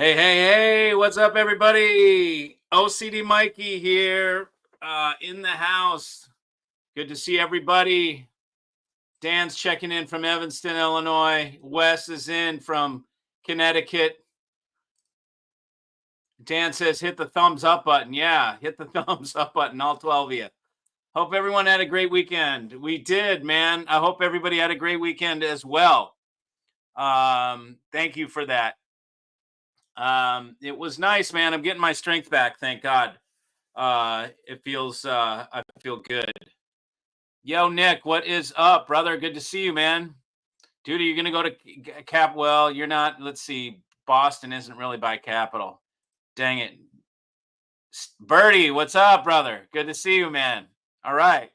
Hey, what's up, everybody? OCD Mikey here in the house. Good to see everybody. Dan's checking in from Evanston, Illinois. Wes is in from Connecticut. Dan says, hit the thumbs up button. Yeah, hit the thumbs up button, all 12 of you. Hope everyone had a great weekend. We did, man. I hope everybody had a great weekend as well. Thank you for that. It was nice, man. I'm getting my strength back, thank God. I feel good. Yo, Nick, what is up, brother? Good to see you, man. Dude, are you gonna go to Cap? Well, you're not. Let's see. Boston isn't really by capital. Dang it. Birdie, what's up, brother? Good to see you, man. All right.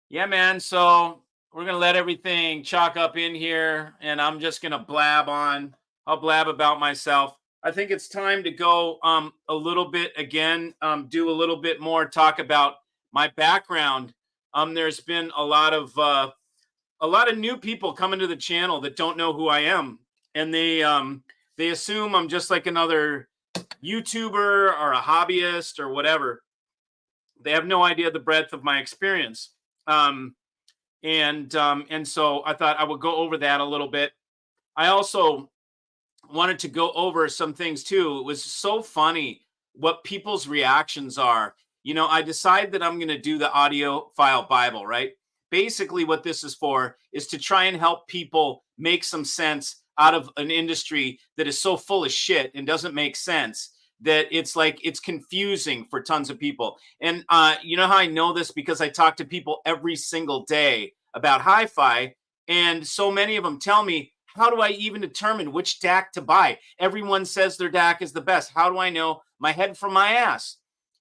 Yeah, man. So we're gonna let everything chalk up in here, and I'm just gonna blab on. I'll blab about myself. I think it's time to go a little bit again, do a little bit more talk about my background. There's been a lot of new people coming to the channel that don't know who I am, and they assume I'm just like another YouTuber or a hobbyist or whatever. They have no idea the breadth of my experience. And so I thought I would go over that a little bit. I also wanted to go over some things too. It was so funny what people's reactions are. You know, I decided that I'm going to do the audio file Bible, right? Basically, what this is for is to try and help people make some sense out of an industry that is so full of shit and doesn't make sense that it's like it's confusing for tons of people. And you know how I know this? Because I talk to people every single day about hi-fi, and so many of them tell me, how do I even determine which DAC to buy? Everyone says their DAC is the best. How do I know my head from my ass?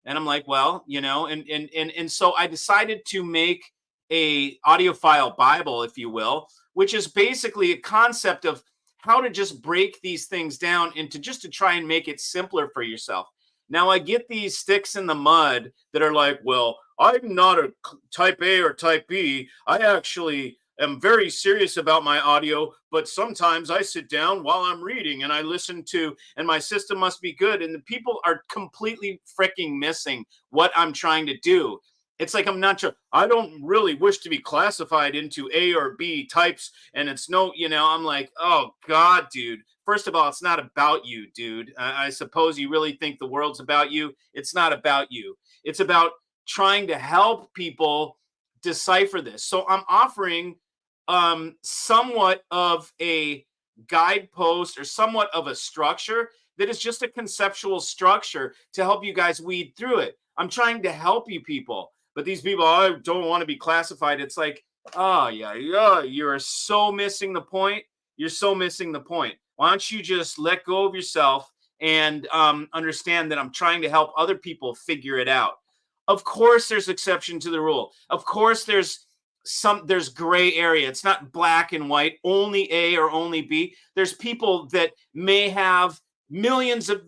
And I'm like, well, you know, and so I decided to make a audiophile Bible, if you will, which is basically a concept of how to just break these things down into just to try and make it simpler for yourself. Now, I get these sticks in the mud that are like, well, I'm not a type A or type B. I actually am very serious about my audio, but sometimes I sit down while I'm reading and I listen to, and my system must be good. And the people are completely freaking missing what I'm trying to do. It's like I'm not sure. I don't really wish to be classified into A or B types. And it's no, you know, I'm like, oh God, dude. First of all, it's not about you, dude. I suppose you really think the world's about you. It's not about you. It's about trying to help people decipher this. So I'm offering somewhat of a guidepost or somewhat of a structure that is just a conceptual structure to help you guys weed through it. I'm trying to help you people. But these people, I don't want to be classified. It's like, oh, yeah, you're so missing the point. You're so missing the point. Why don't you just let go of yourself and understand that I'm trying to help other people figure it out? Of course, there's exception to the rule. Of course, there's gray area. It's not black and white, only A or only B. There's people that may have millions of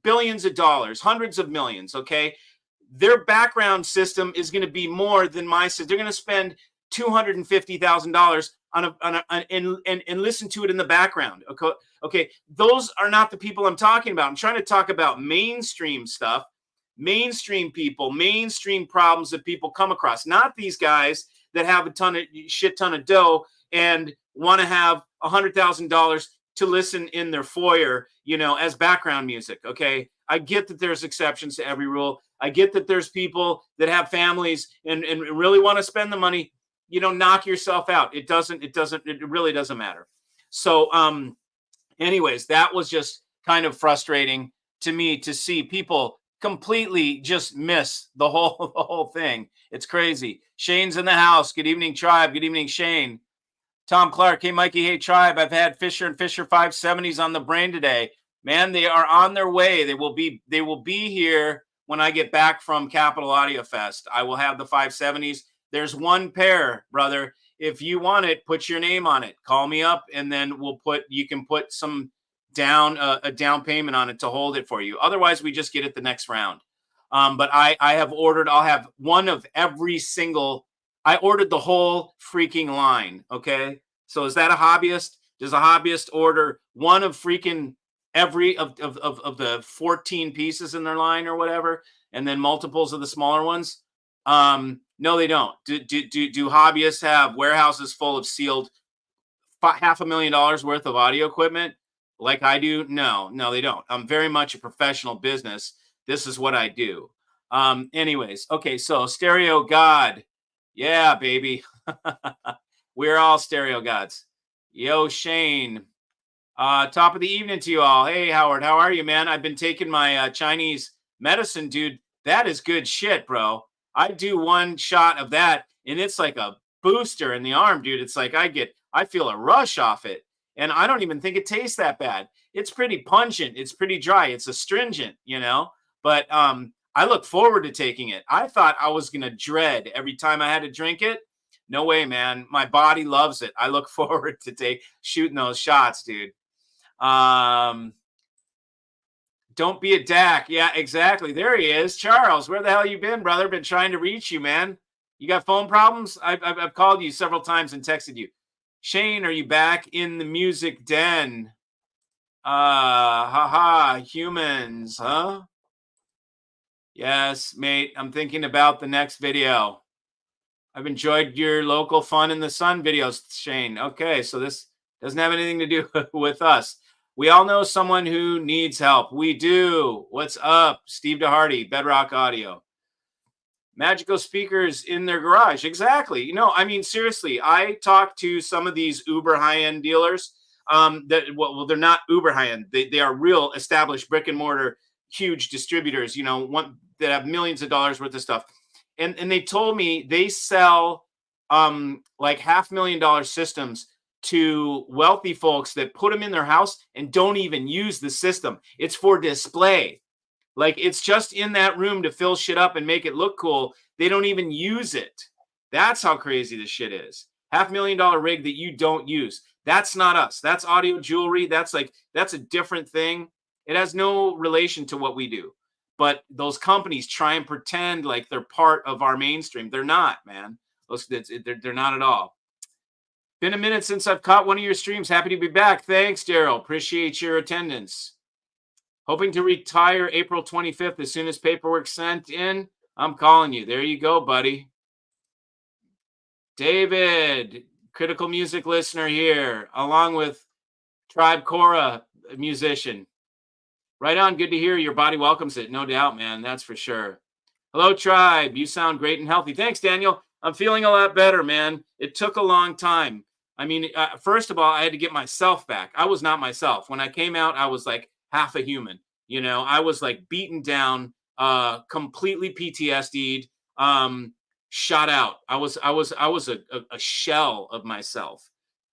billions of dollars, hundreds of millions, okay? Their background system is going to be more than my system. They're going to spend $250,000 and listen to it in the background. Okay, those are not the people I'm talking about. I'm trying to talk about mainstream stuff, mainstream people, mainstream problems that people come across. Not these guys that have a shit ton of dough and want to have $100,000 to listen in their foyer, you know, as background music. Okay, I get that there's exceptions to every rule. I get that there's people that have families and really want to spend the money. You know, knock yourself out. It really doesn't matter. So, anyways, that was just kind of frustrating to me to see people completely just miss the whole thing. It's crazy. Shane's in the house. Good evening, tribe. Good evening, Shane. Tom Clark. Hey, Mikey. Hey, tribe. I've had Fisher and Fisher 570s on the brain today. Man, they are on their way. They will be here when I get back from Capital Audio Fest. I will have the 570s. There's one pair, brother. If you want it, put your name on it. Call me up, and then you can put some a down payment on it to hold it for you. Otherwise, we just get it the next round. But I have ordered. I'll have one of every single. I ordered the whole freaking line. Okay, so is that a hobbyist? Does a hobbyist order one of freaking every of the 14 pieces in their line or whatever, and then multiples of the smaller ones? No, they don't. Do hobbyists have warehouses full of sealed $500,000 worth of audio equipment like I do? No, no, they don't. I'm very much a professional business. This is what I do. Anyways, okay, so stereo god. Yeah, baby. We're all stereo gods. Yo, Shane. Top of the evening to you all. Hey, Howard, how are you, man? I've been taking my Chinese medicine, dude. That is good shit, bro. I do one shot of that, and it's like a booster in the arm, dude. It's like I feel a rush off it, and I don't even think it tastes that bad. It's pretty pungent. It's pretty dry. It's astringent, But I look forward to taking it. I thought I was gonna dread every time I had to drink it. No way, man. My body loves it. I look forward to shooting those shots, dude. Don't be a DAC. Yeah, exactly. There he is. Charles, where the hell you been, brother? Been trying to reach you, man. You got phone problems? I've called you several times and texted you. Shane, are you back in the music den? Haha, humans, huh? Yes, mate. I'm thinking about the next video. I've enjoyed your local fun in the sun videos, Shane. Okay, so this doesn't have anything to do with us. We all know someone who needs help. We do. What's up? Steve DeHardy, Bedrock Audio. Magical speakers in their garage. Exactly. I mean, seriously, I talked to some of these uber high-end dealers. Well, they're not uber high-end. They are real established brick and mortar, huge distributors, that have millions of dollars worth of stuff. And they told me they sell like $500,000 systems to wealthy folks that put them in their house and don't even use the system. It's for display. Like it's just in that room to fill shit up and make it look cool. They don't even use it. That's how crazy this shit is. $500,000 rig that you don't use. That's not us. That's audio jewelry. That's a different thing. It has no relation to what we do. But those companies try and pretend like they're part of our mainstream. They're not, man. They're not at all. Been a minute since I've caught one of your streams. Happy to be back. Thanks, Daryl. Appreciate your attendance. Hoping to retire April 25th as soon as paperwork's sent in. I'm calling you. There you go, buddy. David, critical music listener here, along with Tribe Cora, musician. Right on. Good to hear. Your body welcomes it. No doubt, man. That's for sure. Hello, Tribe. You sound great and healthy. Thanks, Daniel. I'm feeling a lot better, man. It took a long time. I mean, first of all, I had to get myself back. I was not myself. When I came out, I was like half a human. I was like beaten down, completely PTSD'd, shot out. I was a shell of myself.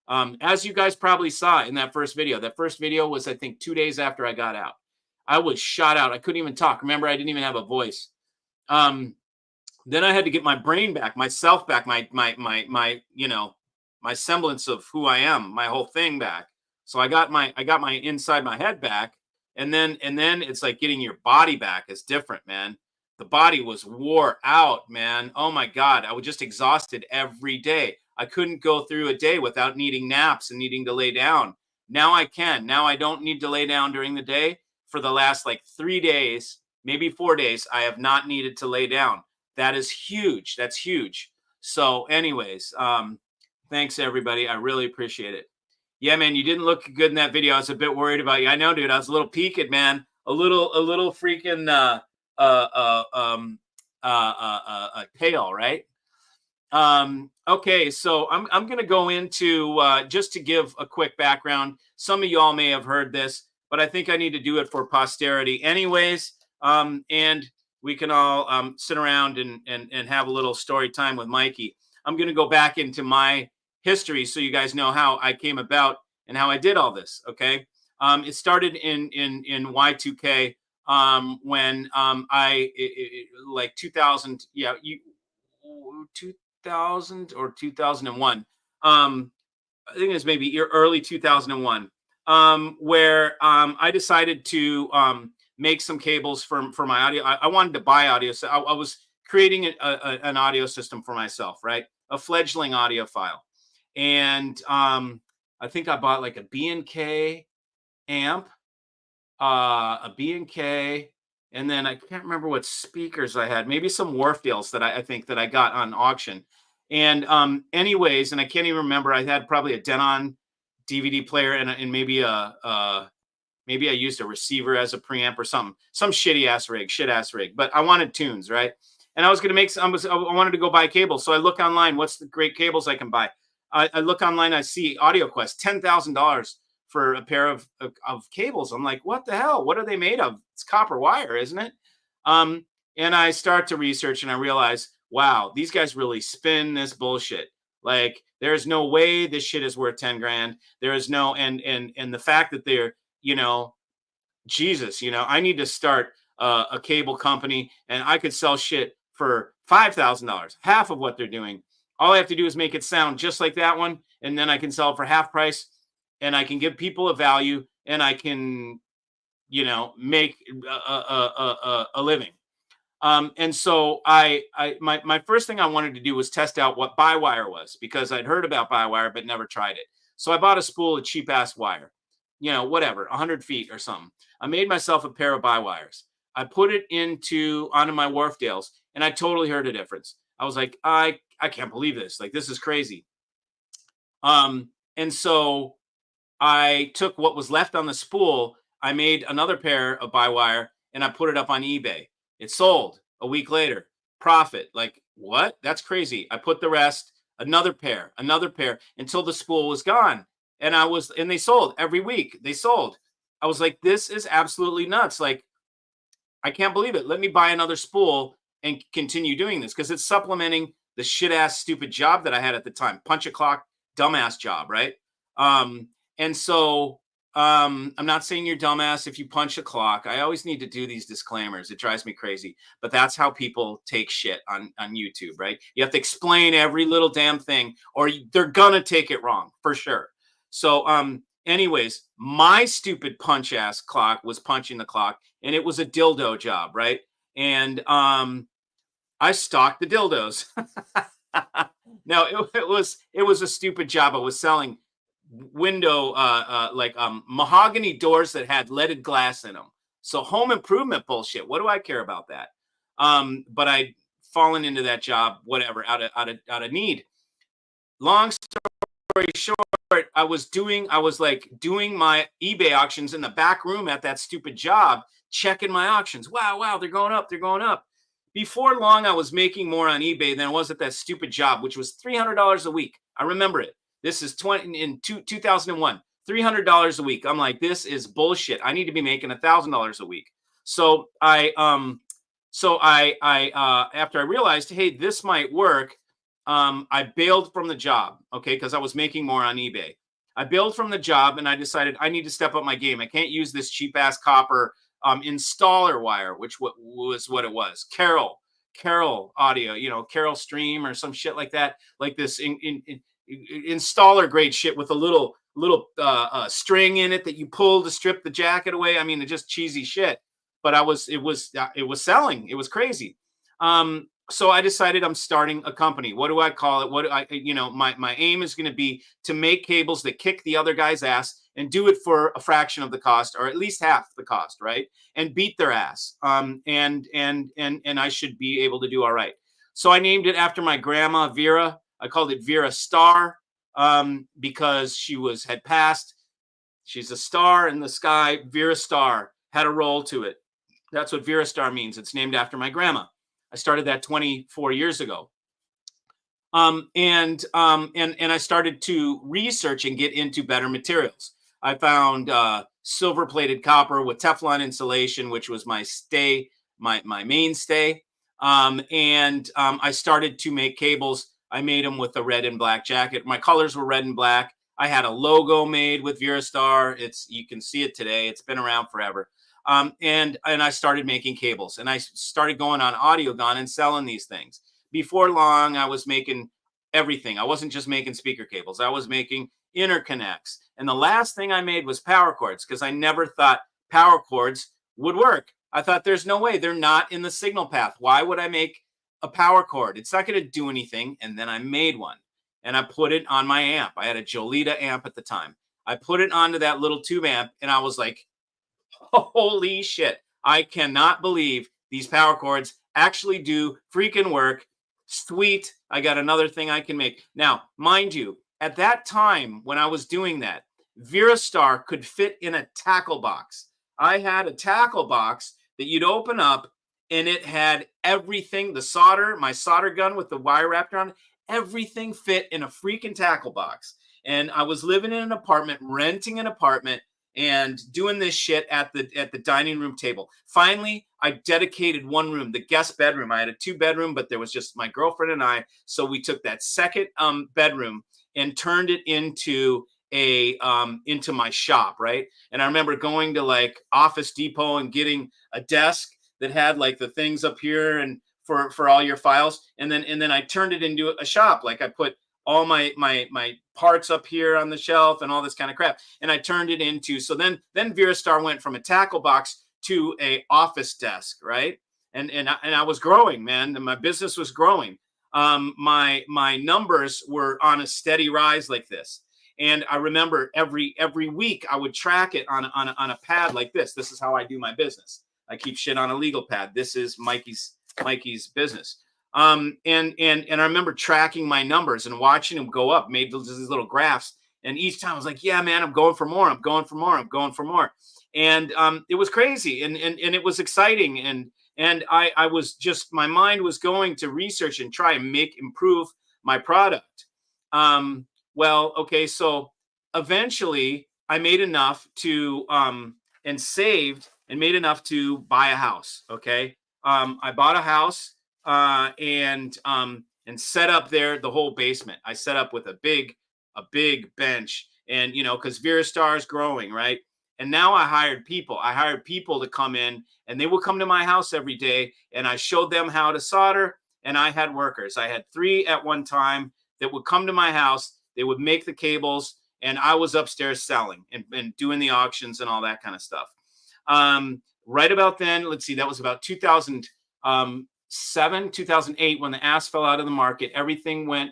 As you guys probably saw in that first video. That first video was, I think, 2 days after I got out. I was shot out. I couldn't even talk. Remember, I didn't even have a voice. Then I had to get my brain back, myself back, my semblance of who I am, my whole thing back. So I got my inside my head back, and then it's like getting your body back is different, man. The body was wore out, man. Oh my God, I was just exhausted every day. I couldn't go through a day without needing naps and needing to lay down. Now I can. Now I don't need to lay down during the day. For the last like 3 days, maybe 4 days, I have not needed to lay down. That is huge. That's huge. So anyways, thanks everybody. I really appreciate it. Yeah, man, you didn't look good in that video. I was a bit worried about you. I know, dude. I was a little peaked, man. A little freaking pale, right? Okay, so I'm gonna go into just to give a quick background. Some of y'all may have heard this, but I think I need to do it for posterity anyways. And we can all sit around and have a little story time with Mikey. I'm going to go back into my history so you guys know how I came about and how I did all this, okay? It started in Y2K when like 2000, 2000 or 2001. I think it was maybe early 2001. Where I decided to make some cables for my audio. I wanted to buy audio. So I was creating an audio system for myself, right? A fledgling audiophile. And I think I bought like a B&K amp, a B&K, and then I can't remember what speakers I had. Maybe some Warfields that I think that I got on auction. And anyways, and I can't even remember. I had probably a Denon DVD player and maybe maybe I used a receiver as a preamp or something, some shit ass rig. But I wanted tunes, right? And I was gonna make some. I wanted to go buy cables, so I look online. What's the great cables I can buy? I look online. I see AudioQuest, $10,000 for a pair of cables. I'm like, what the hell? What are they made of? It's copper wire, isn't it? Um, and I start to research, and I realize, wow, these guys really spin this bullshit. Like, there's no way this shit is worth 10 grand. There is no, and the fact that they're, you know, Jesus, I need to start a cable company and I could sell shit for $5,000, half of what they're doing. All I have to do is make it sound just like that one. And then I can sell it for half price and I can give people a value and I can, make a living. And so my first thing I wanted to do was test out what buy wire was because I'd heard about buy wire, but never tried it. So I bought a spool of cheap ass wire, whatever, 100 feet or something. I made myself a pair of buy wires. I put it onto my Wharfdales and I totally heard a difference. I was like, I can't believe this. Like, this is crazy. And so I took what was left on the spool. I made another pair of buy wire and I put it up on eBay. It sold a week later. Profit. Like, what? That's crazy. I put the rest, another pair, until the spool was gone. And they sold every week. They sold. I was like, this is absolutely nuts. Like, I can't believe it. Let me buy another spool and continue doing this because it's supplementing the shit ass stupid job that I had at the time. Punch a clock, dumbass job, right? And so I'm not saying you're dumbass if you punch a clock. I always need to do these disclaimers. It drives me crazy, but that's how people take shit on YouTube, right? You have to explain every little damn thing or they're gonna take it wrong for sure. So anyways, my stupid punch ass clock was punching the clock and it was a dildo job, right? And I stocked the dildos. No, it was a stupid job. I was selling window mahogany doors that had leaded glass in them. So home improvement bullshit. What do I care about that? But I'd fallen into that job, whatever, out of need. Long story short, I was doing my eBay auctions in the back room at that stupid job, checking my auctions. Wow, they're going up. Before long, I was making more on eBay than I was at that stupid job, which was $300 a week. I remember it. This is 2001, $300 a week. I'm like, this is bullshit. I need to be making $1,000 a week. So after I realized, hey, this might work, I bailed from the job, okay, because I was making more on eBay. I bailed from the job and I decided I need to step up my game. I can't use this cheap ass copper installer wire, which was what it was. Carol audio, Carol Stream or some shit like that, like this installer grade shit with a little string in it that you pull to strip the jacket away. I mean, it's just cheesy shit. But it was selling. It was crazy. So I decided I'm starting a company. What do I call it? What do my aim is going to be to make cables that kick the other guy's ass and do it for a fraction of the cost, or at least half the cost, right? And beat their ass. And I should be able to do all right. So I named it after my grandma, Vera. I called it Vera Star because she had passed. She's a star in the sky. Vera Star had a roll to it. That's what Vera Star means. It's named after my grandma. I started that 24 years ago. And I started to research and get into better materials. I found silver plated copper with Teflon insulation, which was my mainstay. I started to make cables. I made them with a red and black jacket. My colors were red and black. I had a logo made with Verastar. You can see it today. It's been around forever. And I started making cables and I started going on AudioGon and selling these things. Before long, I was making everything. I wasn't just making speaker cables. I was making interconnects. And the last thing I made was power cords because I never thought power cords would work. I thought there's no way. They're not in the signal path. Why would I make a power cord? It's not going to do anything. And then I made one and I put it on my amp. I had a Jolita amp at the time. I put it onto that little tube amp, and I was like, holy shit. I cannot believe these power chords actually do freaking work. Sweet. I got another thing I can make. Now, mind you, at that time when I was doing that, Virastar could fit in a tackle box. I had a tackle box that you'd open up, and it had everything, the solder, my solder gun with the wire wrapped around it, everything fit in a freaking tackle box. And I was living in an apartment, renting an apartment, and doing this shit at the dining room table. Finally, I dedicated one room, the guest bedroom. I had a 2-bedroom, but there was just my girlfriend and I. So we took that second bedroom and turned it into into my shop, right? And I remember going to like Office Depot and getting a desk that had like the things up here and for all your files, and then I turned it into a shop. Like I put all my parts up here on the shelf and all this kind of crap, and I turned it into, so then Virastar went from a tackle box to a office desk, right? And I was growing, man, and my business was growing. My numbers were on a steady rise like this. And I remember every week I would track it on a pad like this. This is how I do my business. I keep shit on a legal pad. This is Mikey's business. And I remember tracking my numbers and watching them go up, made these little graphs. And each time I was like, yeah, man, I'm going for more. I'm going for more. I'm going for more. And it was crazy, and it was exciting. And I was just, my mind was going to research and try and improve my product. Well, okay, so eventually I made enough to and saved and made enough to buy a house. Okay, I bought a house and set up there the whole basement. I set up with a big bench, and because Virastar is growing, right? And now I hired people. I hired people to come in, and they would come to my house every day, and I showed them how to solder. And I had workers. I had 3 at one time that would come to my house. They would make the cables, and I was upstairs selling and doing the auctions and all that kind of stuff. Right about then, let's see, that was about 2007, 2008, when the ass fell out of the market. Everything went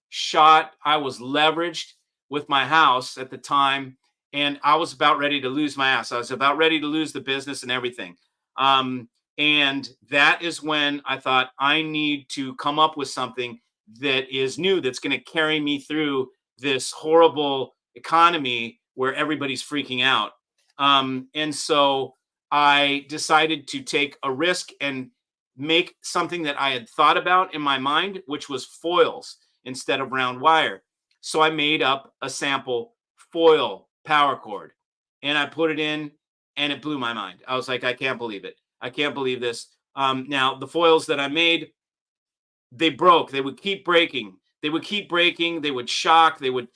shot. I was leveraged with my house at the time, and I was about ready to lose my ass. I was about ready to lose the business and everything. And that is when I thought, I need to come up with something that is new, that's going to carry me through this horrible economy where everybody's freaking out. And so I decided to take a risk and make something that I had thought about in my mind, which was foils instead of round wire. So I made up a sample foil power cord, and I put it in, and it blew my mind. I was like, I can't believe it. I can't believe this. Now the foils that I made, they broke. They would keep breaking. They would keep breaking. They would shock. They would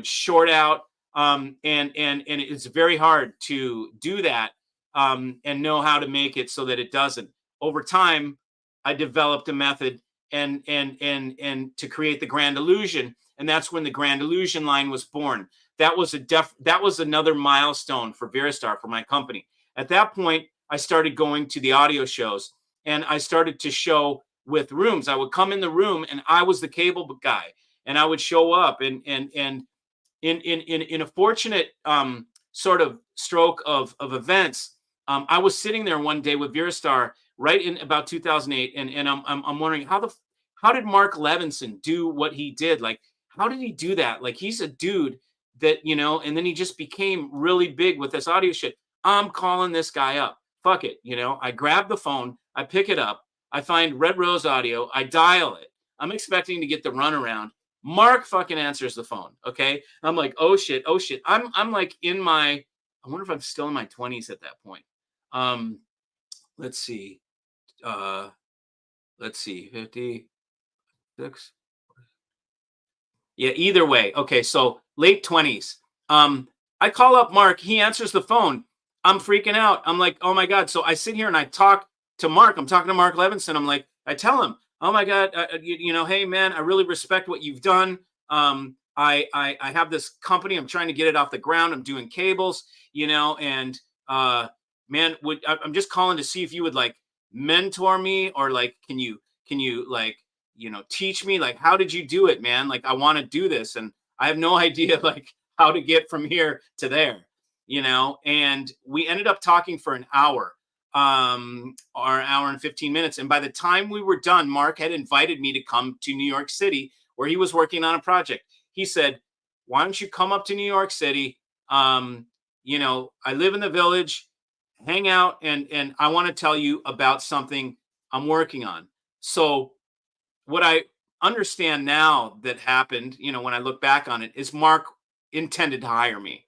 short out. And it's very hard to do that and know how to make it so that it doesn't. Over time, I developed a method and to create the Grand Illusion, and that's when the Grand Illusion line was born. That was another milestone for Virastar, for my company. At that point, I started going to the audio shows, and I started to show with rooms. I would come in the room, and I was the cable guy, and I would show up, and in a fortunate sort of stroke of events, I was sitting there one day with Virastar right in about 2008, and I'm wondering how did Mark Levinson do what he did? Like, how did he do that? Like, he's a dude that, and then he just became really big with this audio shit. I'm calling this guy up. Fuck it. I grab the phone, I pick it up, I find Red Rose Audio, I dial it. I'm expecting to get the runaround. Mark fucking answers the phone. Okay. I'm like, oh shit. I'm like I wonder if I'm still in my 20s at that point. Let's see. 56. Yeah, either way. Okay, so late 20s. I call up Mark, he answers the phone. I'm freaking out. I'm like, oh my God. So I sit here and I talk to Mark. I'm talking to Mark Levinson. I'm like, I tell him, oh my God, hey man, I really respect what you've done. I have this company. I'm trying to get it off the ground. I'm doing cables, and man, I'm just calling to see if you would like mentor me, or like, can you like, teach me, like, how did you do it, man? Like, I want to do this, and I have no idea like how to get from here to there, and we ended up talking for an hour, or an hour and 15 minutes. And by the time we were done, Mark had invited me to come to New York City where he was working on a project. He said, why don't you come up to New York City? I live in the Village, hang out, and I want to tell you about something I'm working on. So what I understand now that happened, when I look back on it, is Mark intended to hire me.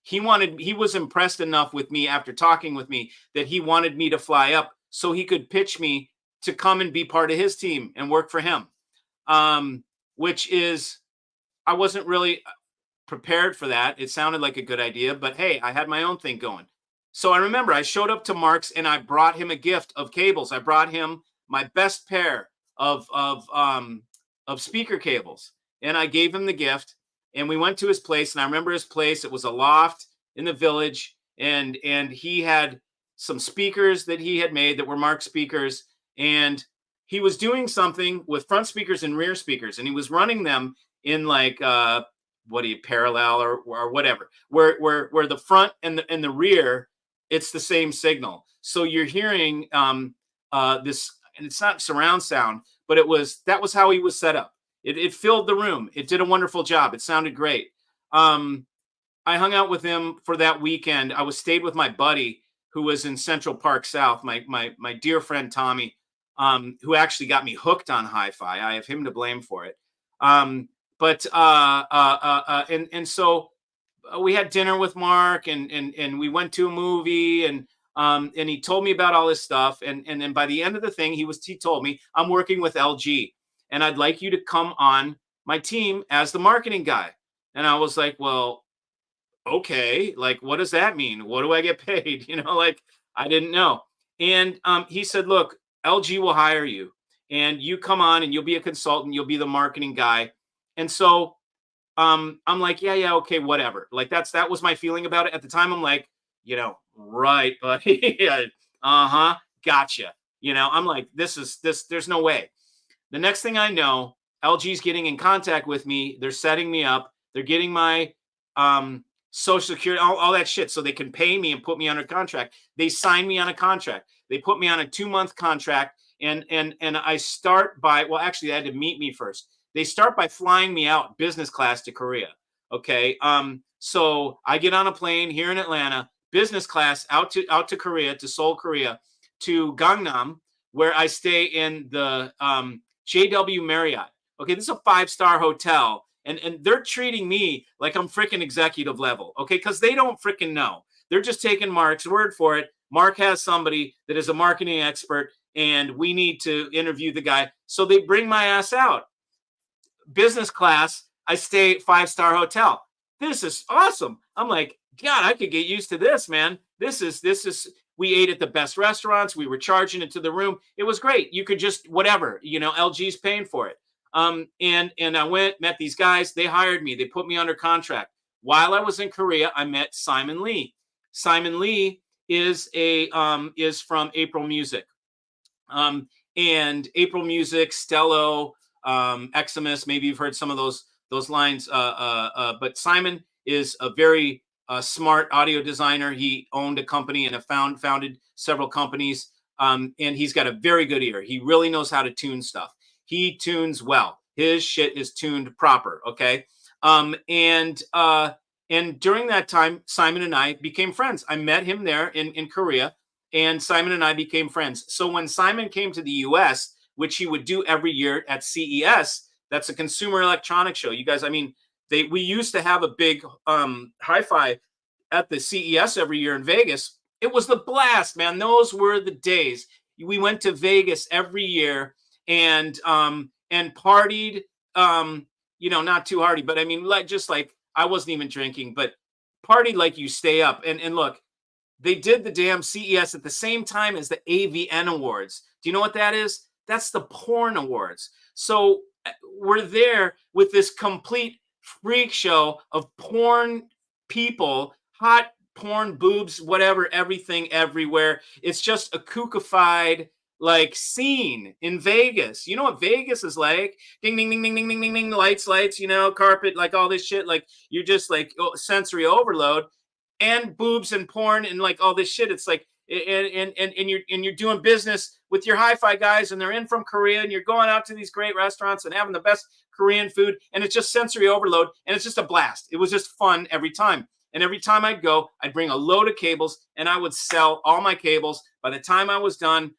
He was impressed enough with me after talking with me that he wanted me to fly up so he could pitch me to come and be part of his team and work for him. Which is, I wasn't really prepared for that. It sounded like a good idea, but hey, I had my own thing going. So I remember I showed up to Mark's and I brought him a gift of cables. I brought him my best pair of speaker cables, and I gave him the gift. And we went to his place, and I remember his place. It was a loft in the Village, and he had some speakers that he had made that were Mark speakers, and he was doing something with front speakers and rear speakers, and he was running them in like parallel or whatever, where the front and the rear, it's the same signal. So you're hearing this, and it's not surround sound, but that was how he was set up. It filled the room. It did a wonderful job. It sounded great. I hung out with him for that weekend. I stayed with my buddy who was in Central Park South, my dear friend Tommy, who actually got me hooked on hi-fi. I have him to blame for it. So we had dinner with Mark, and we went to a movie, and he told me about all this stuff. And then by the end of the thing, he told me, I'm working with LG, and I'd like you to come on my team as the marketing guy. And I was like, well, okay, like, what does that mean? What do I get paid? Like, I didn't know. And he said, look, LG will hire you, and you come on and you'll be a consultant. You'll be the marketing guy. And so I'm like, yeah, okay, whatever. Like, that was my feeling about it at the time. I'm like, right, buddy. Uh-huh, gotcha. I'm like, there's no way. The next thing I know, LG's getting in contact with me. They're setting me up. They're getting my Social Security, all that shit, so they can pay me and put me under contract. They sign me on a contract. They put me on a 2-month contract, and I start by, well, actually, they had to meet me first. They start by flying me out business class to Korea. Okay, so I get on a plane here in Atlanta, business class out to Korea, to Seoul, Korea, to Gangnam, where I stay in the JW Marriott. Okay, this is a 5-star hotel. And they're treating me like I'm freaking executive level, okay? Because they don't freaking know. They're just taking Mark's word for it. Mark has somebody that is a marketing expert, and we need to interview the guy. So they bring my ass out. Business class, I stay 5-star hotel. This is awesome. I'm like, God, I could get used to this, man. This is. We ate at the best restaurants. We were charging it to the room. It was great. You could just whatever, LG's paying for it. And I went, met these guys. They hired me. They put me under contract. While I was in Korea, I met Simon Lee. Simon Lee is from April Music. And April Music, Stello, Eximus, maybe you've heard some of those lines. But Simon is a very smart audio designer. He owned a company and founded several companies. And he's got a very good ear. He really knows how to tune stuff. He tunes well. His shit is tuned proper. Okay. And during that time, Simon and I became friends. I met him there in Korea, and Simon and I became friends. So when Simon came to the US, which he would do every year at CES, that's a consumer electronics show. You guys, I mean, we used to have a big hi-fi at the CES every year in Vegas. It was the blast, man. Those were the days. We went to Vegas every year and partied, not too hardy, but I mean, like I wasn't even drinking, but partied like you stay up. And look, they did the damn CES at the same time as the AVN Awards. Do you know what that is? That's the porn awards. So we're there with this complete freak show of porn people, hot porn boobs, whatever, everything, everywhere. It's just a kookified, like scene in Vegas. You know what Vegas is like? Ding, ding, ding, ding, ding, ding, ding, ding, lights, lights, carpet, like all this shit. Like you're just like sensory overload and boobs and porn and like all this shit. It's like, and you're doing business with your hi-fi guys and they're in from Korea and you're going out to these great restaurants and having the best Korean food and it's just sensory overload and it's just a blast. It was just fun every time. And every time I'd go, I'd bring a load of cables and I would sell all my cables. By the time I was done,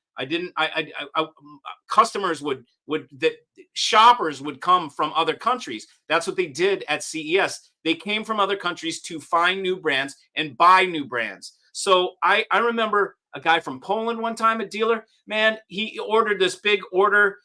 customers that shoppers would come from other countries. That's what they did at CES. They came from other countries to find new brands and buy new brands. So I remember a guy from Poland one time, a dealer, man, he ordered this big order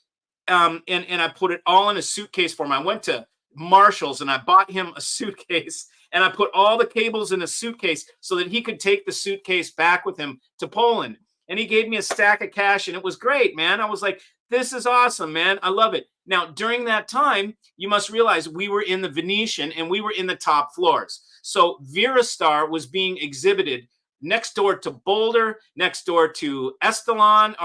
and I put it all in a suitcase for him. I went to Marshall's and I bought him a suitcase and I put all the cables in a suitcase so that he could take the suitcase back with him to Poland. And he gave me a stack of cash and it was great, man. I was like, this is awesome, man. I love it. Now, during that time, you must realize we were in the Venetian and we were in the top floors. So Virastar was being exhibited next door to Boulder, next door to Estalon,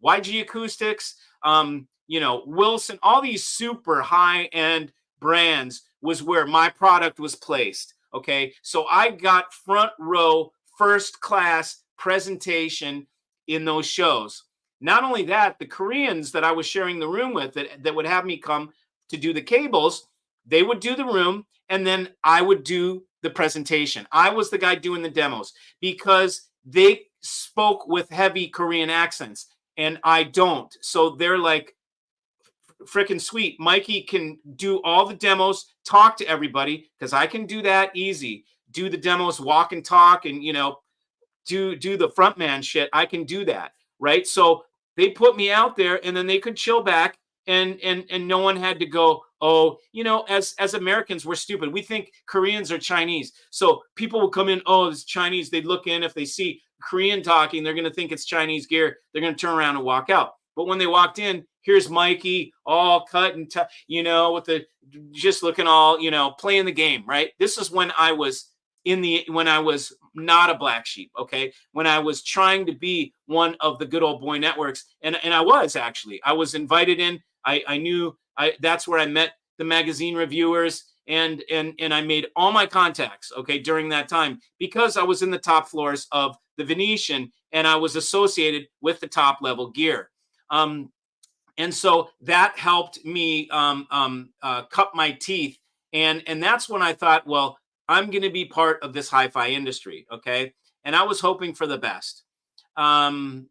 YG Acoustics, Wilson, all these super high-end brands was where my product was placed. Okay. So I got front row, first class presentation in those shows. Not only that, the Koreans that I was sharing the room with that would have me come to do the cables, they would do the room and then I would do the presentation. I was the guy doing the demos because they spoke with heavy Korean accents and I don't. So they're like, freaking sweet. Mikey can do all the demos, talk to everybody because I can do that easy. Do the demos, walk and talk, and do the front man shit. I can do that, right? So they put me out there, and then they could chill back, and no one had to go, oh, as Americans, we're stupid. We think Koreans are Chinese, so people will come in. Oh, it's Chinese. They look in if they see Korean talking, they're gonna think it's Chinese gear. They're gonna turn around and walk out. But when they walked in, here's Mikey all cut and, with the just looking all, playing the game, right? This is when I was when I was not a black sheep, okay? When I was trying to be one of the good old boy networks. And I was invited in. I knew that's where I met the magazine reviewers and I made all my contacts, okay, during that time because I was in the top floors of the Venetian and I was associated with the top level gear. And so that helped me cut my teeth. And that's when I thought, well, I'm going to be part of this hi-fi industry. Okay. And I was hoping for the best. In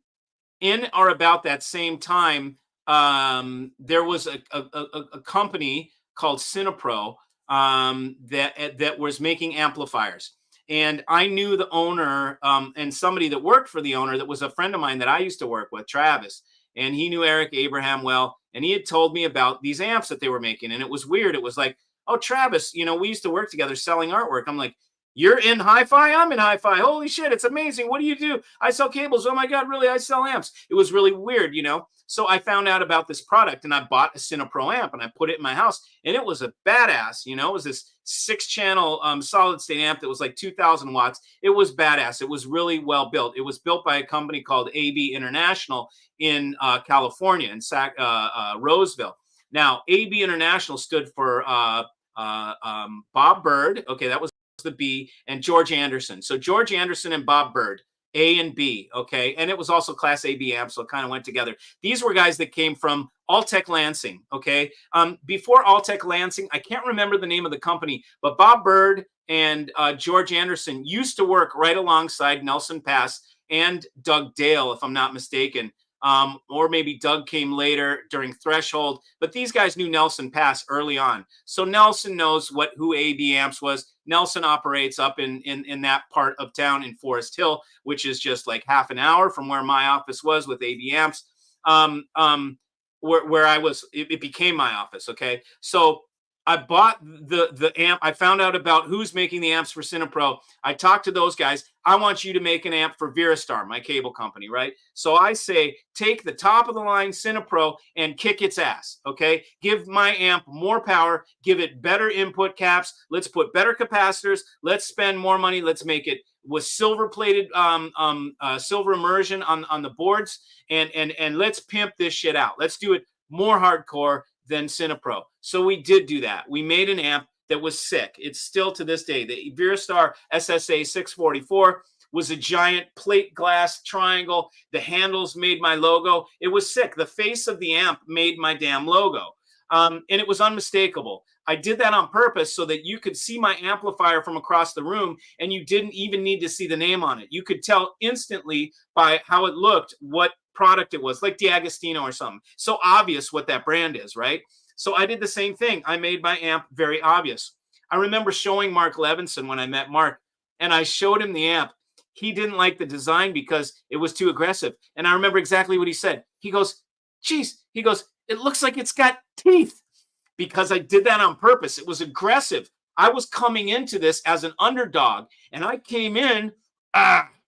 or about that same time, there was a company called Cinepro that was making amplifiers. And I knew the owner and somebody that worked for the owner that was a friend of mine that I used to work with, Travis. And he knew Eric Abraham well. And he had told me about these amps that they were making. And it was weird. It was like, oh, Travis, we used to work together selling artwork. I'm like, you're in hi-fi? I'm in hi-fi. Holy shit, it's amazing. What do you do? I sell cables. Oh my God, really? I sell amps. It was really weird, So I found out about this product and I bought a Cinepro amp and I put it in my house and it was a badass, it was this 6-channel solid state amp that was like 2,000 watts. It was badass. It was really well built. It was built by a company called AB International in California, in Roseville. Now, AB International stood for Bob Bird. Okay, that was the B, and George Anderson. So George Anderson and Bob Bird, A and B, okay? And it was also Class AB amp, so it kind of went together. These were guys that came from Altec Lansing, okay? Before Altec Lansing, I can't remember the name of the company, but Bob Bird and George Anderson used to work right alongside Nelson Pass and Doug Dale, if I'm not mistaken. Or maybe Doug came later during Threshold, but these guys knew Nelson Pass early on. So Nelson knows who AB Amps was. Nelson operates up in that part of town in Forest Hill, which is just like half an hour from where my office was with AB Amps. Where I was, it became my office. Okay. So I bought the amp. I found out about who's making the amps for Cinepro. I talked to those guys. I want you to make an amp for Virastar, my cable company, right? So I say, take the top of the line Cinepro and kick its ass, okay? Give my amp more power. Give it better input caps. Let's put better capacitors. Let's spend more money. Let's make it was silver plated, silver immersion on the boards, and let's pimp this shit out. Let's do it more hardcore than Cinepro. So we did do that. We made an amp that was sick. It's still to this day. The Veristar SSA 644 was a giant plate glass triangle. The handles made my logo. It was sick. The face of the amp made my damn logo. And it was unmistakable. I did that on purpose so that you could see my amplifier from across the room and you didn't even need to see the name on it. You could tell instantly by how it looked what product it was, like D'Agostino or something. So obvious what that brand is, right? So I did the same thing. I made my amp very obvious. I remember showing Mark Levinson when I met Mark, and I showed him the amp. He didn't like the design because it was too aggressive. And I remember exactly what he said. He goes, geez, he goes, it looks like it's got teeth, because I did that on purpose. It was aggressive. I was coming into this as an underdog, and I came in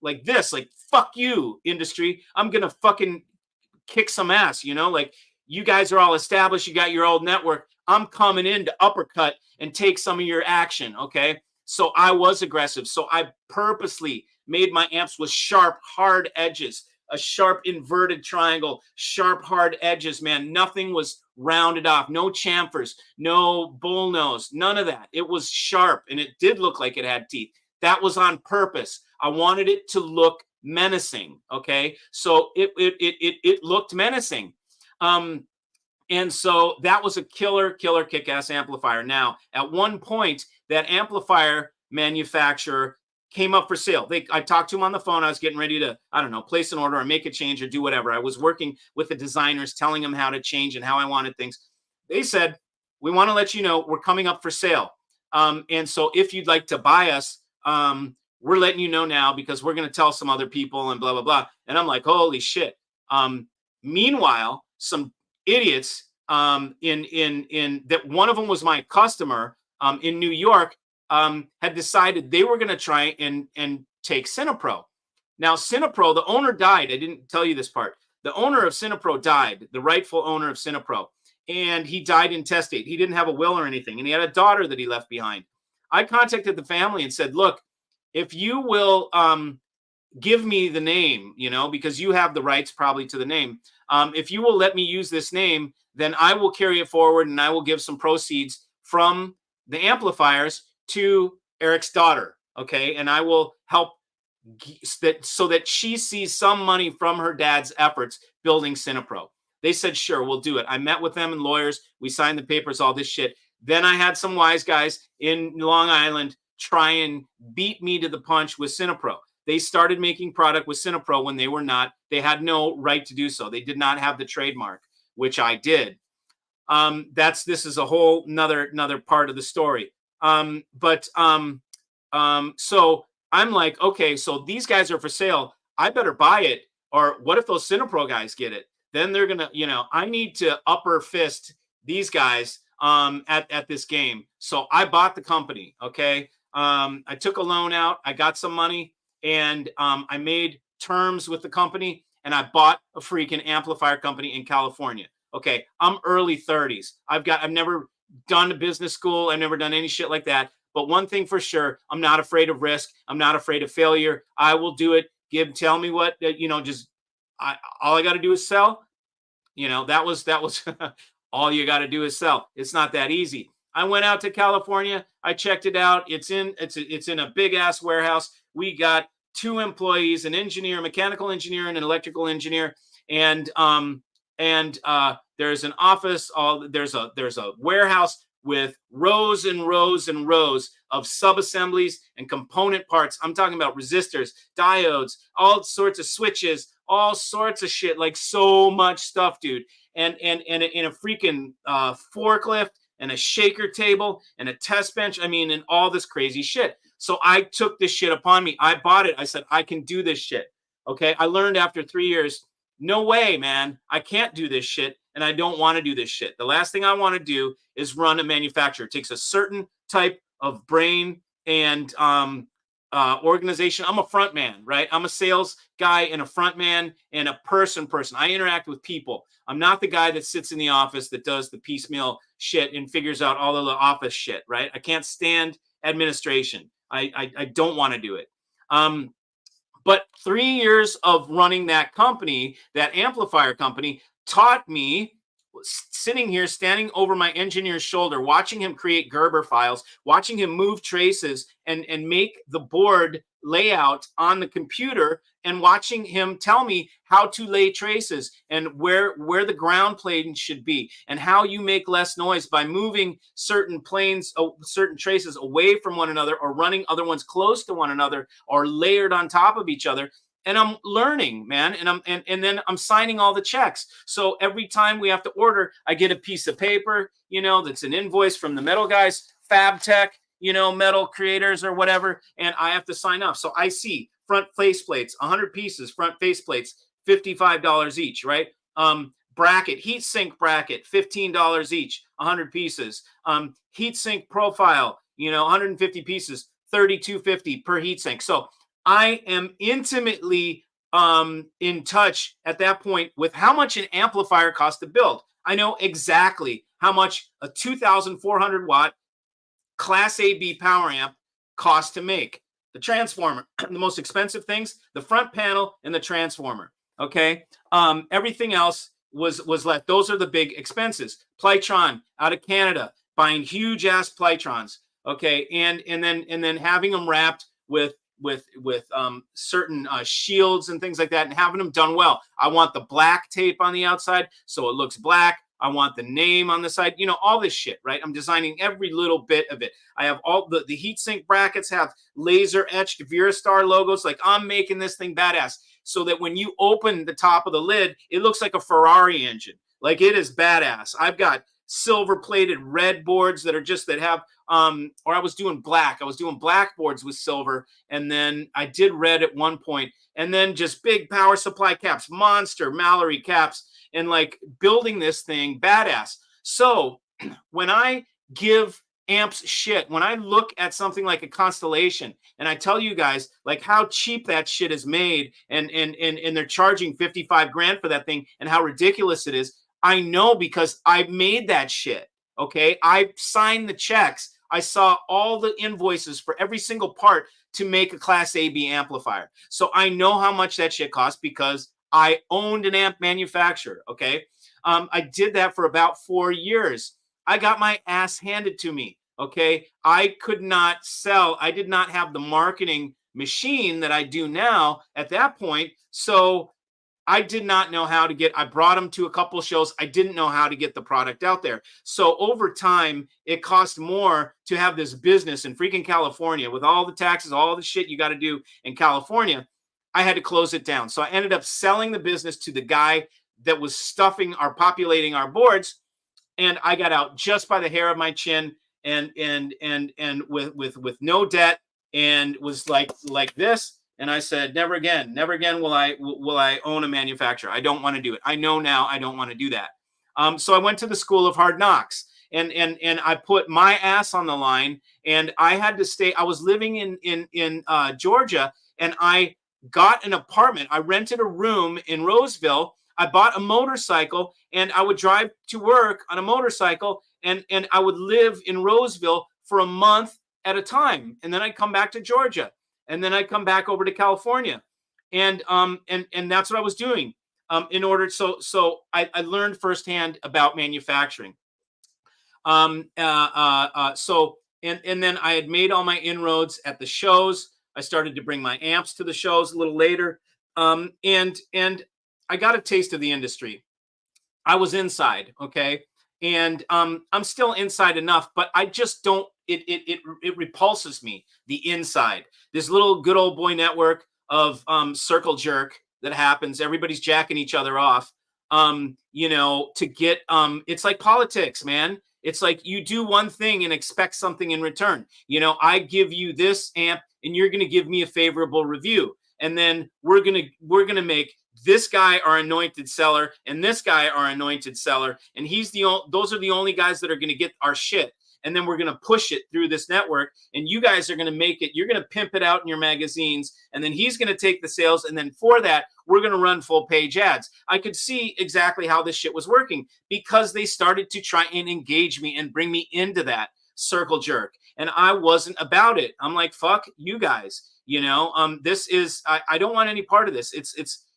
like this, like, fuck you, industry. I'm going to fucking kick some ass, you know, like, you guys are all established. You got your old network. I'm coming in to uppercut and take some of your action, okay? So I was aggressive. So I purposely made my amps with sharp, hard edges, a sharp inverted triangle, sharp, hard edges, man. Nothing was rounded off. No chamfers, no bullnose, none of that. It was sharp, and it did look like it had teeth. That was on purpose. I wanted it to look menacing, okay? So it looked menacing. And so that was a killer kick-ass amplifier. Now, at one point, that amplifier manufacturer came up for sale. I talked to him on the phone. I was getting ready to, I don't know, place an order or make a change or do whatever. I was working with the designers, telling them how to change and how I wanted things. They said, we want to let you know we're coming up for sale. And so if you'd like to buy us, we're letting you know now because we're going to tell some other people and blah, blah, blah. And I'm like, holy shit. Meanwhile, some idiots in that one of them was my customer in New York, had decided they were going to try and take Cinepro. Now, Cinepro, the owner died. I didn't tell you this part. The owner of Cinepro died, the rightful owner of Cinepro, and he died intestate. He didn't have a will or anything, and he had a daughter that he left behind. I contacted the family and said, look, if you will give me the name, you know, because you have the rights probably to the name, if you will let me use this name, then I will carry it forward and I will give some proceeds from the amplifiers to Eric's daughter, okay? And I will help that so that she sees some money from her dad's efforts building Cinepro. They said, sure, we'll do it. I met with them and lawyers. We signed the papers, all this shit. Then I had some wise guys in Long Island try and beat me to the punch with Cinepro. They started making product with Cinepro when they were not. They had no right to do so. They did not have the trademark, which I did. This is a whole another part of the story. So I'm like, okay, so these guys are for sale. I better buy it. Or what if those Cinepro guys get it? Then they're gonna, you know, I need to upper fist these guys at this game. So I bought the company. Okay. I took a loan out. I got some money, and I made terms with the company, and I bought a freaking amplifier company in California. Okay, I'm early 30s. I've never done a business school. I've never done any shit like that. But one thing for sure, I'm not afraid of risk. I'm not afraid of failure. I will do it. Tell me what, you know, all I got to do is sell. You know, that was all you got to do is sell. It's not that easy. I went out to California. I checked it out. It's in a big ass warehouse. We got 2 employees, an engineer, a mechanical engineer, and an electrical engineer. And there's an office. There's a warehouse with rows and rows and rows of sub-assemblies and component parts. I'm talking about resistors, diodes, all sorts of switches, all sorts of shit, like so much stuff, dude. And in a freaking forklift and a shaker table and a test bench. I mean, and all this crazy shit. So I took this shit upon me. I bought it. I said, I can do this shit. Okay. I learned after 3 years, no way, man. I can't do this shit. And I don't want to do this shit. The last thing I want to do is run a manufacturer. It takes a certain type of brain and organization. I'm a front man, right? I'm a sales guy and a front man and a person. I interact with people. I'm not the guy that sits in the office that does the piecemeal shit and figures out all of the office shit, right? I can't stand administration. I don't want to do it. But 3 years of running that company, that amplifier company, taught me, sitting here, standing over my engineer's shoulder, watching him create Gerber files, watching him move traces and make the board layout on the computer, and watching him tell me how to lay traces and where the ground plane should be, and how you make less noise by moving certain planes, certain traces away from one another, or running other ones close to one another, or layered on top of each other. And I'm learning, man, and then I'm signing all the checks. So every time we have to order, I get a piece of paper, that's an invoice from the metal guys, Fab Tech, metal creators or whatever, and I have to sign off. So I see front face plates, 100 pieces, front face plates, $55 each, right? Bracket, heat sink bracket, $15 each, 100 pieces. Heat sink profile, 150 pieces, $32.50 per heat sink. So I am intimately in touch at that point with how much an amplifier costs to build. I know exactly how much a 2,400 watt Class AB power amp costs to make. The transformer, the most expensive things, the front panel and the transformer. Okay, everything else was left. Those are the big expenses. Plytron out of Canada, buying huge ass Plytrons. Okay, and then having them wrapped with certain shields and things like that, and having them done well. I want the black tape on the outside so it looks black. I want the name on the side, all this shit, right? I'm designing every little bit of it. I have all the heatsink brackets have laser etched Virastar logos. Like, I'm making this thing badass so that when you open the top of the lid, it looks like a Ferrari engine. Like, it is badass. I've got silver plated red boards that have or I was doing black boards with silver, and then I did red at one point, and then just big power supply caps, monster Mallory caps, and like building this thing badass. So when I give amps shit, when I look at something like a Constellation and I tell you guys like how cheap that shit is made, and they're charging 55 grand for that thing, and how ridiculous it is, I know because I made that shit. Okay, I signed the checks. I saw all the invoices for every single part to make a Class AB amplifier. So I know how much that shit costs because I owned an amp manufacturer. Okay, I did that for about 4 years. I got my ass handed to me. Okay, I could not sell. I did not have the marketing machine that I do now at that point. So I did not know how to get, I brought them to a couple shows. I didn't know how to get the product out there. So over time, it cost more to have this business in freaking California with all the taxes, all the shit you got to do in California. I had to close it down. So I ended up selling the business to the guy that was populating our boards. And I got out just by the hair of my chin, and with no debt, and was like this. And I said, never again will I own a manufacturer. I don't want to do it. I know now I don't want to do that. So I went to the School of Hard Knocks, and I put my ass on the line, and I had to stay. I was living in Georgia, and I got an apartment. I rented a room in Roseville. I bought a motorcycle, and I would drive to work on a motorcycle, and I would live in Roseville for a month at a time, and then I'd come back to Georgia. And then I come back over to California, and that's what I was doing. In order, so I learned firsthand about manufacturing. So and then I had made all my inroads at the shows. I started to bring my amps to the shows a little later, and I got a taste of the industry. I was inside, okay, and I'm still inside enough, but I just don't. It repulses me, the inside. This little good old boy network of circle jerk that happens. Everybody's jacking each other off. To get it's like politics, man. It's like you do one thing and expect something in return. I give you this amp and you're gonna give me a favorable review. And then we're gonna make this guy our anointed seller and this guy our anointed seller. And those are the only guys that are gonna get our shit. And then we're going to push it through this network, and you guys are going to make it. You're going to pimp it out in your magazines, and then he's going to take the sales. And then for that, we're going to run full page ads. I could see exactly how this shit was working because they started to try and engage me and bring me into that. circle jerk. And I wasn't about it. I'm like, fuck you guys. This is, I don't want any part of this.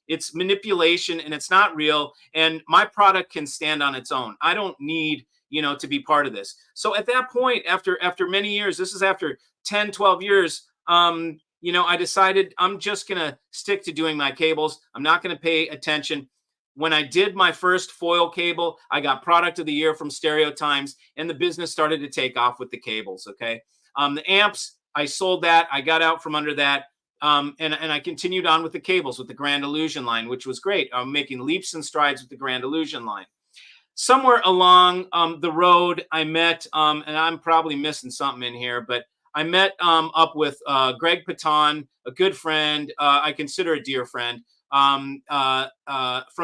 It's manipulation and it's not real. And my product can stand on its own. I don't need, to be part of this. So at that point, after many years, this is after 10, 12 years, I decided I'm just going to stick to doing my cables. I'm not going to pay attention. When I did my first foil cable, I got product of the year from Stereo Times, and the business started to take off with the cables. Okay. The amps, I sold that. I got out from under that. And I continued on with the cables with the Grand Illusion line, which was great. I'm making leaps and strides with the Grand Illusion line. Somewhere along the road, I met, and I'm probably missing something in here, but I met up with Greg Paton, a good friend. I consider a dear friend from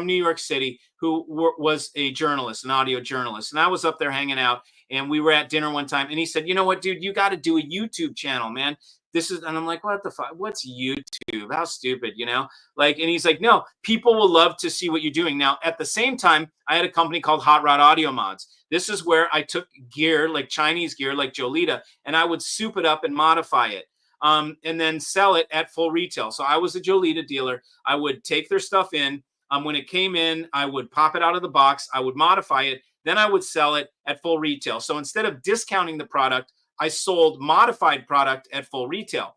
New York City, who was a journalist, an audio journalist. And I was up there hanging out, and we were at dinner one time, and he said, you know what, dude, you got to do a YouTube channel, man. And I'm like, what the fuck? What's YouTube? How stupid, and he's like, no, people will love to see what you're doing. Now, at the same time, I had a company called Hot Rod Audio Mods. This is where I took gear, like Chinese gear, like Jolita, and I would soup it up and modify it. And then sell it at full retail. So I was a Jolita dealer. I would take their stuff in. When it came in, I would pop it out of the box. I would modify it. Then I would sell it at full retail. So instead of discounting the product, I sold modified product at full retail,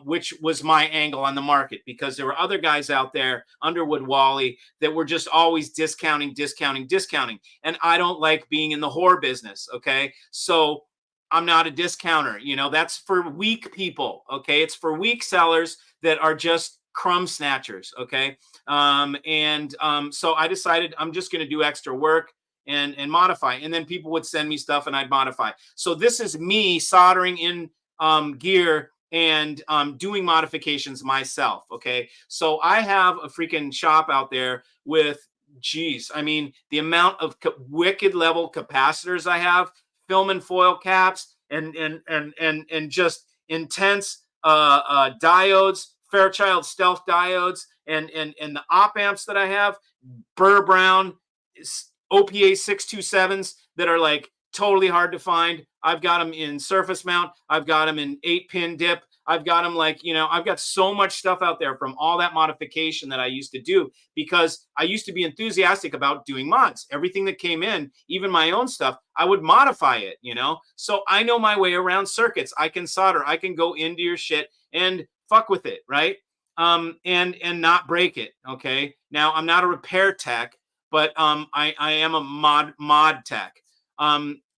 which was my angle on the market, because there were other guys out there, Underwood, Wally, that were just always discounting. And I don't like being in the whore business. Okay. So I'm not a discounter. That's for weak people. Okay. It's for weak sellers that are just crumb snatchers. Okay. So I decided I'm just going to do extra work and modify. And then people would send me stuff and I'd modify. So this is me soldering in gear and doing modifications myself. Okay. So I have a freaking shop out there with, geez, I mean, the amount of wicked level capacitors I have, film and foil caps, and just intense diodes, Fairchild Stealth diodes, and the op amps that I have, Burr Brown OPA 627s that are like totally hard to find. I've got them in surface mount. I've got them in 8-pin dip. I've got them I've got so much stuff out there from all that modification that I used to do, because I used to be enthusiastic about doing mods. Everything that came in, even my own stuff, I would modify it, So I know my way around circuits. I can solder. I can go into your shit and fuck with it, right? And not break it, okay? Now, I'm not a repair tech, but I am a mod tech.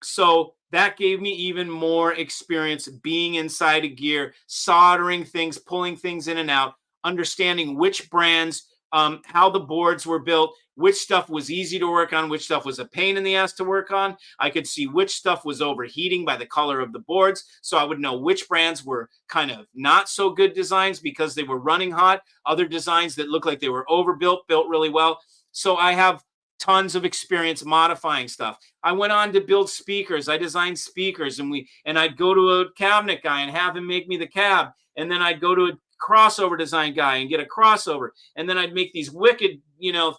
So that gave me even more experience being inside a gear, soldering things, pulling things in and out, understanding which brands, how the boards were built, which stuff was easy to work on, which stuff was a pain in the ass to work on. I could see which stuff was overheating by the color of the boards. So I would know which brands were kind of not so good designs because they were running hot. Other designs that looked like they were overbuilt, built really well. So I have tons of experience modifying stuff. I went on to build speakers. I designed speakers, and I'd go to a cabinet guy and have him make me the cab. And then I'd go to a crossover design guy and get a crossover. And then I'd make these wicked,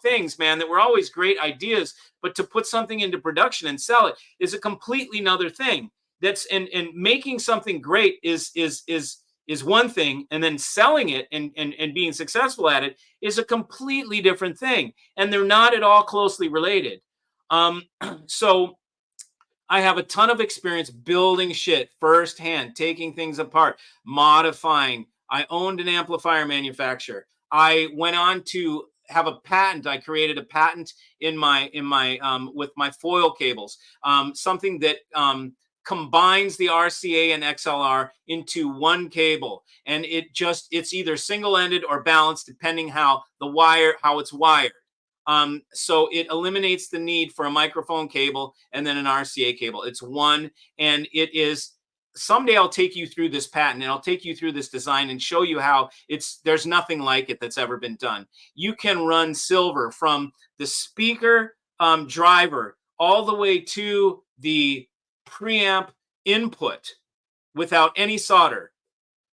things, man, that were always great ideas, but to put something into production and sell it is a completely another thing. That's and making something great is one thing, and then selling it and being successful at it is a completely different thing. And they're not at all closely related. So I have a ton of experience building shit firsthand, taking things apart, modifying. I owned an amplifier manufacturer. I went on to have a patent. I created a patent in my with my foil cables, something that combines the RCA and XLR into one cable, and it's either single-ended or balanced depending how it's wired. So it eliminates the need for a microphone cable and then an RCA cable. It's one, and it is. Someday I'll take you through this patent and I'll take you through this design and show you how there's nothing like it that's ever been done. You can run silver from the speaker driver all the way to the preamp input without any solder.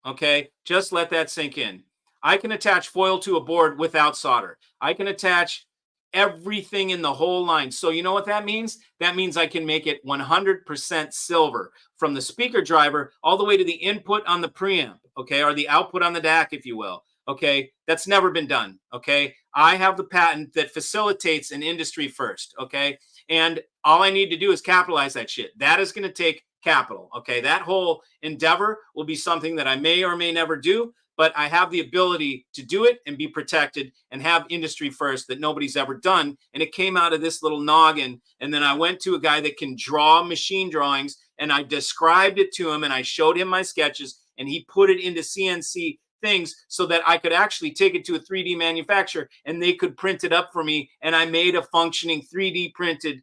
Okay, just let that sink in. I can attach foil to a board without solder. I can attach everything in the whole line. So you know what that means? That means I can make it 100% silver from the speaker driver all the way to the input on the preamp, okay, or the output on the DAC, if you will. Okay, that's never been done. Okay, I have the patent that facilitates an industry first. Okay, and all I need to do is capitalize that shit. That is going to take capital. Okay, that whole endeavor will be something that I may or may never do, but I have the ability to do it and be protected and have industry first that nobody's ever done. And it came out of this little noggin. And then I went to a guy that can draw machine drawings, and I described it to him, and I showed him my sketches, and he put it into CNC things so that I could actually take it to a 3D manufacturer and they could print it up for me. And I made a functioning 3D printed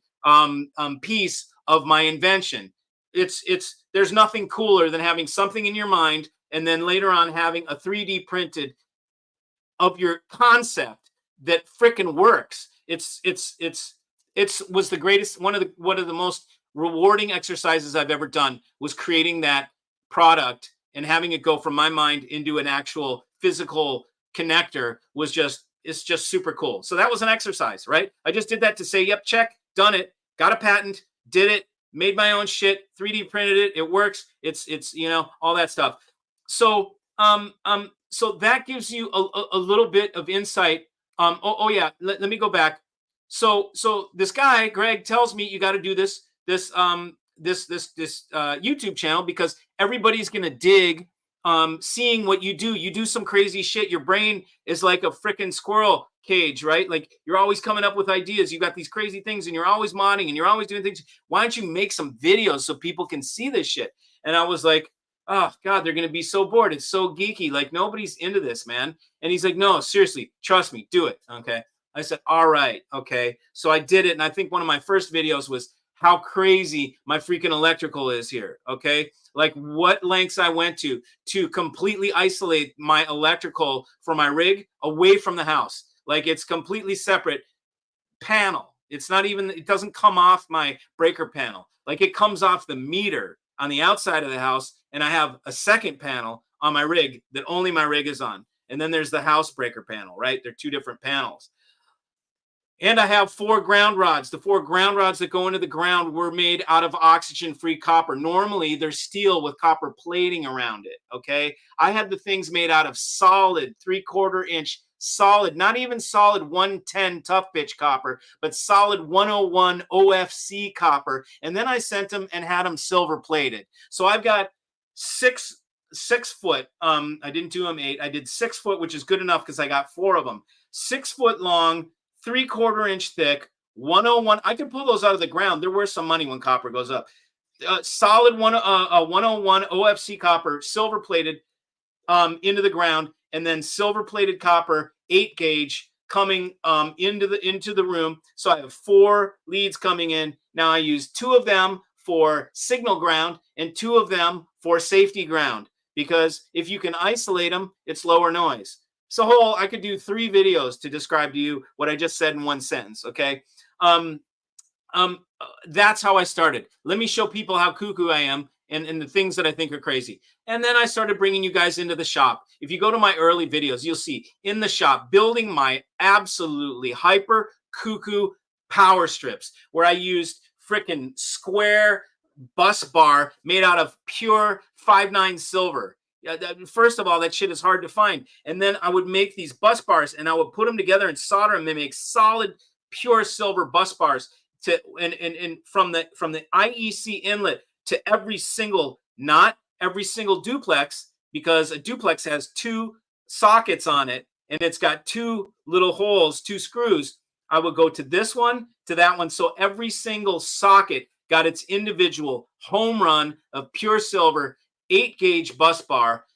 piece of my invention. There's nothing cooler than having something in your mind and then later on having a 3D printed of your concept that freaking works. It's was the greatest, one of the most rewarding exercises I've ever done was creating that product and having it go from my mind into an actual physical connector it's just super cool. So that was an exercise, right? I just did that to say, yep, check, done it, got a patent, did it, made my own shit, 3D printed it, it works. It's all that stuff. So so that gives you a little bit of insight. Yeah, let me go back. So this guy Greg tells me you got to do this YouTube channel because everybody's gonna dig seeing what you do. You do some crazy shit. Your brain is like a freaking squirrel cage, right? Like you're always coming up with ideas. You got these crazy things and you're always modding and you're always doing things. Why don't you make some videos so people can see this shit? And I was like, oh God, they're going to be so bored. It's so geeky. Like nobody's into this, man. And he's like, no, seriously, trust me, do it. Okay. I said, all right. Okay. So I did it. And I think one of my first videos was how crazy my freaking electrical is here. Okay. Like what lengths I went to completely isolate my electrical for my rig away from the house. Like it's completely separate panel. It's not even, it doesn't come off my breaker panel. Like it comes off the meter on the outside of the house. And I have a second panel on my rig that only my rig is on. And then there's the house breaker panel, right? They're two different panels. And I have 4 ground rods. The 4 ground rods that go into the ground were made out of oxygen-free copper. Normally, they're steel with copper plating around it, okay? I had the things made out of solid 3/4 inch, solid, not even solid 110 tough pitch copper, but solid 101 OFC copper. And then I sent them and had them silver plated. So I've got 6 foot. I didn't do them 8. I did 6 foot, which is good enough because I got 4 of them. 6 foot long, 3/4 inch thick, 101. I can pull those out of the ground. They're worth some money when copper goes up. Solid 101 OFC copper, silver plated into the ground, and then silver plated copper 8 gauge coming into the room. So I have 4 leads coming in. Now I use 2 of them for signal ground and 2 of them for safety ground because if you can isolate them, it's lower noise. So I could do 3 videos to describe to you what I just said in one sentence. Okay. That's how I started. Let me show people how cuckoo I am and the things that I think are crazy. And then I started bringing you guys into the shop. If you go to my early videos, you'll see in the shop building my absolutely hyper cuckoo power strips where I used freaking square bus bar made out of pure 5/9 silver. First of all, that shit is hard to find. And then I would make these bus bars and I would put them together and solder them and make solid, pure silver bus bars and from the IEC inlet to every single, not every single duplex, because a duplex has 2 sockets on it and it's got 2 little holes, 2 screws. I would go to this one, to that one. So every single socket got its individual home run of pure silver 8 gauge bus bar.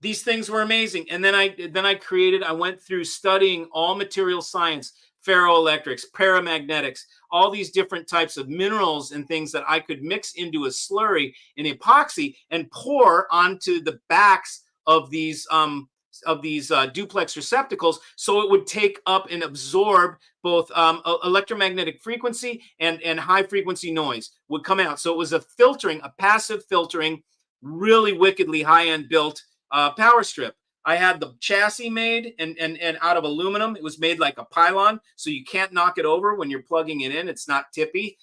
These things were amazing. And then I went through studying all material science, ferroelectrics, paramagnetics, all these different types of minerals and things that I could mix into a slurry in epoxy and pour onto the backs of these duplex receptacles, so it would take up and absorb both electromagnetic frequency and high frequency noise would come out. So it was a passive filtering, really wickedly high-end built power strip. I had the chassis made and out of aluminum. It was made like a pylon, so you can't knock it over when you're plugging it in. It's not tippy.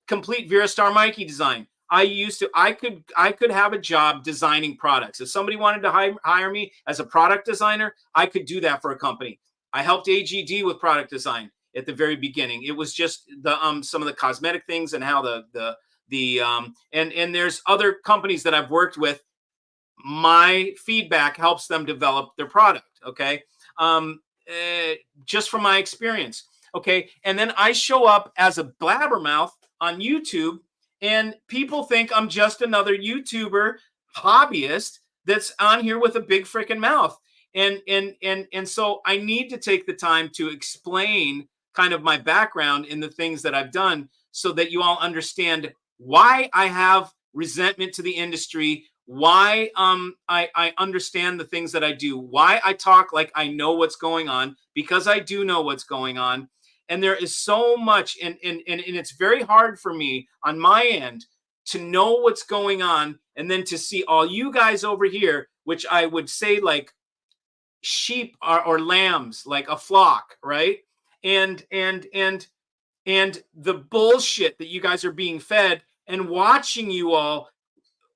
Complete Virastar Mikey design. I could have a job designing products. If somebody wanted to hire me as a product designer, I could do that for a company. I helped AGD with product design at the very beginning. It was just the some of the cosmetic things and how and there's other companies that I've worked with. My feedback helps them develop their product. Okay. Um, just from my experience. Okay. And then I show up as a blabbermouth on YouTube, and people think I'm just another YouTuber hobbyist that's on here with a big freaking mouth. And so I need to take the time to explain kind of my background in the things that I've done so that you all understand why I have resentment to the industry, why I understand the things that I do, why I talk like I know what's going on, because I do know what's going on. And there is so much, and it's very hard for me on my end to know what's going on, and then to see all you guys over here, which I would say like sheep or lambs, like a flock, right? And the bullshit that you guys are being fed, and watching you all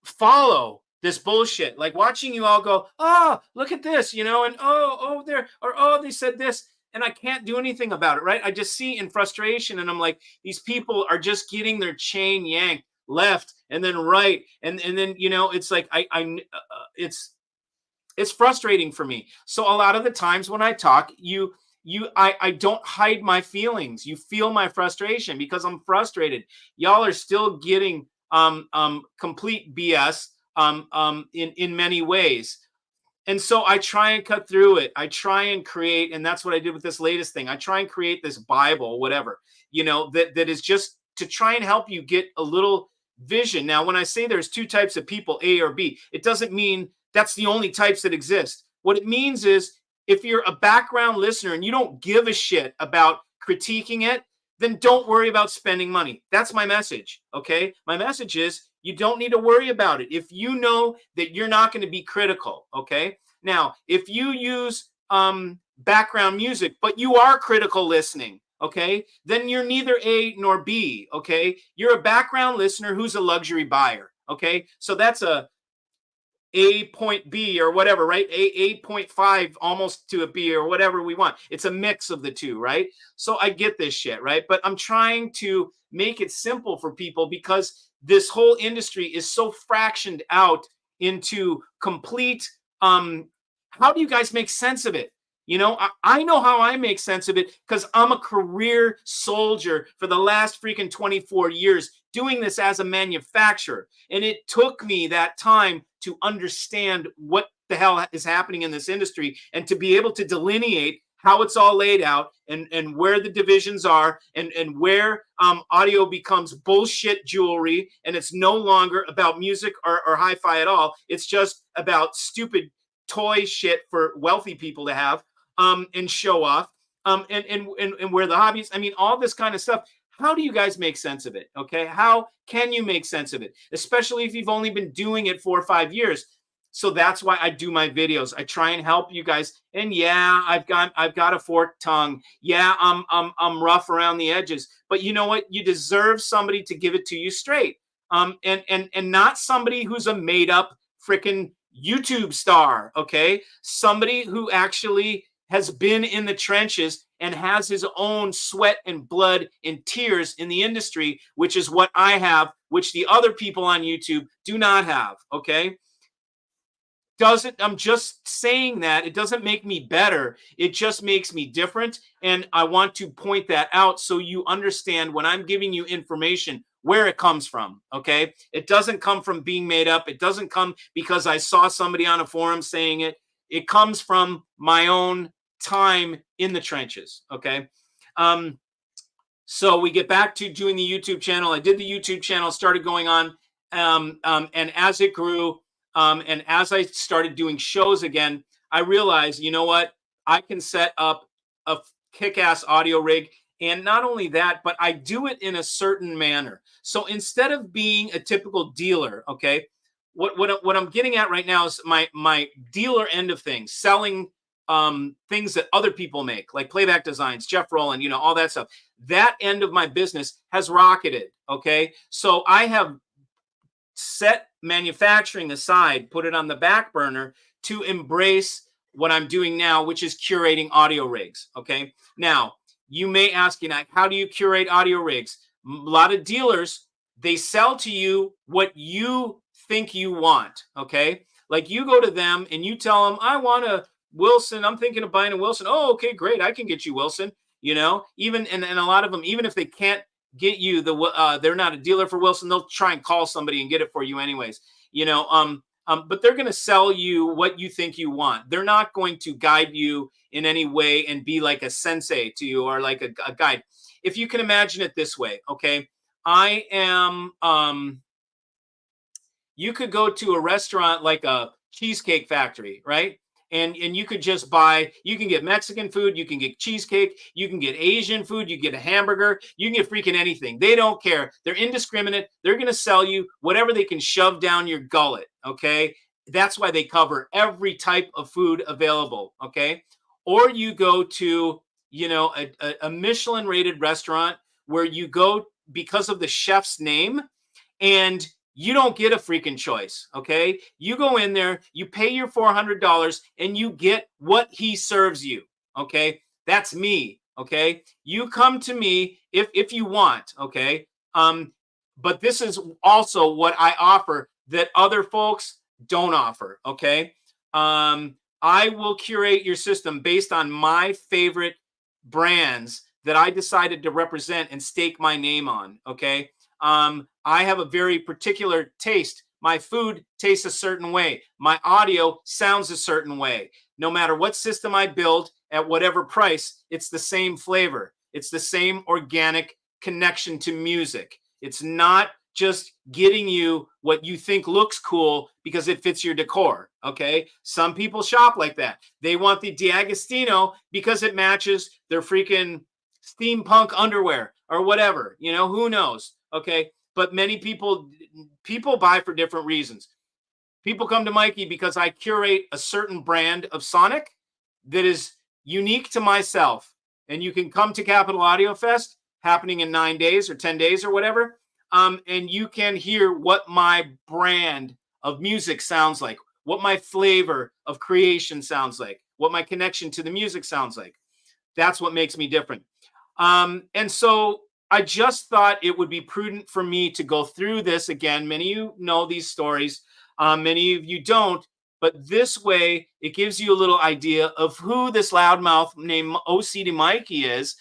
follow this bullshit, like watching you all go, oh, look at this, and oh there, or oh, they said this, and I can't do anything about it, right? I just see in frustration, and I'm like, these people are just getting their chain yanked left and then right, and then it's like it's frustrating for me. So a lot of the times when I talk, I don't hide my feelings. You feel my frustration because I'm frustrated. Y'all are still getting complete BS in many ways. And so I try and cut through it. I try and create, and that's what I did with this latest thing. I try and create this Bible, whatever, that is just to try and help you get a little vision. Now, when I say there's two types of people, A or B, it doesn't mean that's the only types that exist. What it means is if you're a background listener and you don't give a shit about critiquing it, then don't worry about spending money. That's my message. Okay. My message is you don't need to worry about it. If you know that you're not going to be critical. Okay. Now, if you use background music, but you are critical listening, okay, then you're neither A nor B. Okay. You're a background listener who's a luxury buyer. Okay. So that's a point B or whatever, right? A 8.5 almost to a B or whatever we want. It's a mix of the two, right? So I get this shit, right? But I'm trying to make it simple for people because this whole industry is so fractioned out into complete how do you guys make sense of it? I know how I make sense of it because I'm a career soldier for the last freaking 24 years doing this as a manufacturer. And it took me that time to understand what the hell is happening in this industry and to be able to delineate how it's all laid out and where the divisions are and where audio becomes bullshit jewelry and it's no longer about music or hi-fi at all. It's just about stupid toy shit for wealthy people to have and show off and where the hobbies, I mean, all this kind of stuff. How do you guys make sense of it? Okay. How can you make sense of it? Especially if you've only been doing it 4 or 5 years. So that's why I do my videos. I try and help you guys. And yeah, I've got a forked tongue. Yeah, I'm rough around the edges. But you know what? You deserve somebody to give it to you straight. And not somebody who's a made up freaking YouTube star. Okay. Somebody who actually has been in the trenches and has his own sweat and blood and tears in the industry, which is what I have, which the other people on YouTube do not have. Okay. I'm just saying that it doesn't make me better. It just makes me different. And I want to point that out so you understand when I'm giving you information where it comes from. Okay. It doesn't come from being made up. It doesn't come because I saw somebody on a forum saying it. It comes from my own time in the trenches. Okay. So we get back to doing the YouTube channel. I did the YouTube channel, started going on. And as it grew, and as I started doing shows again, I realized, you know what? I can set up a kick-ass audio rig. And not only that, but I do it in a certain manner. So instead of being a typical dealer, okay, what I'm getting at right now is my dealer end of things, selling things that other people make, like Playback Designs, Jeff Rowland, you know, all that stuff. That end of my business has rocketed. Okay, so I have set manufacturing aside, put it on the back burner to embrace what I'm doing now, which is curating audio rigs. Okay, now you may ask, you know, how do you curate audio rigs? A lot of dealers, they sell to you what you think you want. Okay, like you go to them and you tell them, I want a Wilson. I'm thinking of buying a Wilson. Oh, okay, great. I can get you Wilson. You know, even and a lot of them, even if they can't get you they're not a dealer for Wilson, they'll try and call somebody and get it for you anyways. You know, but they're going to sell you what you think you want. They're not going to guide you in any way and be like a sensei to you or like a guide. If you can imagine it this way, okay, I am you could go to a restaurant like a Cheesecake Factory, right? And you could just buy, you can get Mexican food, you can get cheesecake, you can get Asian food, you get a hamburger, you can get freaking anything. They don't care. They're indiscriminate. They're going to sell you whatever they can shove down your gullet, okay? That's why they cover every type of food available, okay? Or you go to, you know, a Michelin rated restaurant where you go because of the chef's name, and you don't get a freaking choice. Okay. You go in there, you pay your $400 and you get what he serves you. Okay. That's me. Okay. You come to me if you want. Okay. But this is also what I offer that other folks don't offer. Okay. I will curate your system based on my favorite brands that I decided to represent and stake my name on. Okay. I have a very particular taste. My food tastes a certain way. My audio sounds a certain way. No matter what system I build at whatever price, it's the same flavor. It's the same organic connection to music. It's not just getting you what you think looks cool because it fits your decor. Okay. Some people shop like that. They want the D'Agostino because it matches their freaking steampunk underwear or whatever. You know, who knows? Okay. But many people buy for different reasons. People come to Mikey because I curate a certain brand of sonic that is unique to myself. And you can come to Capital Audio Fest happening in 9 days or 10 days or whatever. And you can hear what my brand of music sounds like, what my flavor of creation sounds like, what my connection to the music sounds like. That's what makes me different. And so I just thought it would be prudent for me to go through this again. Many of you know these stories. Many of you don't. But this way, it gives you a little idea of who this loudmouth named OCD Mikey is.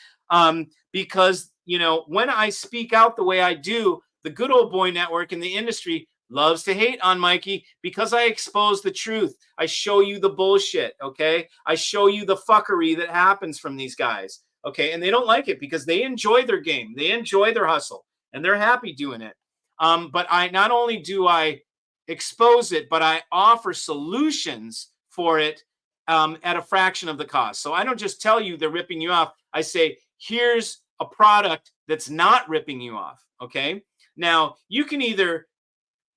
Because, you know, when I speak out the way I do, the good old boy network in the industry loves to hate on Mikey because I expose the truth. I show you the bullshit, okay? I show you the fuckery that happens from these guys. Okay, and they don't like it because they enjoy their game, they enjoy their hustle, and they're happy doing it. But I not only do I expose it, but I offer solutions for it at a fraction of the cost. So I don't just tell you they're ripping you off. I say, here's a product that's not ripping you off. Okay, now you can either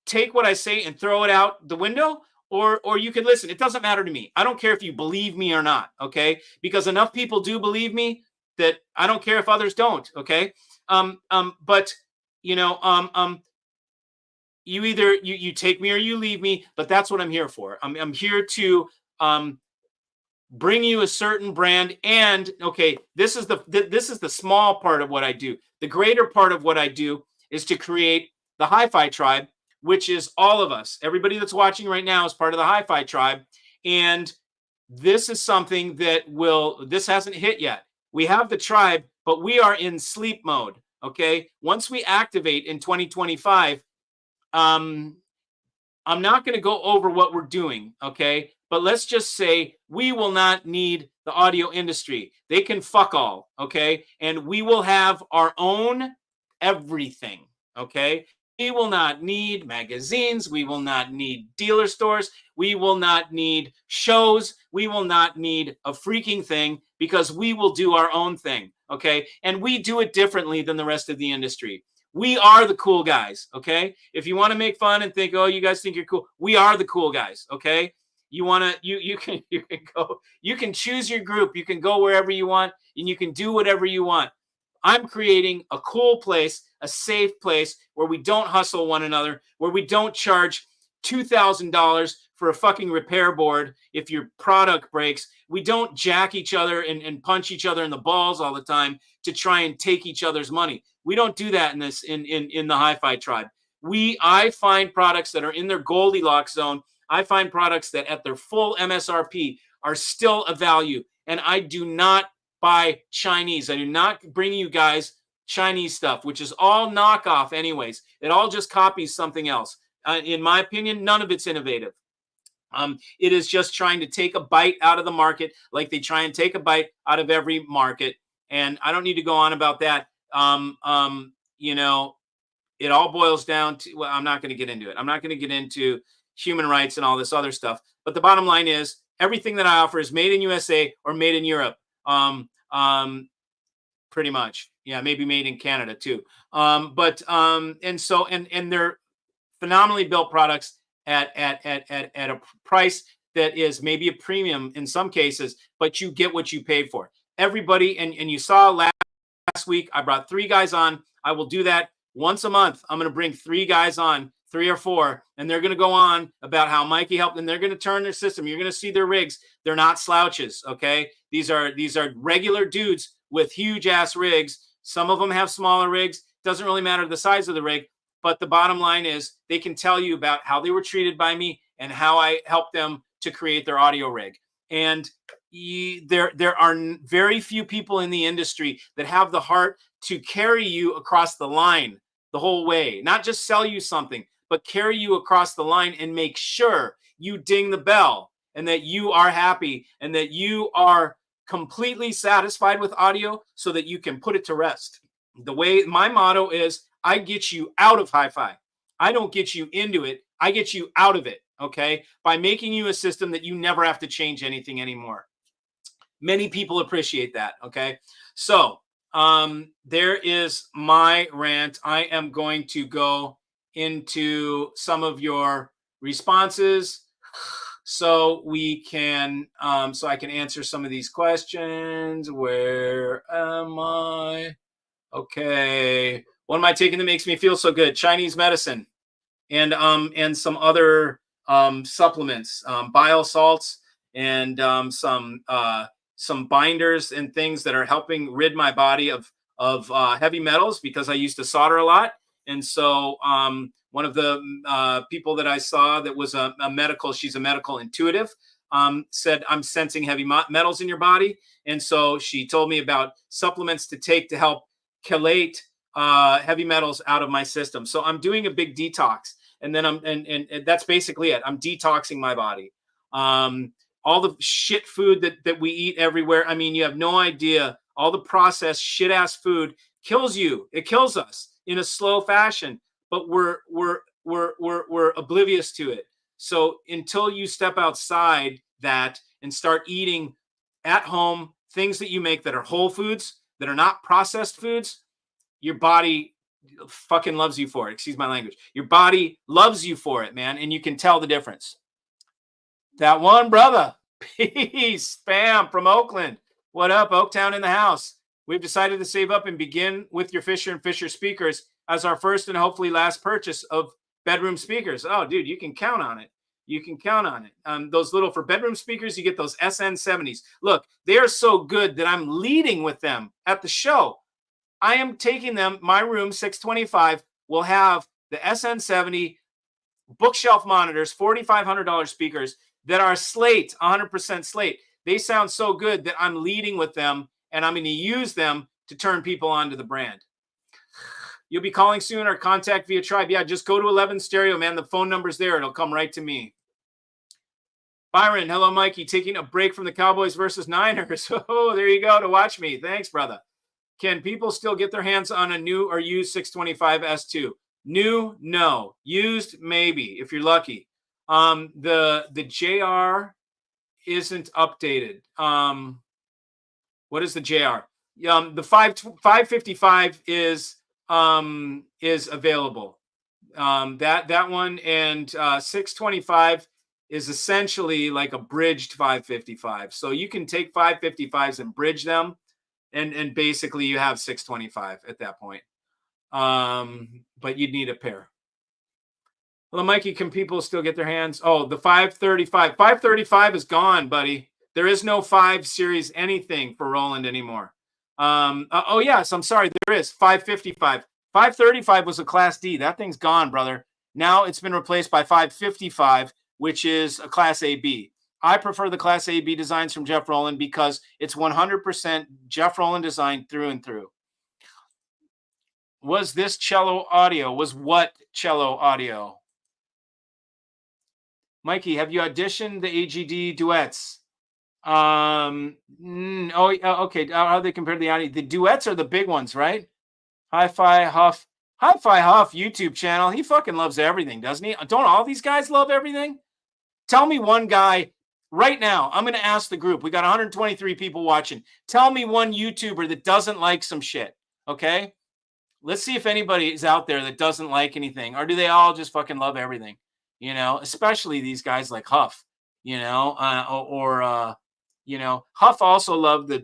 take what I say and throw it out the window, or you can listen. It doesn't matter to me. I don't care if you believe me or not. Okay, because enough people do believe me that I don't care if others don't. Okay. But you know, you either you take me or you leave me, but that's what I'm here for. I'm here to bring you a certain brand. And okay, this is the small part of what I do. The greater part of what I do is to create the Hi-Fi tribe, which is all of us. Everybody that's watching right now is part of the Hi-Fi tribe. And this is something that this hasn't hit yet. We have the tribe, but we are in sleep mode. Okay. Once we activate in 2025, I'm not going to go over what we're doing. Okay. But let's just say we will not need the audio industry. They can fuck all. Okay. And we will have our own everything. Okay. We will not need magazines. We will not need dealer stores. We will not need shows. We will not need a freaking thing because we will do our own thing. Okay. And we do it differently than the rest of the industry. We are the cool guys, okay? If you want to make fun and think, oh, you guys think you're cool, we are the cool guys, okay? You want to you can you can go, you can choose your group, you can go wherever you want, and you can do whatever you want. I'm creating a cool place, a safe place where we don't hustle one another, where we don't charge $2,000 for a fucking repair board if your product breaks. We don't jack each other and punch each other in the balls all the time to try and take each other's money. We don't do that in the hi-fi tribe. I find products that are in their Goldilocks zone. I find products that at their full MSRP are still a value. And I do not buy Chinese. I do not bring you guys Chinese stuff, which is all knockoff anyways. It all just copies something else. In my opinion, none of it's innovative. It is just trying to take a bite out of the market, like they try and take a bite out of every market. And I don't need to go on about that. You know, it all boils down to, well, I'm not going to get into it. I'm not going to get into human rights and all this other stuff. But the bottom line is everything that I offer is made in USA or made in Europe. Pretty much. Yeah, maybe made in Canada too. And they're phenomenally built products at a price that is maybe a premium in some cases, but you get what you paid for. Everybody, and you saw last week, I brought 3 guys on. I will do that once a month. I'm going to bring 3 guys on, 3 or 4, and they're going to go on about how Mikey helped, and they're going to turn their system. You're going to see their rigs. They're not slouches, okay? These are regular dudes with huge ass rigs. Some of them have smaller rigs. Doesn't really matter the size of the rig, but the bottom line is they can tell you about how they were treated by me and how I helped them to create their audio rig. And there are very few people in the industry that have the heart to carry you across the line the whole way, not just sell you something, but carry you across the line and make sure you ding the bell and that you are happy and that you are completely satisfied with audio so that you can put it to rest. The way my motto is, I get you out of hi-fi. I don't get you into it. I get you out of it, okay? By making you a system that you never have to change anything anymore. Many people appreciate that, okay? So there is my rant. I am going to go into some of your responses so we can, so I can answer some of these questions. Where am I? Okay. What am I taking that makes me feel so good? Chinese medicine and some other supplements, bile salts, and some binders and things that are helping rid my body of heavy metals because I used to solder a lot. And so one of the people that I saw that was a medical, she's a medical intuitive, said, I'm sensing heavy metals in your body. And so she told me about supplements to take to help chelate heavy metals out of my system. So I'm doing a big detox. And then and that's basically it. I'm detoxing my body. All the shit food that we eat everywhere. I mean, you have no idea. All the processed shit ass food kills you. It kills us in a slow fashion, but we're oblivious to it. So until you step outside that and start eating at home things that you make that are whole foods, that are not processed foods, your body fucking loves you for it. Excuse my language. Your body loves you for it, man. And you can tell the difference. That one brother. Peace. Spam from Oakland. What up, Oaktown in the house? We've decided to save up and begin with your Fisher & Fisher speakers as our first and hopefully last purchase of bedroom speakers. Oh, dude, you can count on it. You can count on it. Those little, for bedroom speakers, you get those SN70s. Look, they are so good that I'm leading with them at the show. I am taking them. My room 625 will have the SN70 bookshelf monitors, $4,500 speakers that are slate, 100% slate. They sound so good that I'm leading with them, and I'm going to use them to turn people onto the brand. You'll be calling soon or contact via Tribe. Yeah, just go to 11 Stereo, man. The phone number's there. It'll come right to me. Byron, hello, Mikey. Taking a break from the Cowboys versus Niners. Oh, there you go to watch me. Thanks, brother. Can people still get their hands on a new or used 625 S2? New, no. Used, maybe, if you're lucky. The JR isn't updated. What is the JR? The 555 is is available. That one, and 625 is essentially like a bridged 555. So you can take 555s and bridge them, and basically you have 625 at that point. But you'd need a pair. Well, Mikey, can people still get their hands? Oh, the 535. 535 is gone, buddy. There is no 5 series anything for Roland anymore. Oh, yes, I'm sorry. There is 555. 535 was a Class D. That thing's gone, brother. Now it's been replaced by 555, which is a Class AB. I prefer the Class AB designs from Jeff Roland because it's 100% Jeff Roland design through and through. Was this cello audio? Was what cello audio? Mikey, have you auditioned the AGD duets? Okay. How do they compare to the audio? The duets are the big ones, right? Hi-Fi Huff YouTube channel. He fucking loves everything, doesn't he? Don't all these guys love everything? Tell me one guy right now. I'm going to ask the group. We got 123 people watching. Tell me one YouTuber that doesn't like some shit. Okay. Let's see if anybody is out there that doesn't like anything, or do they all just fucking love everything? You know, especially these guys like Huff, you know, Huff also loved the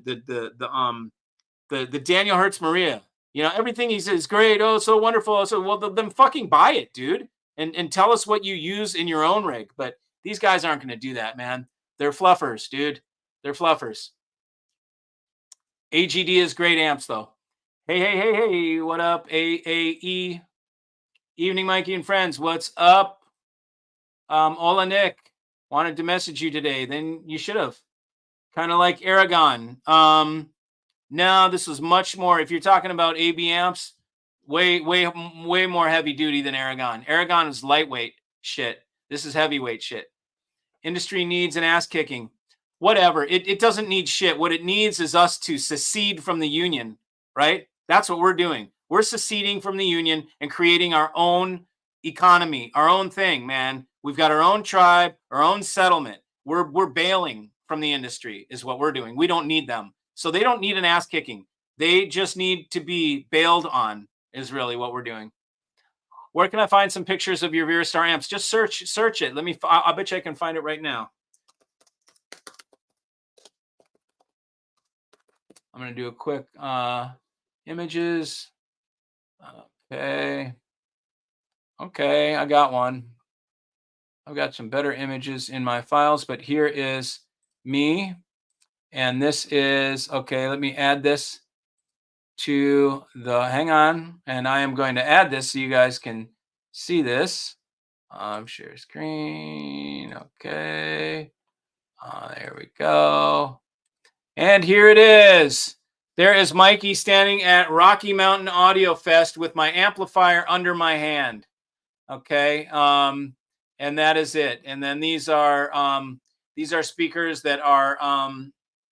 Daniel Hertz Maria. You know, everything he says is great. Oh, so wonderful. So, well, then fucking buy it, dude, and tell us what you use in your own rig. But these guys aren't going to do that, man. They're fluffers, dude. They're fluffers. AGD is great amps, though. Hey, what up, AAE? Evening, Mikey and friends. What's up? Hola, Nick. Wanted to message you today. Then you should have. Kind of like Aragon. No, this was much more. If you're talking about AB amps, way more heavy duty than Aragon. Aragon is lightweight shit. This is heavyweight shit. Industry needs an ass kicking. Whatever. It doesn't need shit. What it needs is us to secede from the union, right? That's what we're doing. We're seceding from the union and creating our own economy, our own thing, man. We've got our own tribe, our own settlement. We're bailing from the industry is what we're doing. We don't need them. So they don't need an ass kicking. They just need to be bailed on is really what we're doing. Where can I find some pictures of your VeraStar amps? Just search it. I bet you I can find it right now. I'm going to do a quick images. Okay, I got one. I've got some better images in my files, but here is me. And this is, okay, let me add this to hang on. And I am going to add this so you guys can see this. Share screen. Okay. There we go. And here it is. There is Mikey standing at Rocky Mountain Audio Fest with my amplifier under my hand. Okay. And that is it. And then these are speakers that are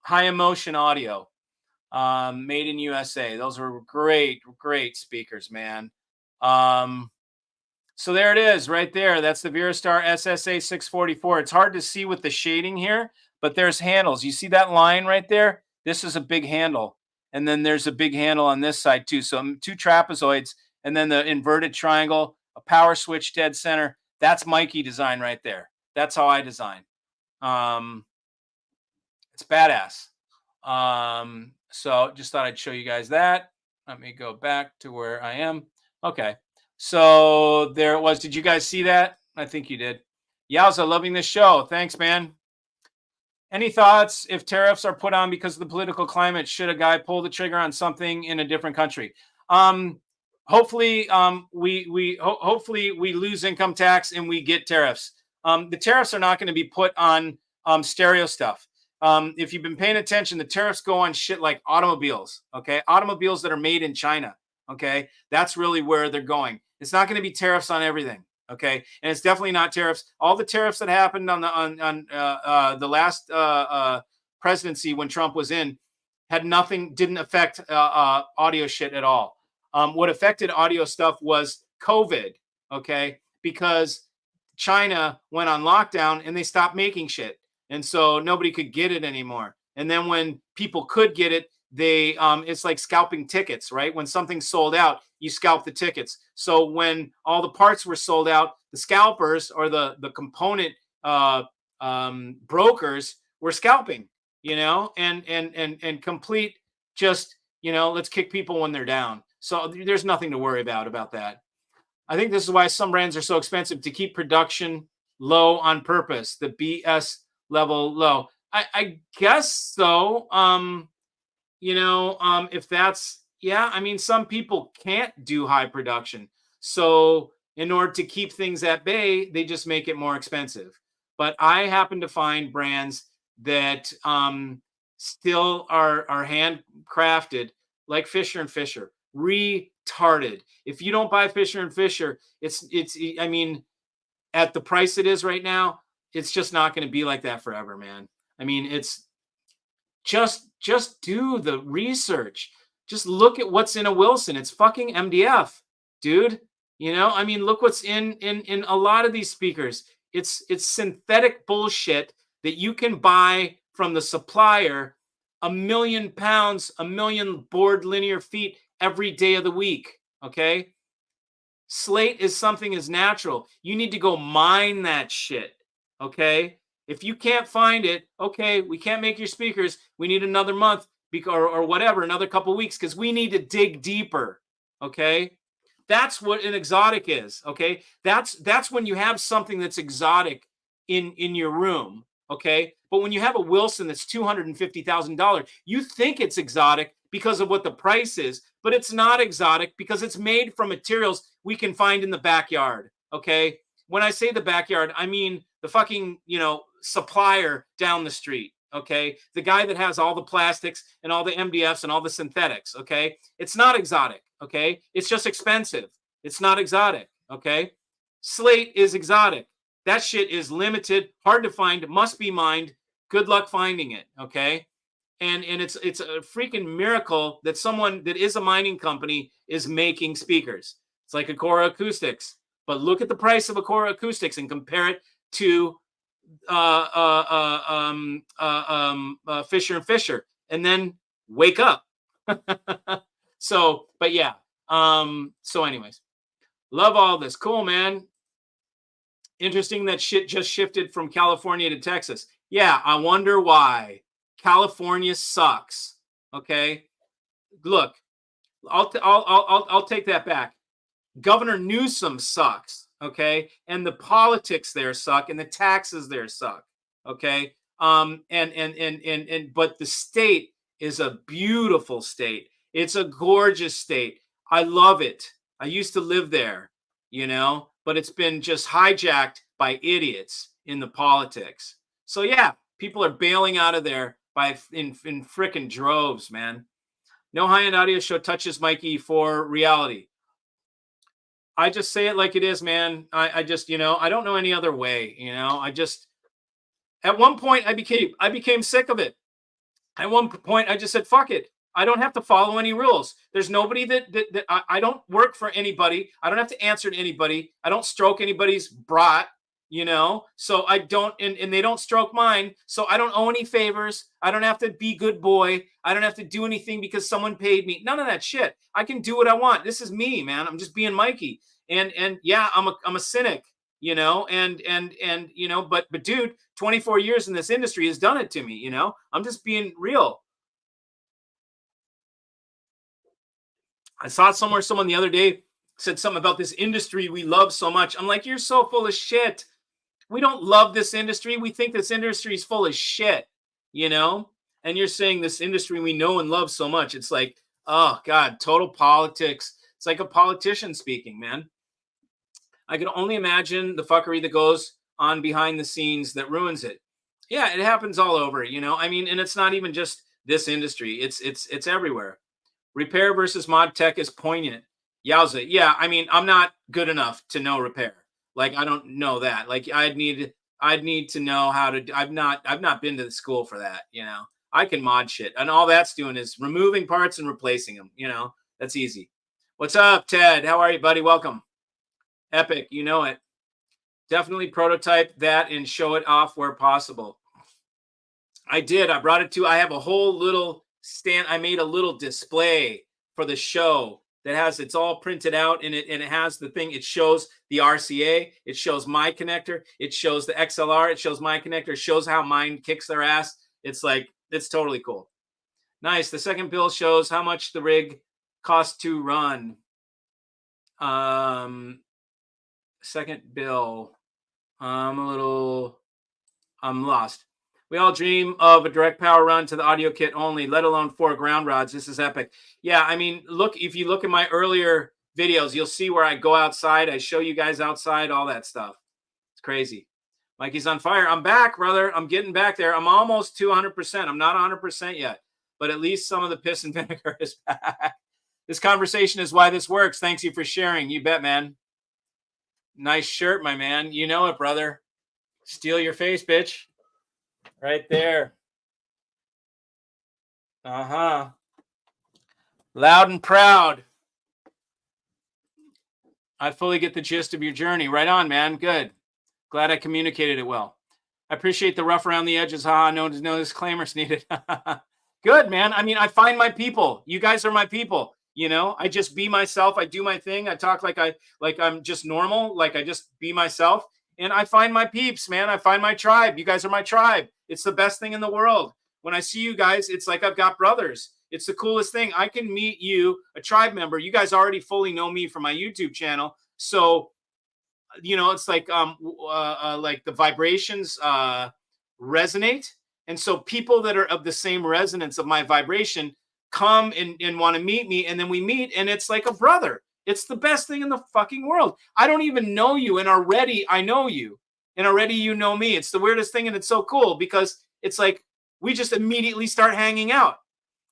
high emotion audio, made in USA. Those are great speakers, man. So there it is right there. That's the VeraStar SSA 644. It's hard to see with the shading here, but there's handles. You see that line right there? This is a big handle. And then there's a big handle on this side too. So 2 trapezoids and then the inverted triangle, a power switch dead center. That's Mikey design right there. That's how I design. It's badass. So just thought I'd show you guys that. Let me go back to where I am. Okay. So there it was. Did you guys see that? I think you did. Yowza, loving this show. Thanks, man. Any thoughts if tariffs are put on because of the political climate? Should a guy pull the trigger on something in a different country? Hopefully, hopefully we lose income tax and we get tariffs. The tariffs are not going to be put on stereo stuff. If you've been paying attention, the tariffs go on shit like automobiles. Okay, automobiles that are made in China. Okay, that's really where they're going. It's not going to be tariffs on everything. Okay, and it's definitely not tariffs. All the tariffs that happened on the last presidency when Trump was in didn't affect audio shit at all. What affected audio stuff was COVID. Okay, because China went on lockdown and they stopped making shit, and so nobody could get it anymore. And then when people could get it, they it's like scalping tickets, right? When something's sold out, you scalp the tickets. So when all the parts were sold out, the scalpers or the component brokers were scalping, and complete just, let's kick people when they're down. So there's nothing to worry about that. I think this is why some brands are so expensive, to keep production low on purpose, the BS level low. I guess so. If that's, yeah, I mean, some people can't do high production. So in order to keep things at bay, they just make it more expensive. But I happen to find brands that still are handcrafted, like Fisher and Fisher. Retarded. If you don't buy Fisher and Fisher, it's I mean, at the price it is right now, it's just not going to be like that forever, man. I mean, it's just do the research. Just look at what's in a Wilson. It's fucking MDF, dude. I mean, look what's in a lot of these speakers. It's synthetic bullshit that you can buy from the supplier, 1,000,000 pounds, 1,000,000 board linear feet every day of the week. Okay. Slate is something as natural. You need to go mine that shit. Okay. If you can't find it, okay, we can't make your speakers. We need another month or whatever, another couple of weeks, because we need to dig deeper. Okay. That's what an exotic is. Okay. That's when you have something that's exotic in your room. Okay. But when you have a Wilson that's $250,000, you think it's exotic because of what the price is, but it's not exotic because it's made from materials we can find in the backyard. Okay. When I say the backyard, I mean the fucking, supplier down the street. Okay. The guy that has all the plastics and all the MDFs and all the synthetics. Okay. It's not exotic. Okay. It's just expensive. It's not exotic. Okay. Slate is exotic. That shit is limited, hard to find, must be mined. Good luck finding it. Okay. And it's a freaking miracle that someone that is a mining company is making speakers. It's like Acora Acoustics. But look at the price of Acora Acoustics and compare it to Fisher and Fisher, and then wake up. So, but yeah. So anyways, love all this. Cool, man. Interesting that shit just shifted from California to Texas. Yeah, I wonder why. California sucks. Okay. Look, I'll take that back. Governor Newsom sucks. Okay. And the politics there suck, and the taxes there suck. Okay. But the state is a beautiful state. It's a gorgeous state. I love it. I used to live there, but it's been just hijacked by idiots in the politics. So yeah, people are bailing out of there in frickin' droves, man. No high-end audio show touches Mikey for reality. I just say it like it is, man. I just, I don't know any other way. At one point I became sick of it. At one point I just said, fuck it. I don't have to follow any rules. There's nobody that I don't work for anybody. I don't have to answer to anybody. I don't stroke anybody's brat, so I don't, and they don't stroke mine. So I don't owe any favors. I don't have to be good boy. I don't have to do anything because someone paid me. None of that shit. I can do what I want. This is me, man. I'm just being Mikey. And yeah, I'm a cynic, but dude, 24 years in this industry has done it to me. I'm just being real. I saw someone the other day said something about this industry we love so much. I'm like, you're so full of shit. We don't love this industry. We think this industry is full of shit, and you're saying this industry we know and love so much. It's like, oh God, total politics. It's like a politician speaking, man. I can only imagine the fuckery that goes on behind the scenes that ruins it. Yeah, it happens all over, I mean, and it's not even just this industry. It's everywhere. Repair versus mod tech is poignant. Yowza. Yeah, I mean, I'm not good enough to know repair. Like, I don't know that. Like, I'd need to know how to. I've not been to the school for that. I can mod shit, and all that's doing is removing parts and replacing them. That's easy. What's up, Ted? How are you, buddy? Welcome. Epic, you know it. Definitely prototype that and show it off where possible. I did. I brought it to. I have a whole little stand. I made a little display for the show that has, it's all printed out, and it has the thing. It shows the RCA, it shows my connector, it shows the XLR, it shows my connector, it shows how mine kicks their ass. It's like, it's totally cool. Nice. The second bill shows how much the rig costs to run. Second bill. I'm lost. We all dream of a direct power run to the audio kit only, let alone 4 ground rods. This is epic. Yeah, I mean, look, if you look at my earlier videos, you'll see where I go outside. I show you guys outside, all that stuff. It's crazy. Mikey's on fire. I'm back, brother. I'm getting back there. I'm almost to 100%. I'm not 100% yet, but at least some of the piss and vinegar is back. This conversation is why this works. Thanks you for sharing. You bet, man. Nice shirt, my man. You know it, brother. Steal your face, bitch. Right there. Uh-huh. Loud and proud. I fully get the gist of your journey. Right on, man. Good. Glad I communicated it well. I appreciate the rough around the edges. No disclaimers needed. Good, man. I mean, I find my people. You guys are my people. You know, I just be myself. I do my thing. I talk like I'm just normal. Like I just be myself. And I find my peeps, man. I find my tribe. You guys are my tribe. It's the best thing in the world. When I see you guys, it's like I've got brothers. It's the coolest thing. I can meet you, a tribe member. You guys already fully know me from my YouTube channel. So, you know, it's like the vibrations resonate. And so people that are of the same resonance of my vibration come and want to meet me. And then we meet, and it's like a brother. It's the best thing in the fucking world. I don't even know you, and already I know you, and already you know me. It's the weirdest thing, and it's so cool because it's like we just immediately start hanging out.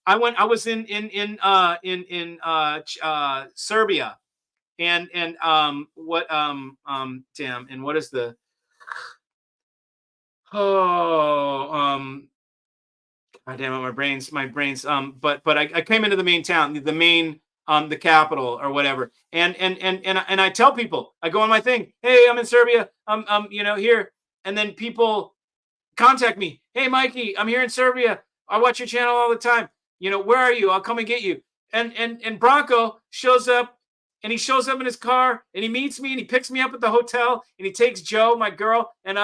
I was in Serbia, and what damn, and what is the God damn it, my brains. But I came into the main town, the main the capital or whatever, and I tell people, I go on my thing, hey, I'm in Serbia, you know, here, and then people contact me, hey, Mikey, I'm here in Serbia, I watch your channel all the time, you know, where are you? I'll come and get you. And Bronco shows up, and he shows up in his car, and he meets me, and he picks me up at the hotel, and he takes Joe, my girl, and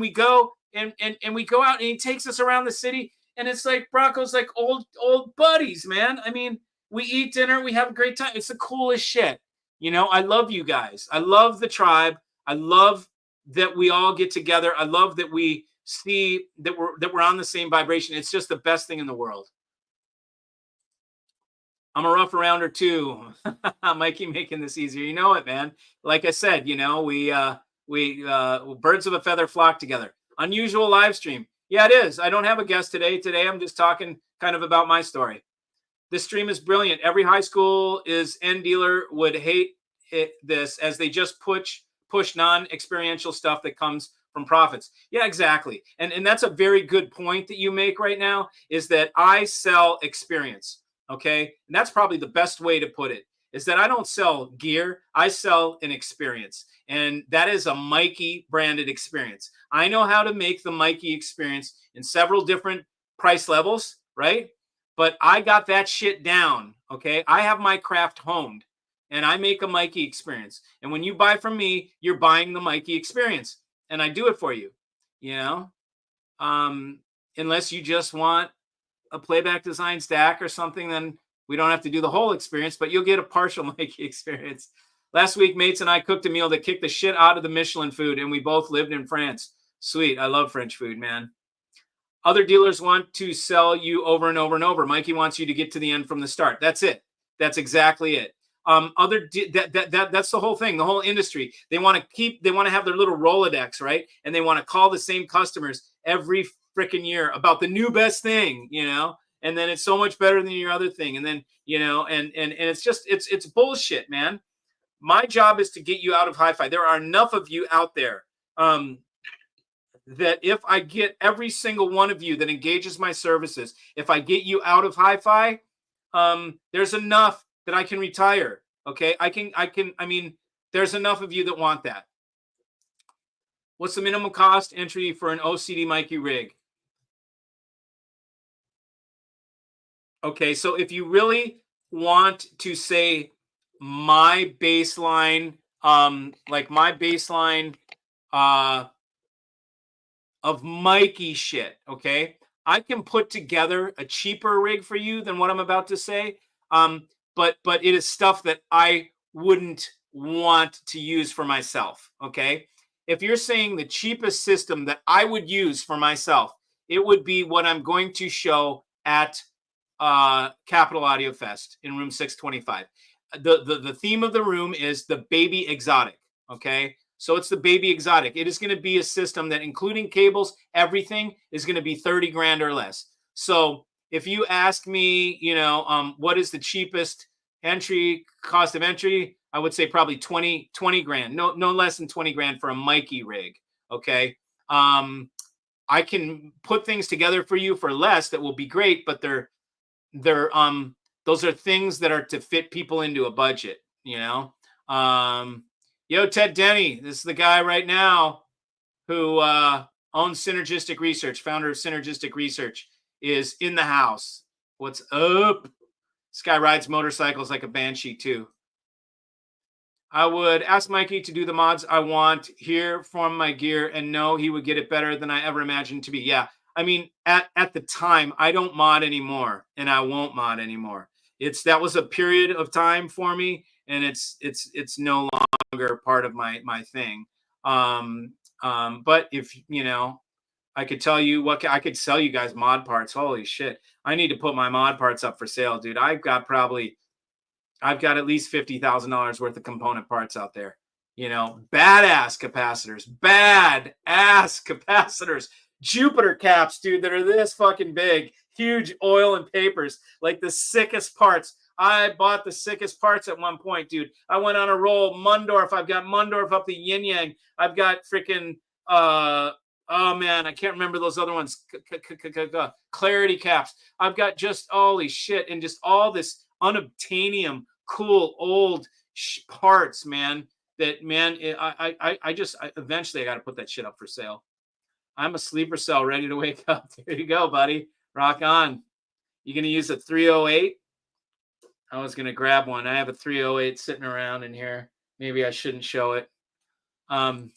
we go and we go out, and he takes us around the city. And it's like Bronco's like old buddies, man. I mean, we eat dinner, we have a great time. It's the coolest shit. You know, I love you guys. I love the tribe. I love that we all get together. I love that we see that we're on the same vibration. It's just the best thing in the world. I'm a rough arounder too. Mikey making this easier. You know it, man. Like I said, you know, we birds of a feather flock together. Unusual live stream. Yeah, it is. I don't have a guest today. Today, I'm just talking kind of about my story. This stream is brilliant. Every high school is end dealer would hate this as they just push non-experiential stuff that comes from profits. Yeah, exactly. And that's a very good point that you make right now, is that I sell experience. Okay. And that's probably the best way to put it, is that I don't sell gear. I sell an experience. And that is a Mikey branded experience. I know how to make the Mikey experience in several different price levels, right? But I got that shit down, okay? I have my craft honed, and I make a Mikey experience. And when you buy from me, you're buying the Mikey experience, and I do it for you, you know? Unless you just want a Playback Designs stack or something, then we don't have to do the whole experience, but you'll get a partial Mikey experience. Last week, mates and I cooked a meal that kicked the shit out of the Michelin food, and we both lived in France. Sweet. I love French food, man. Other dealers want to sell you over and over and over. Mikey wants you to get to the end from the start. That's it. That's exactly it. That's the whole thing, the whole industry. They want to have their little Rolodex, right? And they want to call the same customers every freaking year about the new best thing, you know? And then it's so much better than your other thing. And then, you know, and it's just, it's bullshit, man. My job is to get you out of hi-fi. There are enough of you out there that if I get every single one of you that engages my services, if I get you out of hi-fi, there's enough that I can retire. Okay. I mean, there's enough of you that want that. What's the minimum cost entry for an OCD Mikey rig? Okay, so if you really want to say my baseline, like my baseline uh of Mikey shit, okay? I can put together a cheaper rig for you than what I'm about to say. But it is stuff that I wouldn't want to use for myself, okay? If you're saying the cheapest system that I would use for myself, it would be what I'm going to show at Capital Audio Fest in room 625. The theme of the room is the baby exotic. Okay. So it's the baby exotic. It is going to be a system that, including cables, everything is going to be 30 grand or less. So if you ask me, what is the cheapest entry cost of entry, I would say probably 20 grand. No less than 20 grand for a Mikey rig. Okay. I can put things together for you for less that will be great, but they're those are things that are to fit people into a budget, yo, Ted Denny, this is the guy right now who owns Synergistic Research, founder of Synergistic Research, is in the house. What's up? This guy rides motorcycles like a banshee too. I would ask Mikey to do the mods I want here from my gear and know he would get it better than I ever imagined to be. Yeah. I mean, at the time, I don't mod anymore and I won't mod anymore. That was a period of time for me, and it's no longer part of my thing. But if I could tell you I could sell you guys mod parts. Holy shit. I need to put my mod parts up for sale, dude. I've got at least $50,000 worth of component parts out there. Badass capacitors, Jupiter caps, dude, that are this fucking big, huge oil and papers, like the sickest parts. I bought the sickest parts at one point, dude. I went on a roll. Mundorf, I've got Mundorf up the yin yang. I've got freaking, oh man, I can't remember those other ones. Clarity caps. I've got just holy shit, and just all this unobtainium, cool old parts, man. That man, eventually I got to put that shit up for sale. I'm a sleeper cell ready to wake up. There you go, buddy. Rock on. You gonna use a 308? I was gonna grab one. I have a 308 sitting around in here. Maybe I shouldn't show it. Hi-Fi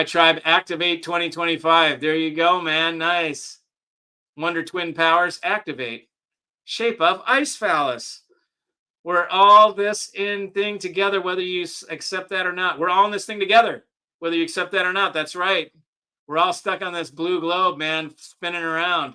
Tribe Activate 2025. There you go, man. Nice. Wonder Twin Powers Activate. Shape of Ice Phallus. We're all this in thing together, whether you accept that or not. We're all in this thing together, whether you accept that or not. That's right. We're all stuck on this blue globe, man, spinning around.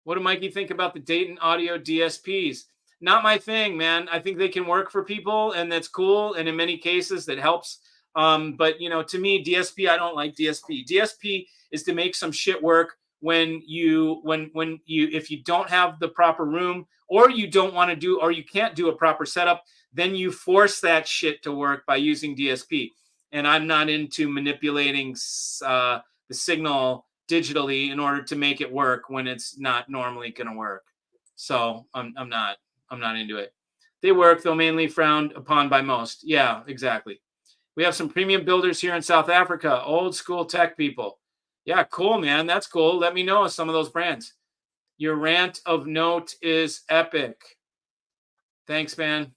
What do Mikey think about the Dayton Audio DSPs? Not my thing, man. I think they can work for people, and that's cool. And in many cases, that helps. But to me, DSP, I don't like DSP. DSP is to make some shit work when you if you don't have the proper room, or you don't want to do, or you can't do a proper setup, then you force that shit to work by using DSP. And I'm not into manipulating the signal digitally in order to make it work when it's not normally going to work. So I'm not into it. They work, though mainly frowned upon by most. Yeah, exactly. We have some premium builders here in South Africa, old school tech people. Yeah, cool, man. That's cool. Let me know some of those brands. Your rant of note is epic. Thanks, man.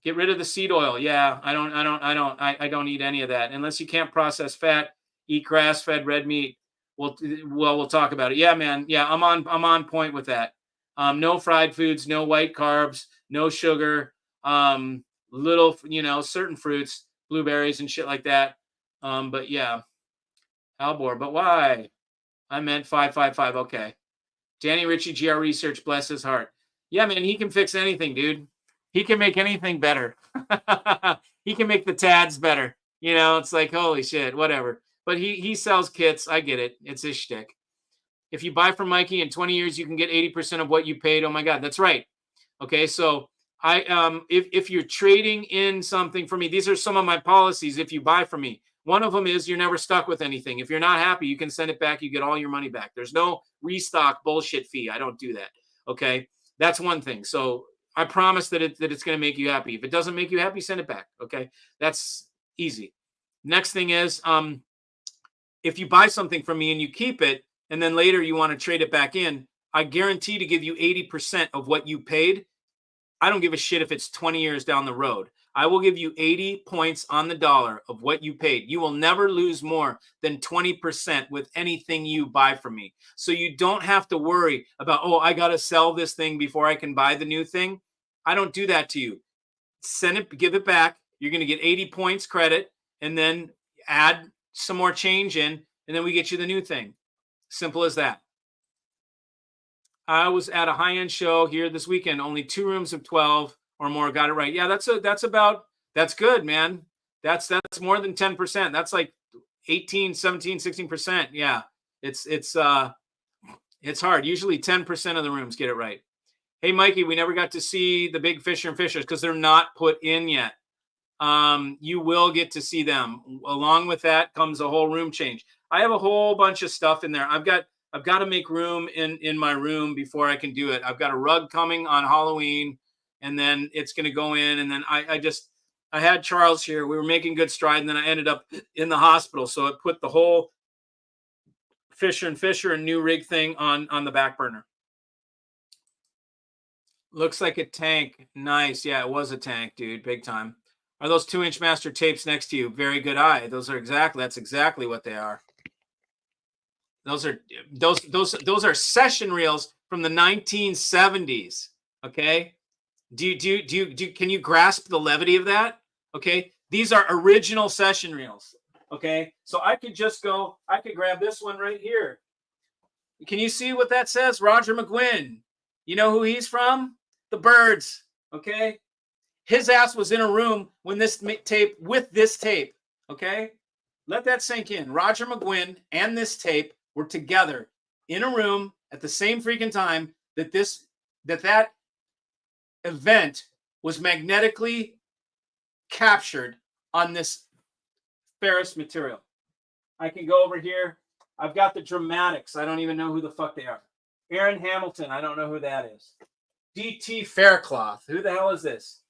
Get rid of the seed oil. Yeah, I don't eat any of that unless you can't process fat. Eat grass-fed red meat. We'll talk about it. Yeah, man. Yeah, I'm on point with that. No fried foods, no white carbs, no sugar. Little, certain fruits, blueberries and shit like that. But yeah, Albor. But why? I meant 555. Okay. Danny Ritchie, GR Research, bless his heart. Yeah, man, he can fix anything, dude. He can make anything better. He can make the TADs better. It's like, holy shit, whatever. But he sells kits. I get it. It's his shtick. If you buy from Mikey in 20 years, you can get 80% of what you paid. Oh my God, that's right. Okay, so if you're trading in something for me, these are some of my policies. If you buy from me, one of them is you're never stuck with anything. If you're not happy, you can send it back. You get all your money back. There's no restock bullshit fee. I don't do that. Okay, that's one thing. So I promise that it's going to make you happy. If it doesn't make you happy, send it back. Okay, that's easy. Next thing is, if you buy something from me and you keep it, and then later you want to trade it back in, I guarantee to give you 80% of what you paid. I don't give a shit if it's 20 years down the road. I will give you 80 points on the dollar of what you paid. You will never lose more than 20% with anything you buy from me. So you don't have to worry about, oh, I got to sell this thing before I can buy the new thing. I don't do that to you. Send it, give it back. You're going to get 80 points credit and then add some more change in, and then we get you the new thing. Simple as that. I was at a high-end show here this weekend. Only 2 rooms of 12 or more got it right. Yeah, that's good, man. That's more than 10%. That's like 18, 17, 16%. Yeah. It's hard. Usually 10% of the rooms get it right. Hey, Mikey, we never got to see the big Fisher and Fishers because they're not put in yet. You will get to see them. Along with that comes a whole room change. I have a whole bunch of stuff in there. I've got to make room in my room before I can do it. I've got a rug coming on Halloween, and then it's going to go in. And then I had Charles here. We were making good stride, and then I ended up in the hospital. So it put the whole Fisher and Fisher and new rig thing on the back burner. Looks like a tank. Nice. Yeah, it was a tank, dude. Big time. Are those 2-inch master tapes next to you? Very good eye. That's exactly what they are. Those are session reels from the 1970s. Okay. Can you grasp the levity of that? Okay. These are original session reels. Okay. So I could grab this one right here. Can you see what that says? Roger McGuinn. You know who he's from? The Birds. Okay. His ass was in a room with this tape. Okay. Let that sink in. Roger McGuinn and this tape were together in a room at the same freaking time that event was magnetically captured on this ferrous material. I can go over here. I've got the Dramatics. I don't even know who the fuck they are. Aaron Hamilton. I don't know who that is. DT Faircloth. Who the hell is this?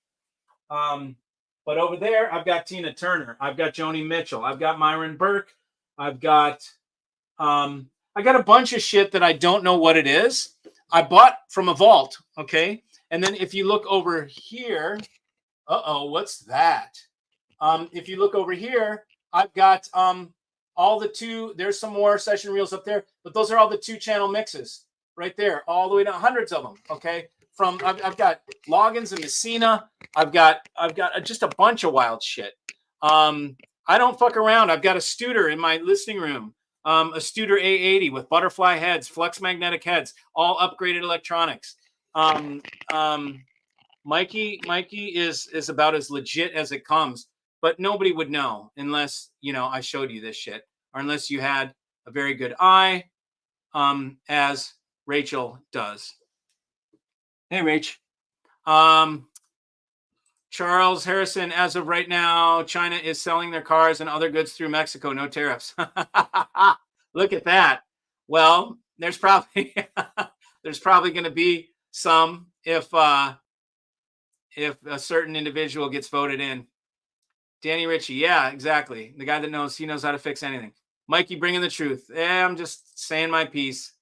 But over there, I've got Tina Turner. I've got Joni Mitchell. I've got Myron Burke. I've got a bunch of shit that I don't know what it is. I bought from a vault. Okay. And then if you look over here, what's that? If you look over here, I've got all the there's some more session reels up there, but those are all the 2-channel mixes right there, all the way down, hundreds of them. Okay. I've got Loggins and Messina. I've got just a bunch of wild shit. I don't fuck around. I've got a Studer in my listening room, a Studer A80 with butterfly heads, flux magnetic heads, all upgraded electronics. Mikey is about as legit as it comes, but nobody would know unless, I showed you this shit, or unless you had a very good eye, as Rachel does. Hey, Rach. Charles Harrison, as of right now, China is selling their cars and other goods through Mexico. No tariffs. Look at that. Well, there's probably going to be some if a certain individual gets voted in. Danny Ritchie. Yeah, exactly. The guy that knows how to fix anything. Mikey bringing the truth. Yeah, I'm just saying my piece.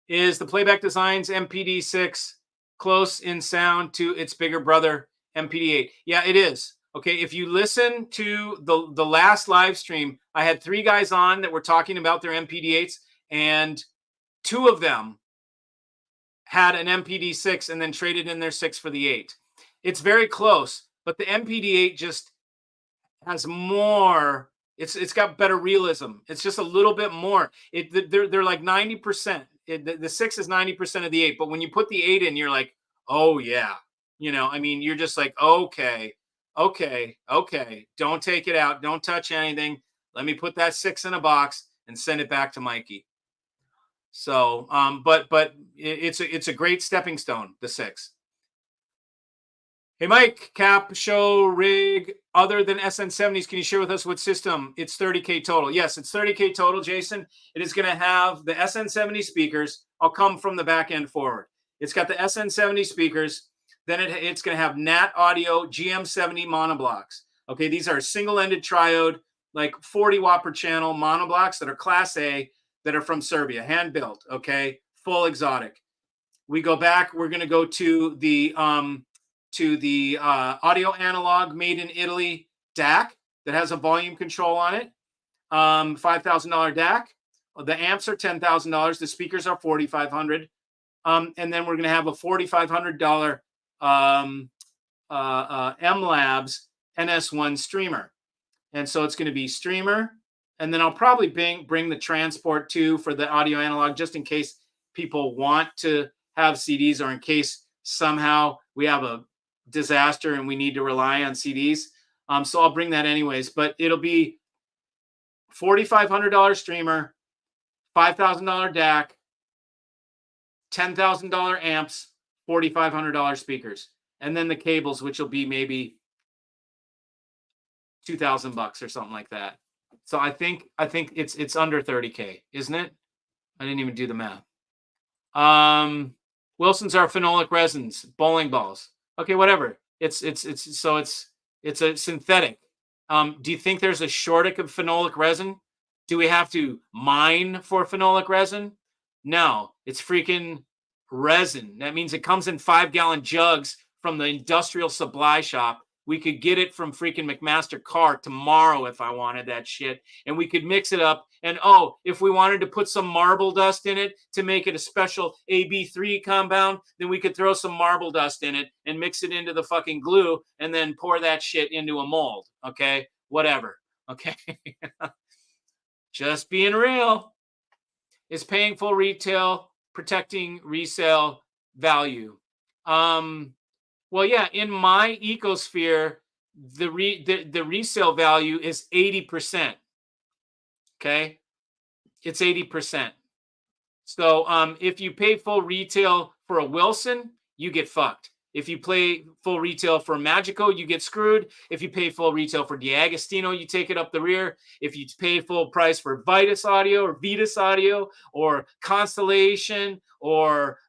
Is the Playback Designs MPD6 close in sound to its bigger brother MPD8? Yeah, it is. Okay, if you listen to the last live stream, I had 3 guys on that were talking about their MPD8s, and 2 of them had an MPD6 and then traded in their 6 for the 8. It's very close, but the MPD8 just has more. It's got better realism. It's just a little bit more. They're like 90%. The 6 is 90% of the 8, but when you put the 8 in, you're like, oh yeah. You're just like, okay. Don't take it out. Don't touch anything. Let me put that 6 in a box and send it back to Mikey. So, but it's a great stepping stone, the 6. Hey, Mike, cap, show, rig, other than SN70s, can you share with us what system? It's 30K total. Yes, it's 30K total, Jason. It is going to have the SN70 speakers. I'll come from the back end forward. It's got the SN70 speakers. Then it's going to have Nat Audio GM70 monoblocks. Okay, these are single-ended triode, like 40 watt per channel monoblocks that are Class A, that are from Serbia, hand-built, okay, full exotic. We go back. We're going to go to the audio analog made in Italy DAC that has a volume control on it. $5,000 DAC. The amps are $10,000. The speakers are $4,500. And then we're going to have a $4,500 M Labs NS1 streamer. And so it's going to be streamer. And then I'll probably bring the transport too for the audio analog, just in case people want to have CDs, or in case somehow we have a disaster and we need to rely on CDs. So I'll bring that anyways, but it'll be $4,500 streamer, $5,000 DAC, $10,000 amps, $4,500 speakers, and then the cables, which will be maybe $2,000 or something like that. So I think it's under 30K, isn't it? I didn't even do the math. Wilson's are phenolic resins, bowling balls. Okay, whatever. It's a synthetic. Do you think there's a shortage of phenolic resin? Do we have to mine for phenolic resin? No, it's freaking resin. That means it comes in 5-gallon jugs from the industrial supply shop. We could get it from freaking McMaster Carr tomorrow if I wanted that shit. And we could mix it up. And if we wanted to put some marble dust in it to make it a special AB3 compound, then we could throw some marble dust in it and mix it into the fucking glue and then pour that shit into a mold. Okay? Whatever. Okay? Just being real. Is paying full retail, protecting resale value. Well, yeah, in my ecosphere, the resale value is 80%. Okay, it's 80%. So if you pay full retail for a Wilson, you get fucked. If you pay full retail for Magico, you get screwed. If you pay full retail for D'Agostino, you take it up the rear. If you pay full price for Vitus Audio or Vitus Audio or Constellation or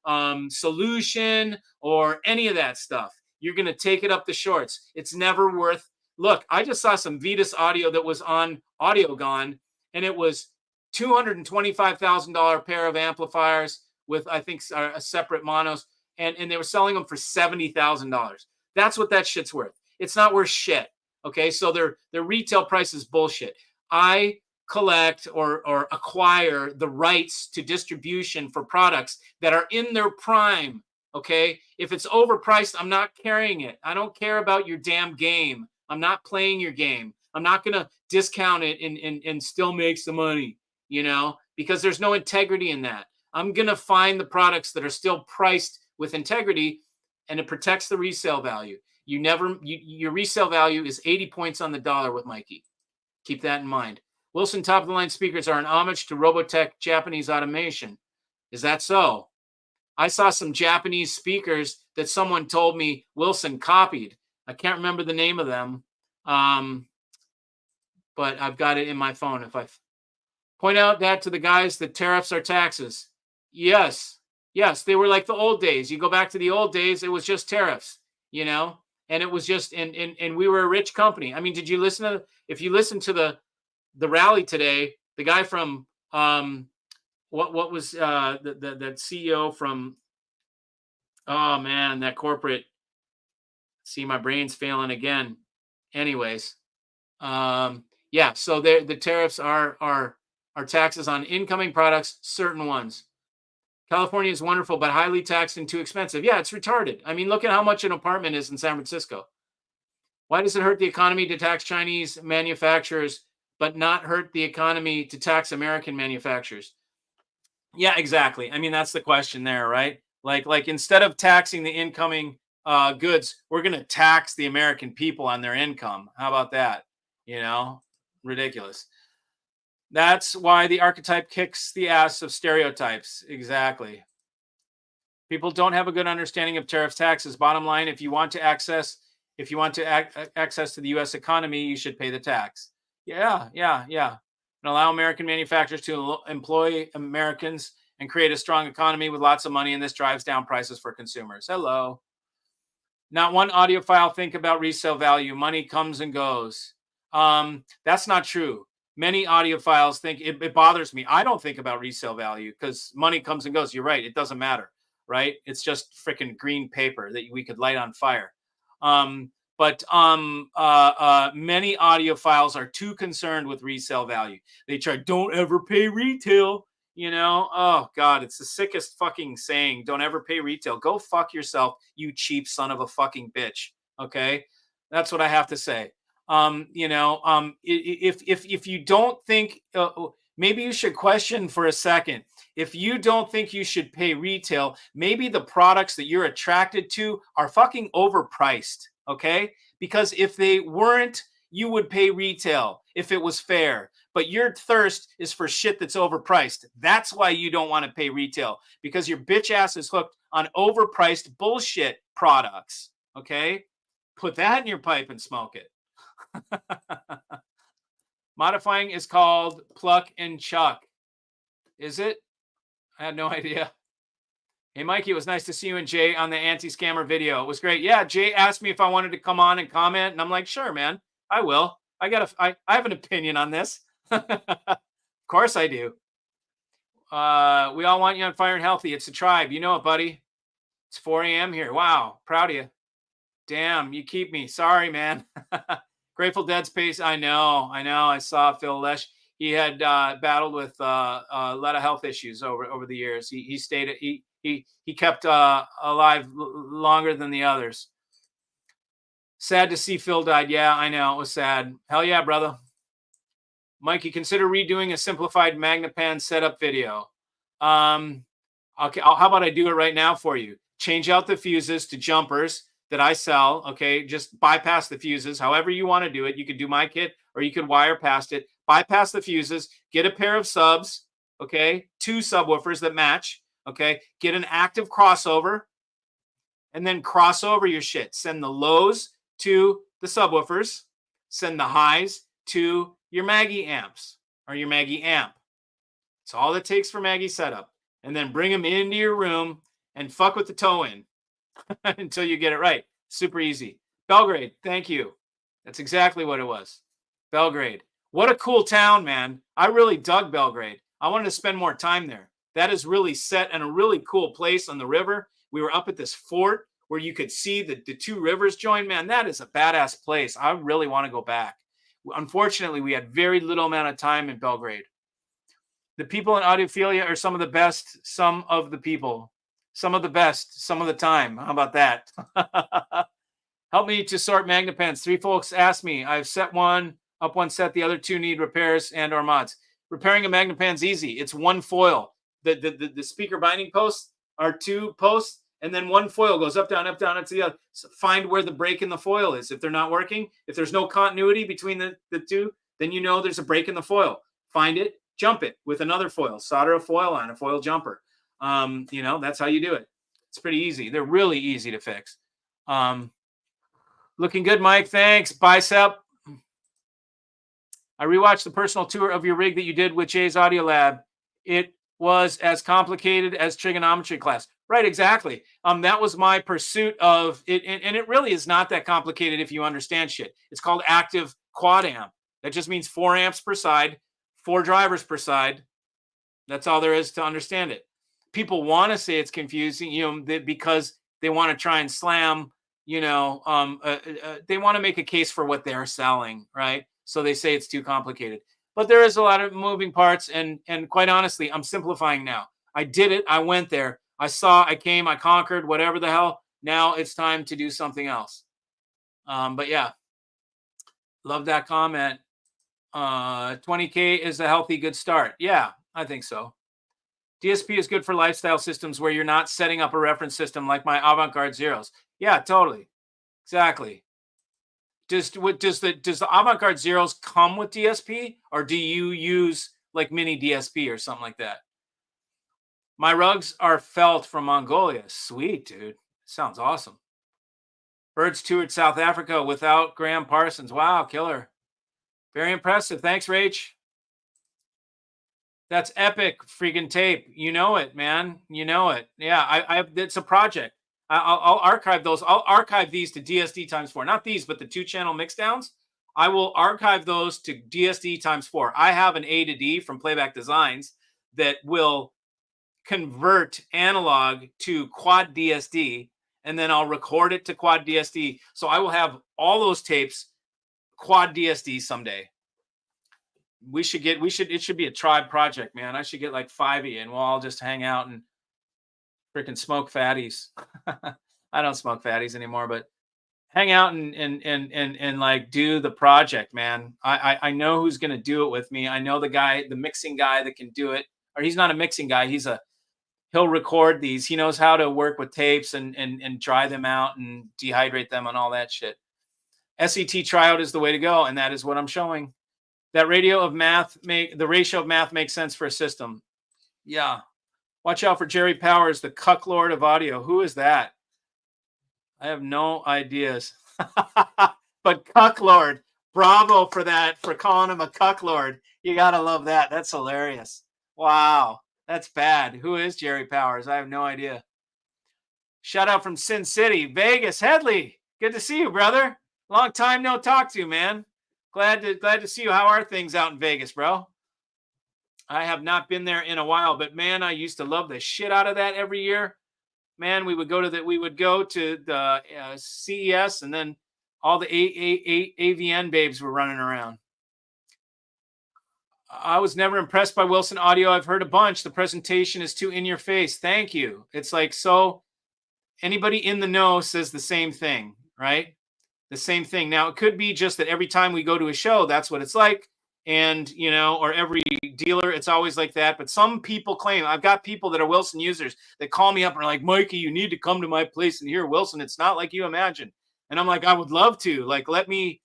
Solution or any of that stuff, you're going to take it up the shorts. It's never worth. Look, I just saw some Vitus Audio that was on AudioGone, and it was $225,000 pair of amplifiers with, I think, a separate monos. And they were selling them for $70,000. That's what that shit's worth. It's not worth shit. Okay, so their retail price is bullshit. I collect or acquire the rights to distribution for products that are in their prime. Okay, if it's overpriced, I'm not carrying it. I don't care about your damn game. I'm not playing your game. I'm not gonna discount it and still make some money. Because there's no integrity in that. I'm gonna find the products that are still priced with integrity, and it protects the resale value. Your resale value is 80 points on the dollar with Mikey. Keep that in mind. Wilson top of the line speakers are an homage to Robotech Japanese automation. Is that so? I saw some Japanese speakers that someone told me Wilson copied. I can't remember the name of them, but I've got it in my phone. If I point out that to the guys that tariffs are taxes. Yes, they were like the old days. You go back to the old days, it was just tariffs, and it was just, and we were a rich company. I mean, did you listen if you listen to the rally today, the guy from, what was that CEO from, oh man, that corporate, see, my brain's failing again. Anyways, yeah, so the tariffs are taxes on incoming products, certain ones. California is wonderful, but highly taxed and too expensive. Yeah, it's retarded. I mean, look at how much an apartment is in San Francisco. Why does it hurt the economy to tax Chinese manufacturers, but not hurt the economy to tax American manufacturers? Yeah, exactly. I mean, that's the question there, right? Like instead of taxing the incoming goods, we're going to tax the American people on their income. How about that? Ridiculous. That's why the archetype kicks the ass of stereotypes. Exactly. People don't have a good understanding of tariffs, taxes. Bottom line, if you want access to the U.S. economy, you should pay the tax. Yeah. And allow American manufacturers to employ Americans and create a strong economy with lots of money, and this drives down prices for consumers. Hello. Not one audiophile think about resale value. Money comes and goes. That's not true. Many audiophiles think it bothers me. I don't think about resale value because money comes and goes. You're right. It doesn't matter. right? It's just freaking green paper that we could light on fire. But many audiophiles are too concerned with resale value. They try, don't ever pay retail. You know, oh God, it's the sickest fucking saying. Don't ever pay retail. Go fuck yourself, you cheap son of a fucking bitch. Okay, that's what I have to say. If you don't think, maybe you should question for a second. If you don't think you should pay retail, maybe the products that you're attracted to are fucking overpriced. Okay, because if they weren't, you would pay retail if it was fair. But your thirst is for shit that's overpriced. That's why you don't want to pay retail, because your bitch ass is hooked on overpriced bullshit products. Okay? Put that in your pipe and smoke it. Modifying is called pluck and chuck. Is it? I had no idea. Hey, Mikey, it was nice to see you and Jay on the anti-scammer video. It was great. Yeah, Jay asked me if I wanted to come on and comment, and I'm like, sure, man, I will. I have an opinion on this. Of course I do. We all want you on fire and healthy. It's a tribe. You know it, buddy. It's 4 a.m. here. Wow. Proud of you. Damn, you keep me. Sorry, man. Grateful Dead space. I know. I saw Phil Lesh. He had battled with a lot of health issues over the years. He stayed. He kept alive longer than the others. Sad to see Phil died. Yeah, I know. It was sad. Hell yeah, brother. Mikey, consider redoing a simplified Magnapan setup video. Okay, how about I do it right now for you? Change out the fuses to jumpers that I sell. Okay, just bypass the fuses. However you want to do it. You could do my kit or you could wire past it. Bypass the fuses. Get a pair of subs. Okay, 2 subwoofers that match. Okay, get an active crossover and then cross over your shit. Send the lows to the subwoofers. Send the highs to your Maggie amps or your Maggie amp. It's all it takes for Maggie setup. And then bring them into your room and fuck with the toe in until you get it right. Super easy. Belgrade, thank you. That's exactly what it was. Belgrade. What a cool town, man. I really dug Belgrade. I wanted to spend more time there. That is really set in a really cool place on the river. We were up at this fort where you could see the 2 rivers join. Man, that is a badass place. I really want to go back. Unfortunately, we had very little amount of time in Belgrade. The people in audiophilia are some of the best, some of the people. Some of the best, some of the time. How about that? Help me to sort Magnapans. 3 folks asked me. I've set one up, one set. The other 2 need repairs and or mods. Repairing a Magnapan's easy. It's 1 foil. The speaker binding posts are 2 posts, and then 1 foil goes up, down, into the other. So find where the break in the foil is. If they're not working, if there's no continuity between the 2, then you know there's a break in the foil. Find it, jump it with another foil. Solder a foil on a foil jumper. That's how you do it. It's pretty easy. They're really easy to fix. Looking good, Mike. Thanks. Bicep. I rewatched the personal tour of your rig that you did with Jay's Audio Lab. It was as complicated as trigonometry class. Right, exactly. That was my pursuit of it, and it really is not that complicated if you understand shit. It's called active quad amp. That just means 4 amps per side, 4 drivers per side. That's all there is to understand it. People want to say it's confusing, because they want to try and slam, they want to make a case for what they're selling, right? So they say it's too complicated. But there is a lot of moving parts, and quite honestly, I'm simplifying now. I did it. I went there. I saw, I came, I conquered, whatever the hell. Now it's time to do something else. But yeah, love that comment. 20K is a healthy, good start. Yeah, I think so. DSP is good for lifestyle systems where you're not setting up a reference system like my Avant-Garde Zeros. Yeah, totally. Exactly. Does the Avant-Garde Zeros come with DSP, or do you use like mini DSP or something like that? My rugs are felt from Mongolia. Sweet, dude. Sounds awesome. Birds toured South Africa without Graham Parsons. Wow, killer. Very impressive. Thanks, Rach. That's epic freaking tape. You know it, man. You know it. Yeah, it's a project. I'll archive those. I'll archive these to DSD times 4. Not these, but the 2-channel mixdowns. I will archive those to DSD times 4. I have an A to D from Playback Designs that will convert analog to quad DSD, and then I'll record it to quad DSD. So I will have all those tapes quad DSD someday. It should be a tribe project, man. I should get like 5 of you and we'll all just hang out and freaking smoke fatties. I don't smoke fatties anymore, but hang out and like do the project, man. I know who's gonna do it with me. I know the mixing guy that can do it. Or he's not a mixing guy. He'll record these. He knows how to work with tapes and dry them out and dehydrate them and all that shit. SET tryout is the way to go, and that is what I'm showing. The ratio of math makes sense for a system. Yeah. Watch out for Jerry Powers, the cuck lord of audio. Who is that? I have no ideas. But cuck lord, bravo for that, for calling him a cuck lord. You gotta love that. That's hilarious. Wow, that's bad. Who is Jerry Powers? I have no idea. Shout out from Sin City, Vegas. Headley, good to see you, brother. Long time no talk to, man. Glad to see you. How are things out in Vegas, bro? I have not been there in a while, but man, I used to love the shit out of that every year. Man, we would go to the CES, and then all the AVN babes were running around. I was never impressed by Wilson Audio. I've heard a bunch. The presentation is too in your face. Thank you. It's like, so anybody in the know says the same thing, right? The same thing. Now, it could be just that every time we go to a show, that's what it's like. And, or every dealer, it's always like that. But some people claim, I've got people that are Wilson users that call me up and are like, Mikey, you need to come to my place and hear Wilson. It's not like you imagine. And I'm like, I would love to. Like, let me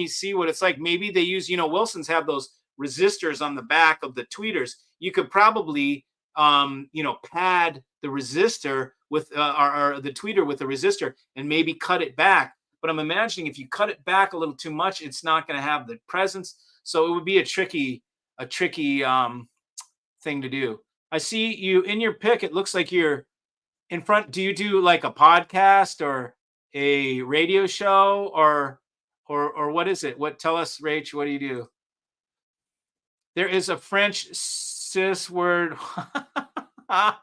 see what it's like. Maybe they use, Wilsons have those resistors on the back of the tweeters. You could probably, pad the resistor with, or the tweeter with the resistor and maybe cut it back. But I'm imagining if you cut it back a little too much, it's not going to have the presence. So it would be a tricky thing to do. I see you in your pic. It looks like you're in front. Do you do like a podcast or a radio show or what is it? Tell us, Rach, what do you do? There is a French cis word. I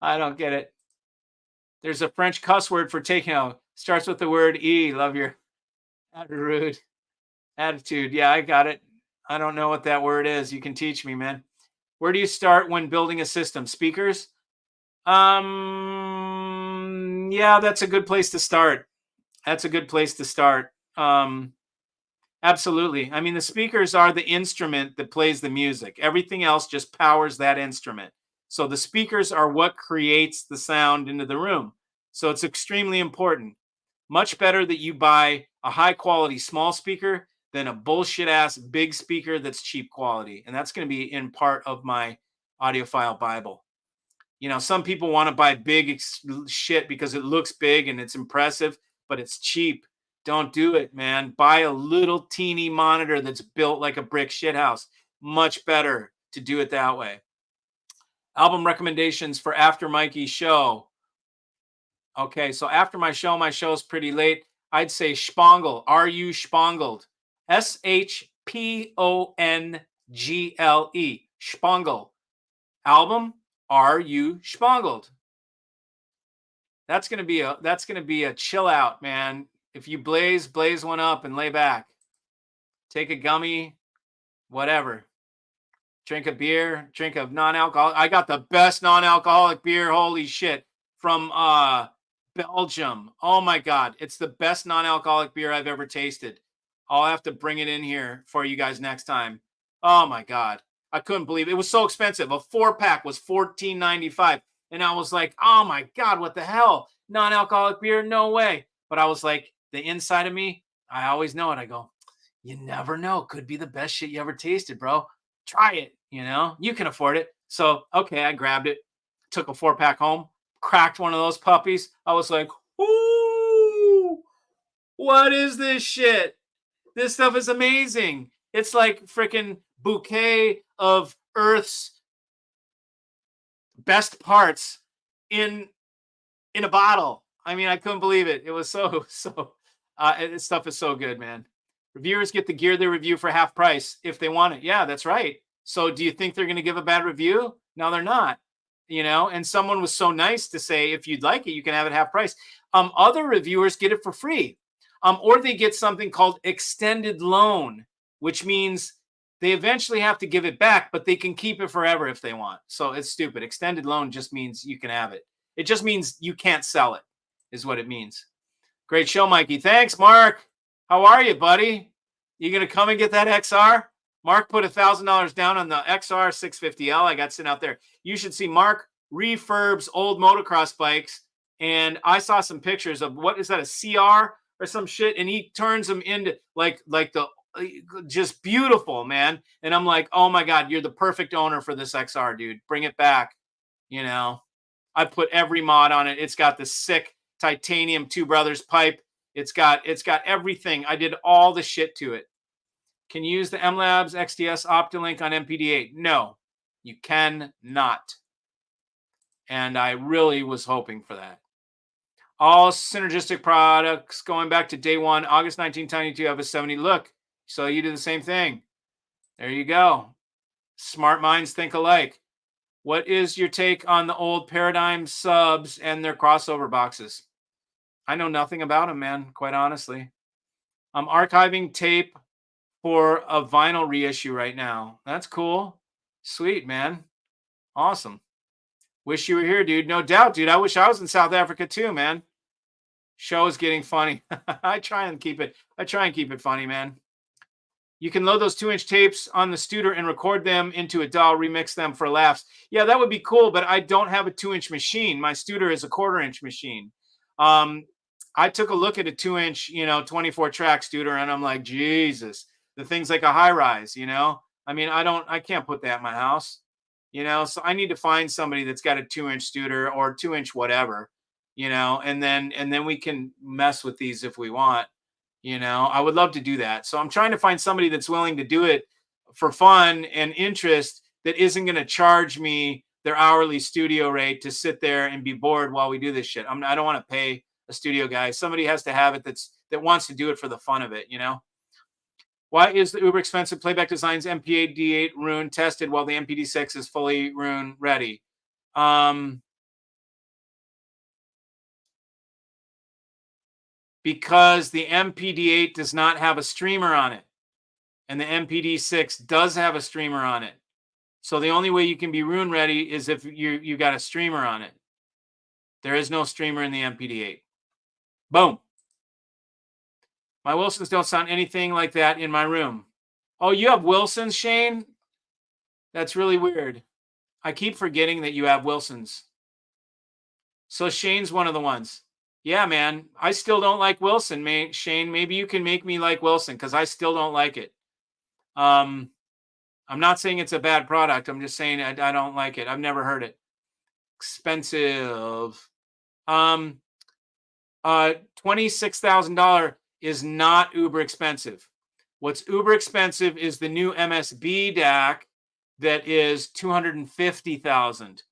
don't get it. There's a French cuss word for taking out. Starts with the word E. Love your attitude. Yeah, I got it. I don't know what that word is. You can teach me, man. Where do you start when building a system? Speakers? Yeah, that's a good place to start. Absolutely. I mean, the speakers are the instrument that plays the music. Everything else just powers that instrument. So the speakers are what creates the sound into the room. So it's extremely important. Much better that you buy a high quality small speaker than a bullshit ass big speaker that's cheap quality. And that's going to be in part of my audiophile Bible. Some people want to buy big shit because it looks big and it's impressive, but it's cheap. Don't do it, man. Buy a little teeny monitor that's built like a brick shithouse. Much better to do it that way. Album recommendations for after Mikey's show. Okay, so after my show's pretty late. I'd say Spangle. Are you Spangled? SHPONGLE. Spangle. Album. Are you Spangled? That's gonna be a chill out, man. If you blaze one up and lay back. Take a gummy, whatever. Drink a beer, drink a non-alcoholic. I got the best non-alcoholic beer. Holy shit. From Belgium. Oh my God. It's the best non-alcoholic beer I've ever tasted. I'll have to bring it in here for you guys next time. Oh my God. I couldn't believe it. It was so expensive. A 4-pack was $14.95. And I was like, oh my God, what the hell? Non-alcoholic beer? No way. But I was like, the inside of me, I always know it. I go, you never know. Could be the best shit you ever tasted, bro. Try it. You can afford it. So, okay, I grabbed it, took a 4-pack home, cracked one of those puppies. I was like, ooh, what is this shit? This stuff is amazing. It's like freaking bouquet of Earth's best parts in a bottle. I mean, I couldn't believe it. It was this stuff is so good, man. Reviewers get the gear they review for half price if they want it. Yeah, that's right. So do you think they're going to give a bad review? No, they're not. you know, and someone was so nice to say, if you'd like it, you can have it half price. Other reviewers get it for free. Or they get something called extended loan, which means they eventually have to give it back, but they can keep it forever if they want. So it's stupid. Extended loan just means you can have it. It just means you can't sell it, is what it means. Great show, Mikey. Thanks, Mark. How are you, buddy? You going to come and get that XR? Mark put $1,000 down on the XR 650L I got sitting out there. You should see Mark refurbs old motocross bikes. And I saw some pictures of, what is that, a CR or some shit? And he turns them into like the, just beautiful, man. And I'm like, oh my God, you're the perfect owner for this XR, dude. Bring it back. You know, I put every mod on it. It's got the sick titanium Two Brothers pipe. It's got everything. I did all the shit to it. Can you use the MLabs XDS Optilink on MPD8? No, you cannot. And I really was hoping for that. All synergistic products going back to day one, August 1992, have a 70. Look, so you do the same thing. There you go. Smart minds think alike. What is your take on the old Paradigm subs and their crossover boxes? I know nothing about them, man, quite honestly. I'm archiving tape for a vinyl reissue right now. That's cool. Sweet, man. Awesome. Wish you were here, dude. No doubt, dude. I wish I was in South Africa too, man. Show is getting funny. I try and keep it funny, man. You can load those 2-inch tapes on the Studer and record them into a DAW, remix them for laughs. Yeah, that would be cool, but I don't have a 2-inch machine. My Studer is a 1/4-inch machine. I took a look at a 2-inch, 24-track Studer, and I'm like, Jesus, the thing's like a high rise, I mean, I can't put that in my house, so I need to find somebody that's got a 2-inch Studer or 2-inch whatever, and then we can mess with these if we want. I would love to do that. So I'm trying to find somebody that's willing to do it for fun and interest that isn't going to charge me their hourly studio rate to sit there and be bored while we do this shit. I don't want to pay a studio guy. Somebody has to have it that wants to do it for the fun of it, Why is the uber expensive Playback Designs MPD8 Rune tested while the MPD6 is fully Rune ready? Because the MPD8 does not have a streamer on it, and the MPD6 does have a streamer on it. So the only way you can be Rune ready is if you got a streamer on it. There is no streamer in the MPD8. Boom. My Wilsons don't sound anything like that in my room. Oh, you have Wilsons, Shane? That's really weird. I keep forgetting that you have Wilsons. So Shane's one of the ones. Yeah, man. I still don't like Wilson, Shane. Maybe you can make me like Wilson because I still don't like it. I'm not saying it's a bad product. I'm just saying I don't like it. I've never heard it. Expensive. $26,000 is not uber expensive. What's uber expensive is the new MSB DAC that is $250,000.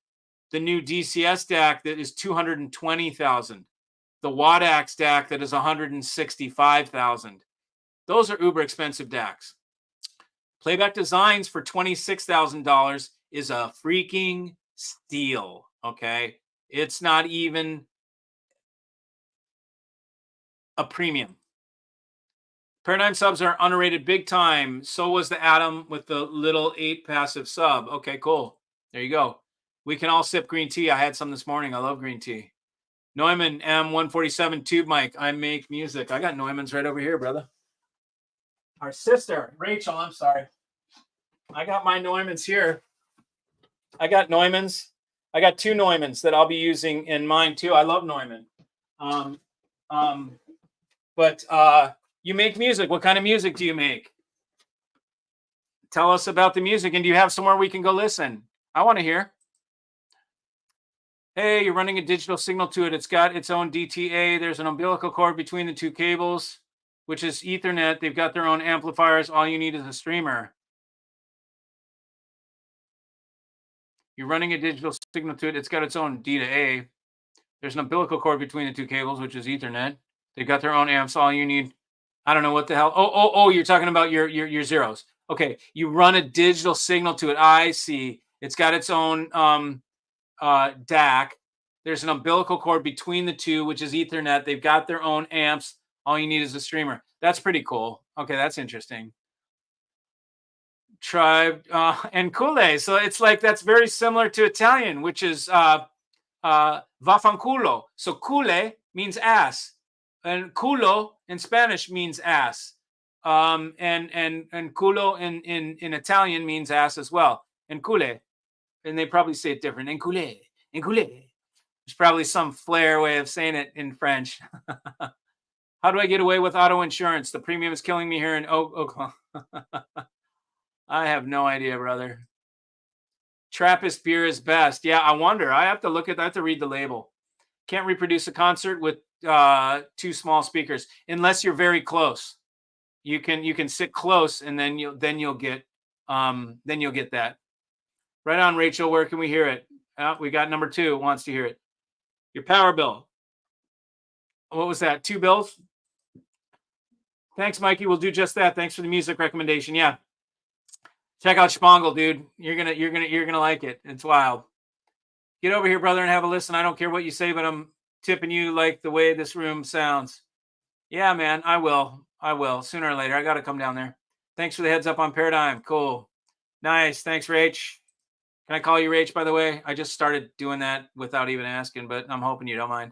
The new DCS DAC that is $220,000. The Wadax DAC that is $165,000. Those are uber expensive DACs. Playback Designs for $26,000 is a freaking steal. Okay, it's not even a premium. Paradigm subs are underrated big time. So was the Atom with the little 8 passive sub. Okay, cool. There you go. We can all sip green tea. I had some this morning. I love green tea. Neumann M147 tube mic. I make music. I got Neumann's right over here, brother. Our sister, Rachel, I'm sorry. I got my Neumann's here. I got Neumann's. I got 2 Neumann's that I'll be using in mine too. I love Neumann. But you make music. What kind of music do you make? Tell us about the music. And do you have somewhere we can go listen? I want to hear. Hey, you're running a digital signal to it. It's got its own DTA. There's an umbilical cord between the 2 cables, which is Ethernet. They've got their own amplifiers. All you need is a streamer. You're running a digital signal to it. It's got its own D to A. There's an umbilical cord between the 2 cables, which is Ethernet. They've got their own amps. All you need, I don't know what the hell. Oh, you're talking about your zeros. Okay, you run a digital signal to it. I see. It's got its own DAC. There's an umbilical cord between the two, which is Ethernet. They've got their own amps. All you need is a streamer. That's pretty cool. Okay, that's interesting. Tribe and Kule. So it's like that's very similar to Italian, which is vaffanculo. So cule means ass, and culo in Spanish means ass. And culo in Italian means ass as well. And cule, and they probably say it different. And cule, and cule. There's probably some flair way of saying it in French. How do I get away with auto insurance? The premium is killing me here in Oklahoma. I have no idea, brother. Trappist beer is best. Yeah, I wonder. I have to look at that to read the label. Can't reproduce a concert with two small speakers unless you're very close. You can sit close and then you'll get that. Right on, Rachel. Where can we hear it? We got number 2 wants to hear it. Your power bill. What was that? 2 bills? Thanks, Mikey. We'll do just that. Thanks for the music recommendation. Yeah. Check out Spangle, dude. You're gonna like it. It's wild. Get over here, brother, and have a listen. I don't care what you say, but I'm tipping you like the way this room sounds. Yeah, man, I will. Sooner or later. I gotta come down there. Thanks for the heads up on Paradigm. Cool. Nice. Thanks, Rach. Can I call you Rach, by the way? I just started doing that without even asking, but I'm hoping you don't mind.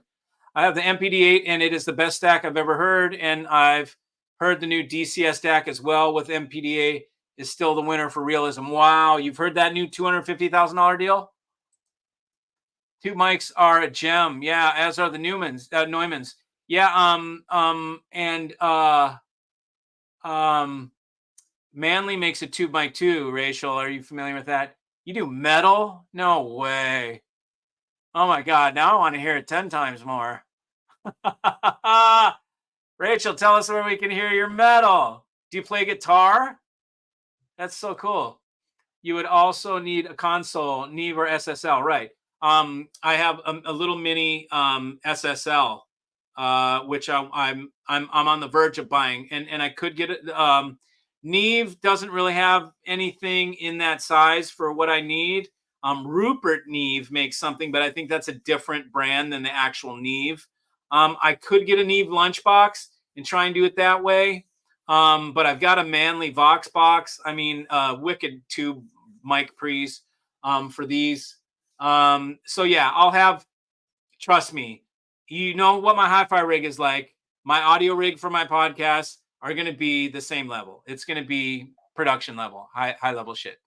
I have the MPD-8, and it is the best stack I've ever heard, and I've heard the new DCS DAC as well with MPD-8 is still the winner for realism. Wow, you've heard that new $250,000 deal? 2 mics are a gem. Yeah, as are the Neumanns. Yeah, Manley makes a tube mic too, Rachel. Are you familiar with that? You do metal? No way. Oh my God, now I want to hear it 10 times more. Rachel, tell us where we can hear your metal. Do you play guitar? That's so cool. You would also need a console, Neve or SSL, right? I have a little mini SSL, which I'm on the verge of buying, and I could get it. Neve doesn't really have anything in that size for what I need. Rupert Neve makes something, but I think that's a different brand than the actual Neve. I could get a Neve lunchbox and try and do it that way. But I've got a Manley Vox box. I mean, wicked tube mic pre's for these. So yeah, I'll have, trust me, you know what my hi-fi rig is like. My audio rig for my podcast are going to be the same level. It's going to be production level, high level shit.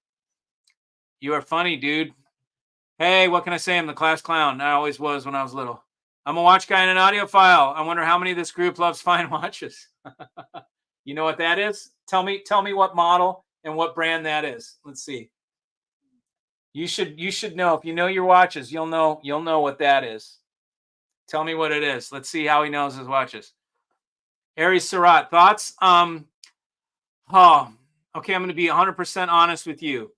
You are funny, dude. Hey, what can I say? I'm the class clown. I always was when I was little. I'm a watch guy and an audiophile. I wonder how many of this group loves fine watches. You know what that is? Tell me what model and what brand that is. Let's see. You should know. If you know your watches, you'll know what that is. Tell me what it is. Let's see how he knows his watches. Aries Surratt, thoughts? Okay, I'm going to be 100% honest with you.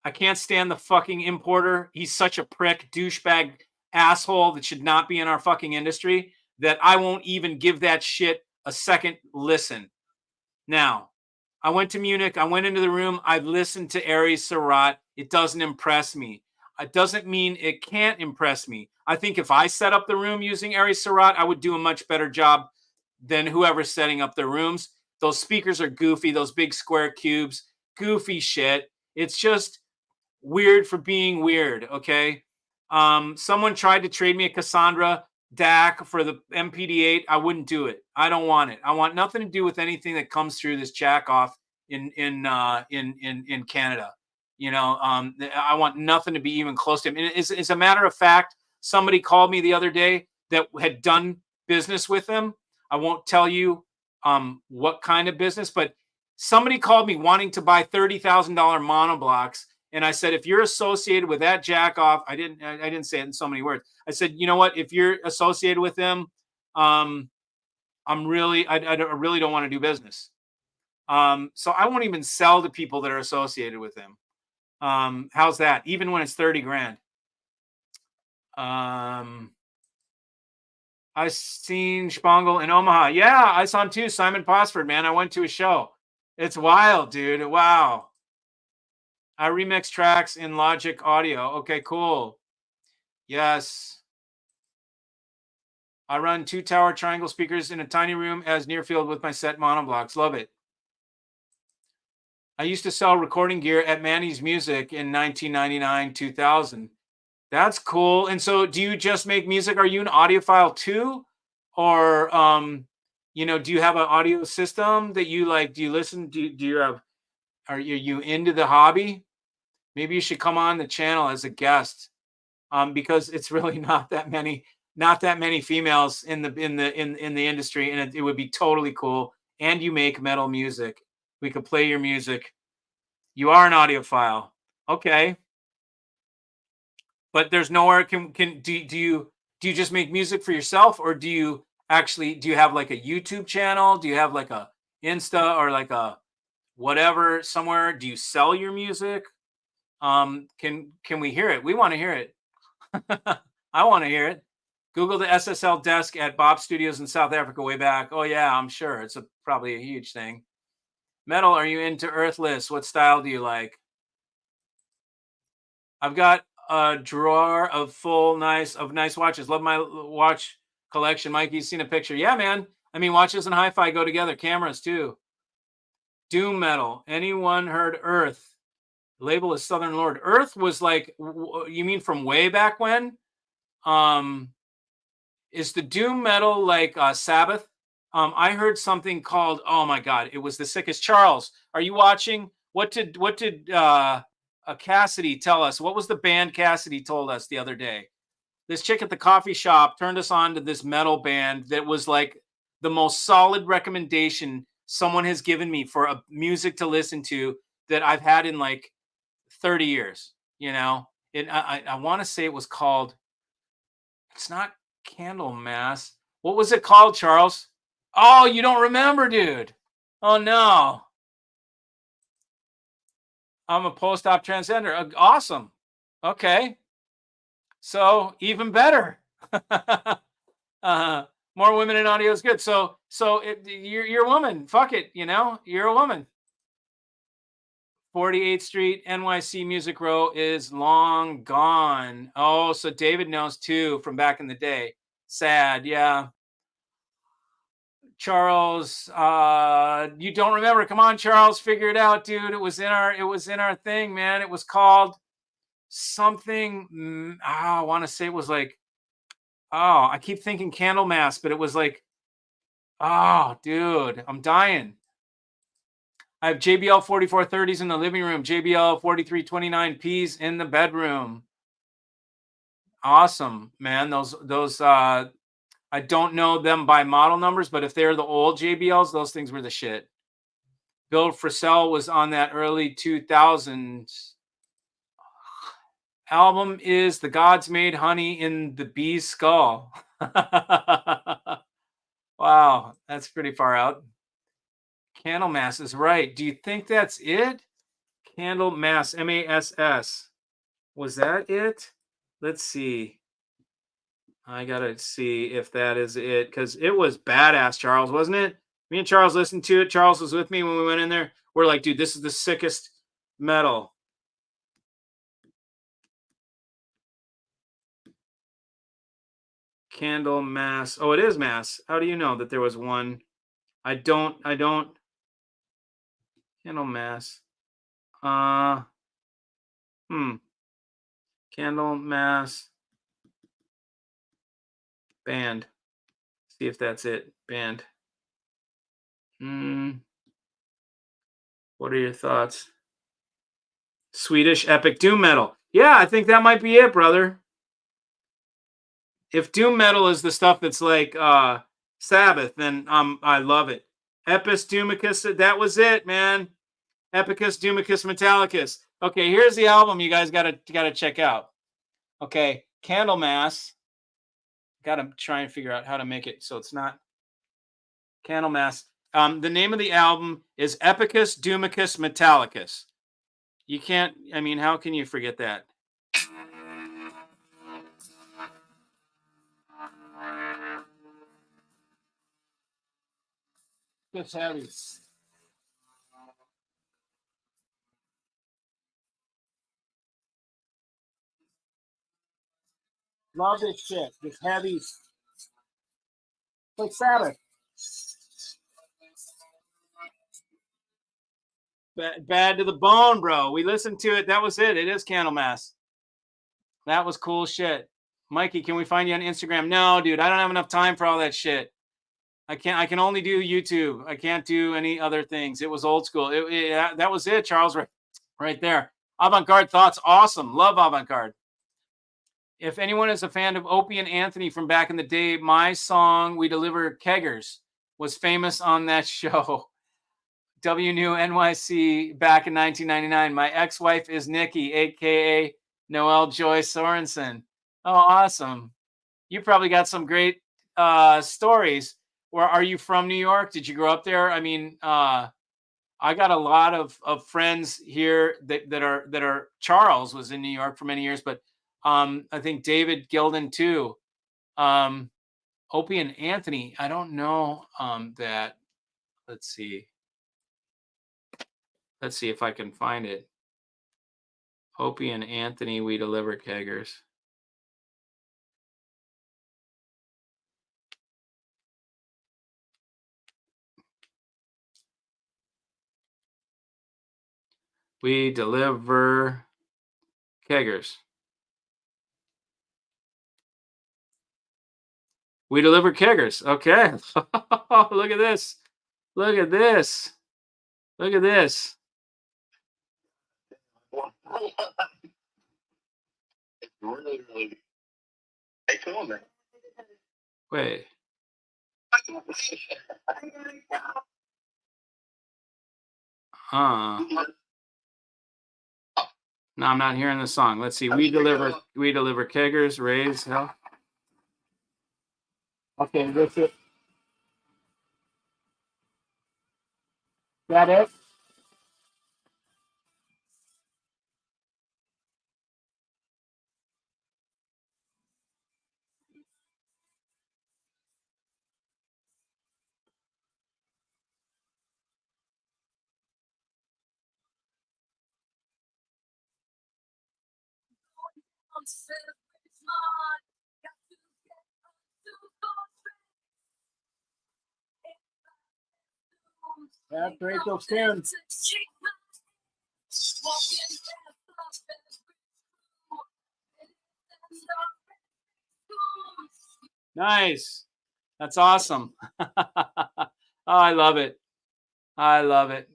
I can't stand the fucking importer. He's such a prick, douchebag, asshole that should not be in our fucking industry that I won't even give that shit a second listen. Now, I went to Munich. I went into the room. I've listened to Aries Surratt. It doesn't impress me. It doesn't mean it can't impress me. I think if I set up the room using Aries Surratt, I would do a much better job than whoever's setting up their rooms. Those speakers are goofy. Those big square cubes, goofy shit. It's just weird for being weird, okay? Someone tried to trade me a Cassandra DAC for the MPD-8. I wouldn't do it. I don't want it. I want nothing to do with anything that comes through this jack off in Canada. You know, I want nothing to be even close to him. And as a matter of fact, somebody called me the other day that had done business with them. I won't tell you what kind of business, but somebody called me wanting to buy $30,000 monoblocks. And I said, if you're associated with that jack off, I didn't say it in so many words. I said, you know what? If you're associated with him, I really don't want to do business. So I won't even sell to people that are associated with him. How's that? Even when it's 30 grand. I seen Spangle in Omaha. Yeah, I saw him too. Simon Posford, man. I went to a show. It's wild, dude. Wow. I remix tracks in Logic Audio. Okay, cool. Yes. I run 2-tower triangle speakers in a tiny room as near field with my set monoblocks. Love it. I used to sell recording gear at Manny's Music in 1999, 2000. That's cool. And so do you just make music? Are you an audiophile too? Or do you have an audio system that you like? Do you listen? Do you have are you into the hobby? Maybe you should come on the channel as a guest. Because it's really not that many females in the industry, and it would be totally cool. And you make metal music. We could play your music. You are an audiophile. Okay. But there's nowhere do you just make music for yourself, or do you have like a YouTube channel? Do you have like a Insta or like a whatever somewhere? Do you sell your music? Can we hear it? We want to hear it. I want to hear it. Google the SSL desk at Bob Studios in South Africa way back. Oh yeah, I'm sure it's probably a huge thing. Metal, are you into Earthless? What style do you like? I've got a drawer of nice watches. Love my watch collection. Mikey's seen a picture. Yeah, man. I mean, watches and hi-fi go together. Cameras too. Doom metal. Anyone heard Earth? Label is Southern Lord. Earth was like, you mean from way back when? Is the doom metal like Sabbath? I heard something called, oh my god, it was the sickest. Charles, are you watching? What did Cassidy tell us? What was the band Cassidy told us the other day? This chick at the coffee shop turned us on to this metal band that was like the most solid recommendation someone has given me for a music to listen to that I've had in like 30 years. I want to say it was called, it's not Candlemass. What was it called, Charles? Oh, you don't remember, dude. Oh no. I'm a post-op transgender. Awesome. Okay. So even better. More women in audio is good. You're a woman. Fuck it. You're a woman. 48th Street, NYC Music Row is long gone. Oh, so David knows too from back in the day. Sad. Yeah. Charles, you don't remember? Come on, Charles, figure it out, dude. It was in our thing, man. It was called something. I want to say it was like, oh, I keep thinking Candlemass, but it was like, oh, dude, I'm dying. I have JBL 4430s in the living room, JBL 4329Ps in the bedroom. Awesome, man. Those I don't know them by model numbers, but if they're the old JBLs, those things were the shit. Bill Frisell was on that early 2000s. Album is The Gods Made Honey in the Bee's Skull. Wow, that's pretty far out. Candlemass is right. Do you think that's it? Candlemass, Mass. Was that it? Let's see. I gotta see if that is it, because it was badass, Charles, wasn't it? Me and Charles listened to it. Charles was with me when we went in there. We're like, dude, this is the sickest metal. Candlemass. Oh, it is Mass. How do you know that there was one? I don't. Candlemass. Uh, Candlemass band. See if that's it. Band. What are your thoughts? Swedish epic doom metal. Yeah, I think that might be it, brother. If doom metal is the stuff that's like Sabbath, then I love it. Epis Doomicus, that was it, man. Epicus Doomicus Metallicus. Okay, here's the album you guys gotta check out. Okay, Candlemass. Gotta try and figure out how to make it so it's not Candlemass. The name of the album is Epicus Doomicus Metallicus. You can't, I mean, how can you forget that? It's heavy. Love this shit. This heavy. It's like Sabbath. Bad to the bone, bro. We listened to it. That was it. It is Candlemass. That was cool shit. Mikey, can we find you on Instagram? No, dude. I don't have enough time for all that shit. I can't. I can only do YouTube. I can't do any other things. It was old school. That was it, Charles. Right there. Avant-garde thoughts. Awesome. Love avant-garde. If anyone is a fan of Opie and Anthony from back in the day, my song "We Deliver Keggers" was famous on that show. W New NYC back in 1999. My ex-wife is Nikki, aka Noelle Joy Sorensen. Oh, awesome. You probably got some great stories. Or are you from New York? Did you grow up there? I mean, I got a lot of friends here that are Charles was in New York for many years, but I think David Gilden too. Opie and Anthony, I don't know that. Let's see. Let's see if I can find it. Opie and Anthony, we deliver keggers. We deliver keggers. We deliver keggers. Okay. Look at this. Look at this. Look at this. Really. Hey, come on, man. Wait. Huh. No, I'm not hearing the song. Let's see. We deliver keggers, raise hell. Okay, that's it. That it? That's Rachel Sims. Nice. That's awesome. Oh, I love it. I love it.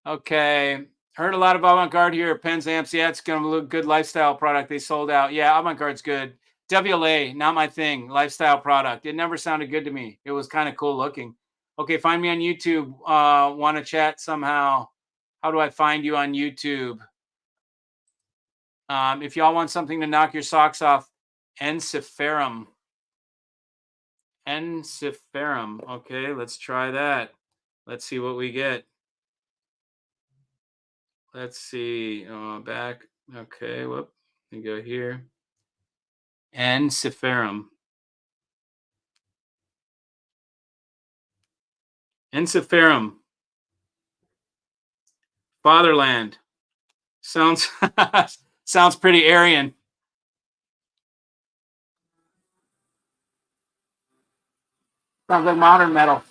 Okay. Heard a lot of avant-garde here. Pens amps. Yeah, it's gonna look good lifestyle product. They sold out. Yeah, avant-garde's good. WLA, not my thing. Lifestyle product. It never sounded good to me. It was kind of cool looking. Okay, find me on YouTube. Want to chat somehow? How do I find you on YouTube? If y'all want something to knock your socks off, ensiferum. Ensiferum. Okay, let's try that. Let's see what we get. Let's see. Back. Okay, whoop. We go here. Ensiferum. Ensiferum. Fatherland. Sounds sounds pretty Aryan. Sounds like modern metal.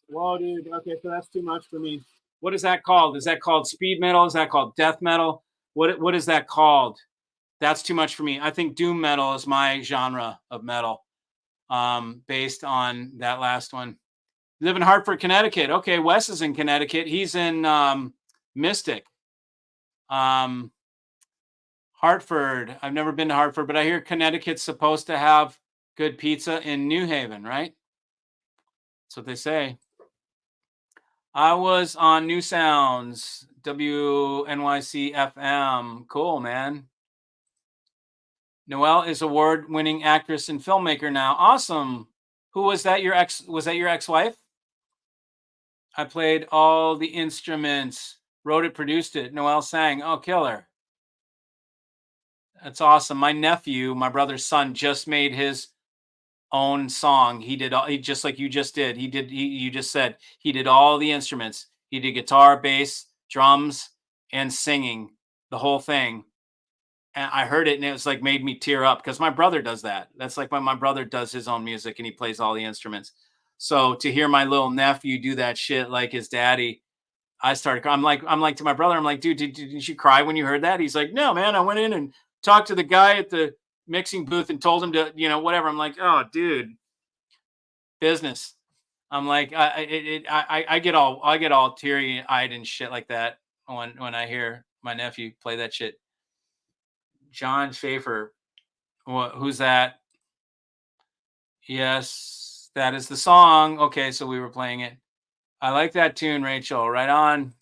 Whoa, dude. Okay, so that's too much for me. What is that called? Is that called speed metal? Is that called death metal? What is that called? That's too much for me. I think doom metal is my genre of metal. Based on that last one. Live in Hartford, Connecticut. Okay, Wes is in Connecticut. He's in Mystic. Hartford. I've never been to Hartford, but I hear Connecticut's supposed to have good pizza in New Haven, right? That's what they say. I was on New Sounds, WNYC FM. Cool, man. Noelle is award-winning actress and filmmaker now. Awesome. Who was that? Your ex? Was that your ex-wife? I played all the instruments, wrote it, produced it. Noelle sang. Oh, killer. That's awesome. My nephew, my brother's son, just made his own song. He did all, he just like you just did. You just said he did all the instruments. He did guitar, bass, drums, and singing, the whole thing. And I heard it and it was like made me tear up because my brother does that. That's like when my brother does his own music and he plays all the instruments. So to hear my little nephew do that shit like his daddy, I started. I'm like to my brother. I'm like, dude, did you cry when you heard that? He's like, no, man. I went in and talked to the guy at the mixing booth and told him to, whatever. I'm like, oh, dude, business. I'm like, I get all teary eyed and shit like that when I hear my nephew play that shit. John Schaefer, who's that? Yes, that is the song. Okay, so we were playing it. I like that tune, Rachel. Right on.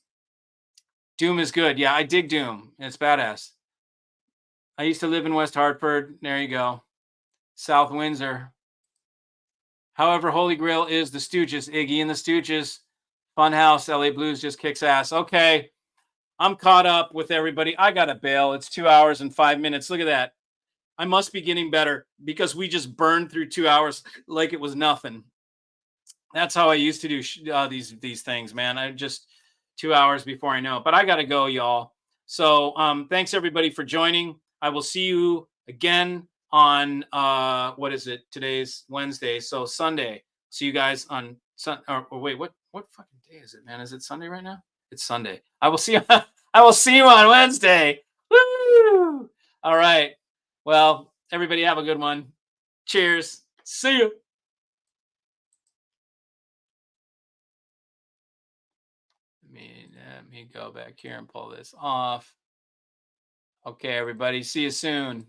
Doom is good. Yeah, I dig Doom. It's badass. I used to live in West Hartford. There you go. South Windsor. However, Holy Grail is the Stooges. Iggy and the Stooges. Funhouse, LA Blues just kicks ass. Okay. I'm caught up with everybody. I got to bail. It's 2 hours and 5 minutes. Look at that. I must be getting better because we just burned through 2 hours like it was nothing. That's how I used to do these things, man. I just 2 hours before I know. But I got to go, y'all. So thanks everybody for joining. I will see you again on what is it? Today's Wednesday, so Sunday. See you guys on or wait, what fucking day is it, man? Is it Sunday right now? It's Sunday. I will see you. I will see you on Wednesday. Woo! All right. Well, everybody have a good one. Cheers. See you. Let me go back here and pull this off. Okay, everybody. See you soon.